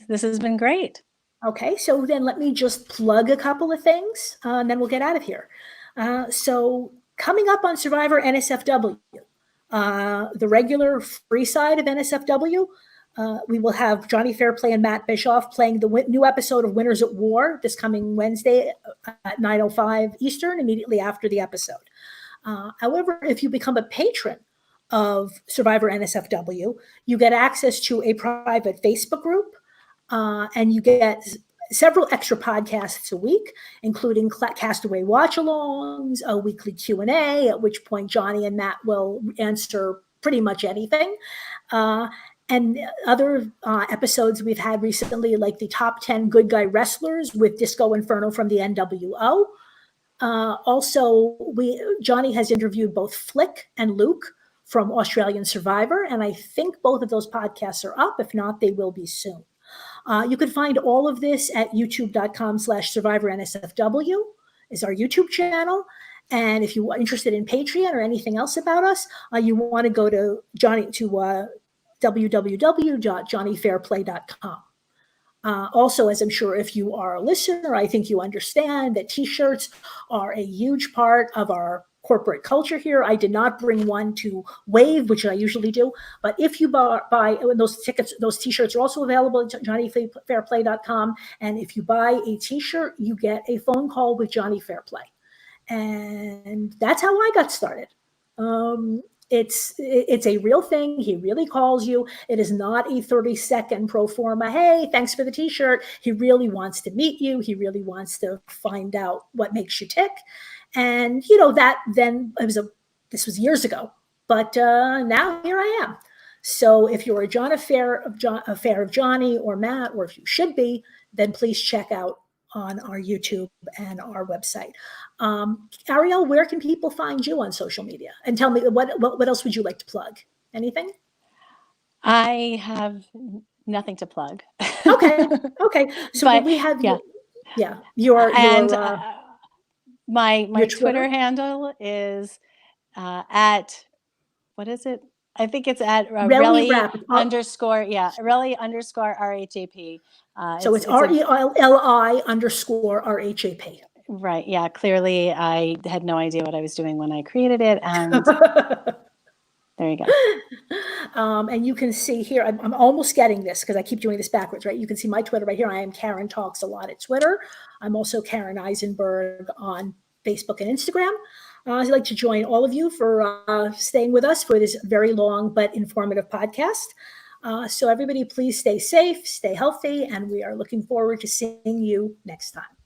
This has been great. Okay, so then let me just plug a couple of things, and then we'll get out of here. So coming up on Survivor NSFW, the regular free side of NSFW, we will have Johnny Fairplay and Matt Bischoff playing the new episode of Winners at War this coming Wednesday at 9:05 Eastern, immediately after the episode. However, if you become a patron of Survivor NSFW, you get access to a private Facebook group, and you get several extra podcasts a week, including Castaway Watch-alongs, a weekly Q&A, at which point Johnny and Matt will answer pretty much anything. And other episodes we've had recently, like the top 10 good guy wrestlers with Disco Inferno from the NWO. Also, Johnny has interviewed both Flick and Luke from Australian Survivor. And I think both of those podcasts are up. If not, they will be soon. You can find all of this at youtube.com/SurvivorNSFW is our YouTube channel. And if you are interested in Patreon or anything else about us, you want to go to www.johnnyfairplay.com. Also, as I'm sure if you are a listener, I think you understand that t-shirts are a huge part of our corporate culture here. I did not bring one to wave, which I usually do. But if you buy those tickets, those t-shirts are also available at johnnyfairplay.com. And if you buy a t-shirt, you get a phone call with Johnny Fairplay. And that's how I got started. It's a real thing. He really calls you. It is not a 30-second pro forma. Hey, thanks for the t-shirt. He really wants to meet you. He really wants to find out what makes you tick. And that then this was years ago, but now here I am. So if you're a fan of Johnny or Matt, or if you should be, then please check out on our YouTube and our website. Ariel, where can people find you on social media? And tell me, what else would you like to plug? Anything? I have nothing to plug. Okay. So but, we have my your Twitter handle is at, what is it? I think it's at Relly _RHAP. So it's RELI_RHAP. Right. Yeah. Clearly, I had no idea what I was doing when I created it. And there you go. And you can see here, I'm almost getting this because I keep doing this backwards, right? You can see my Twitter right here. I am Karen Talks a Lot at Twitter. I'm also Karen Eisenberg on Facebook and Instagram. I'd like to join all of you for staying with us for this very long but informative podcast. So everybody, please stay safe, stay healthy, and we are looking forward to seeing you next time.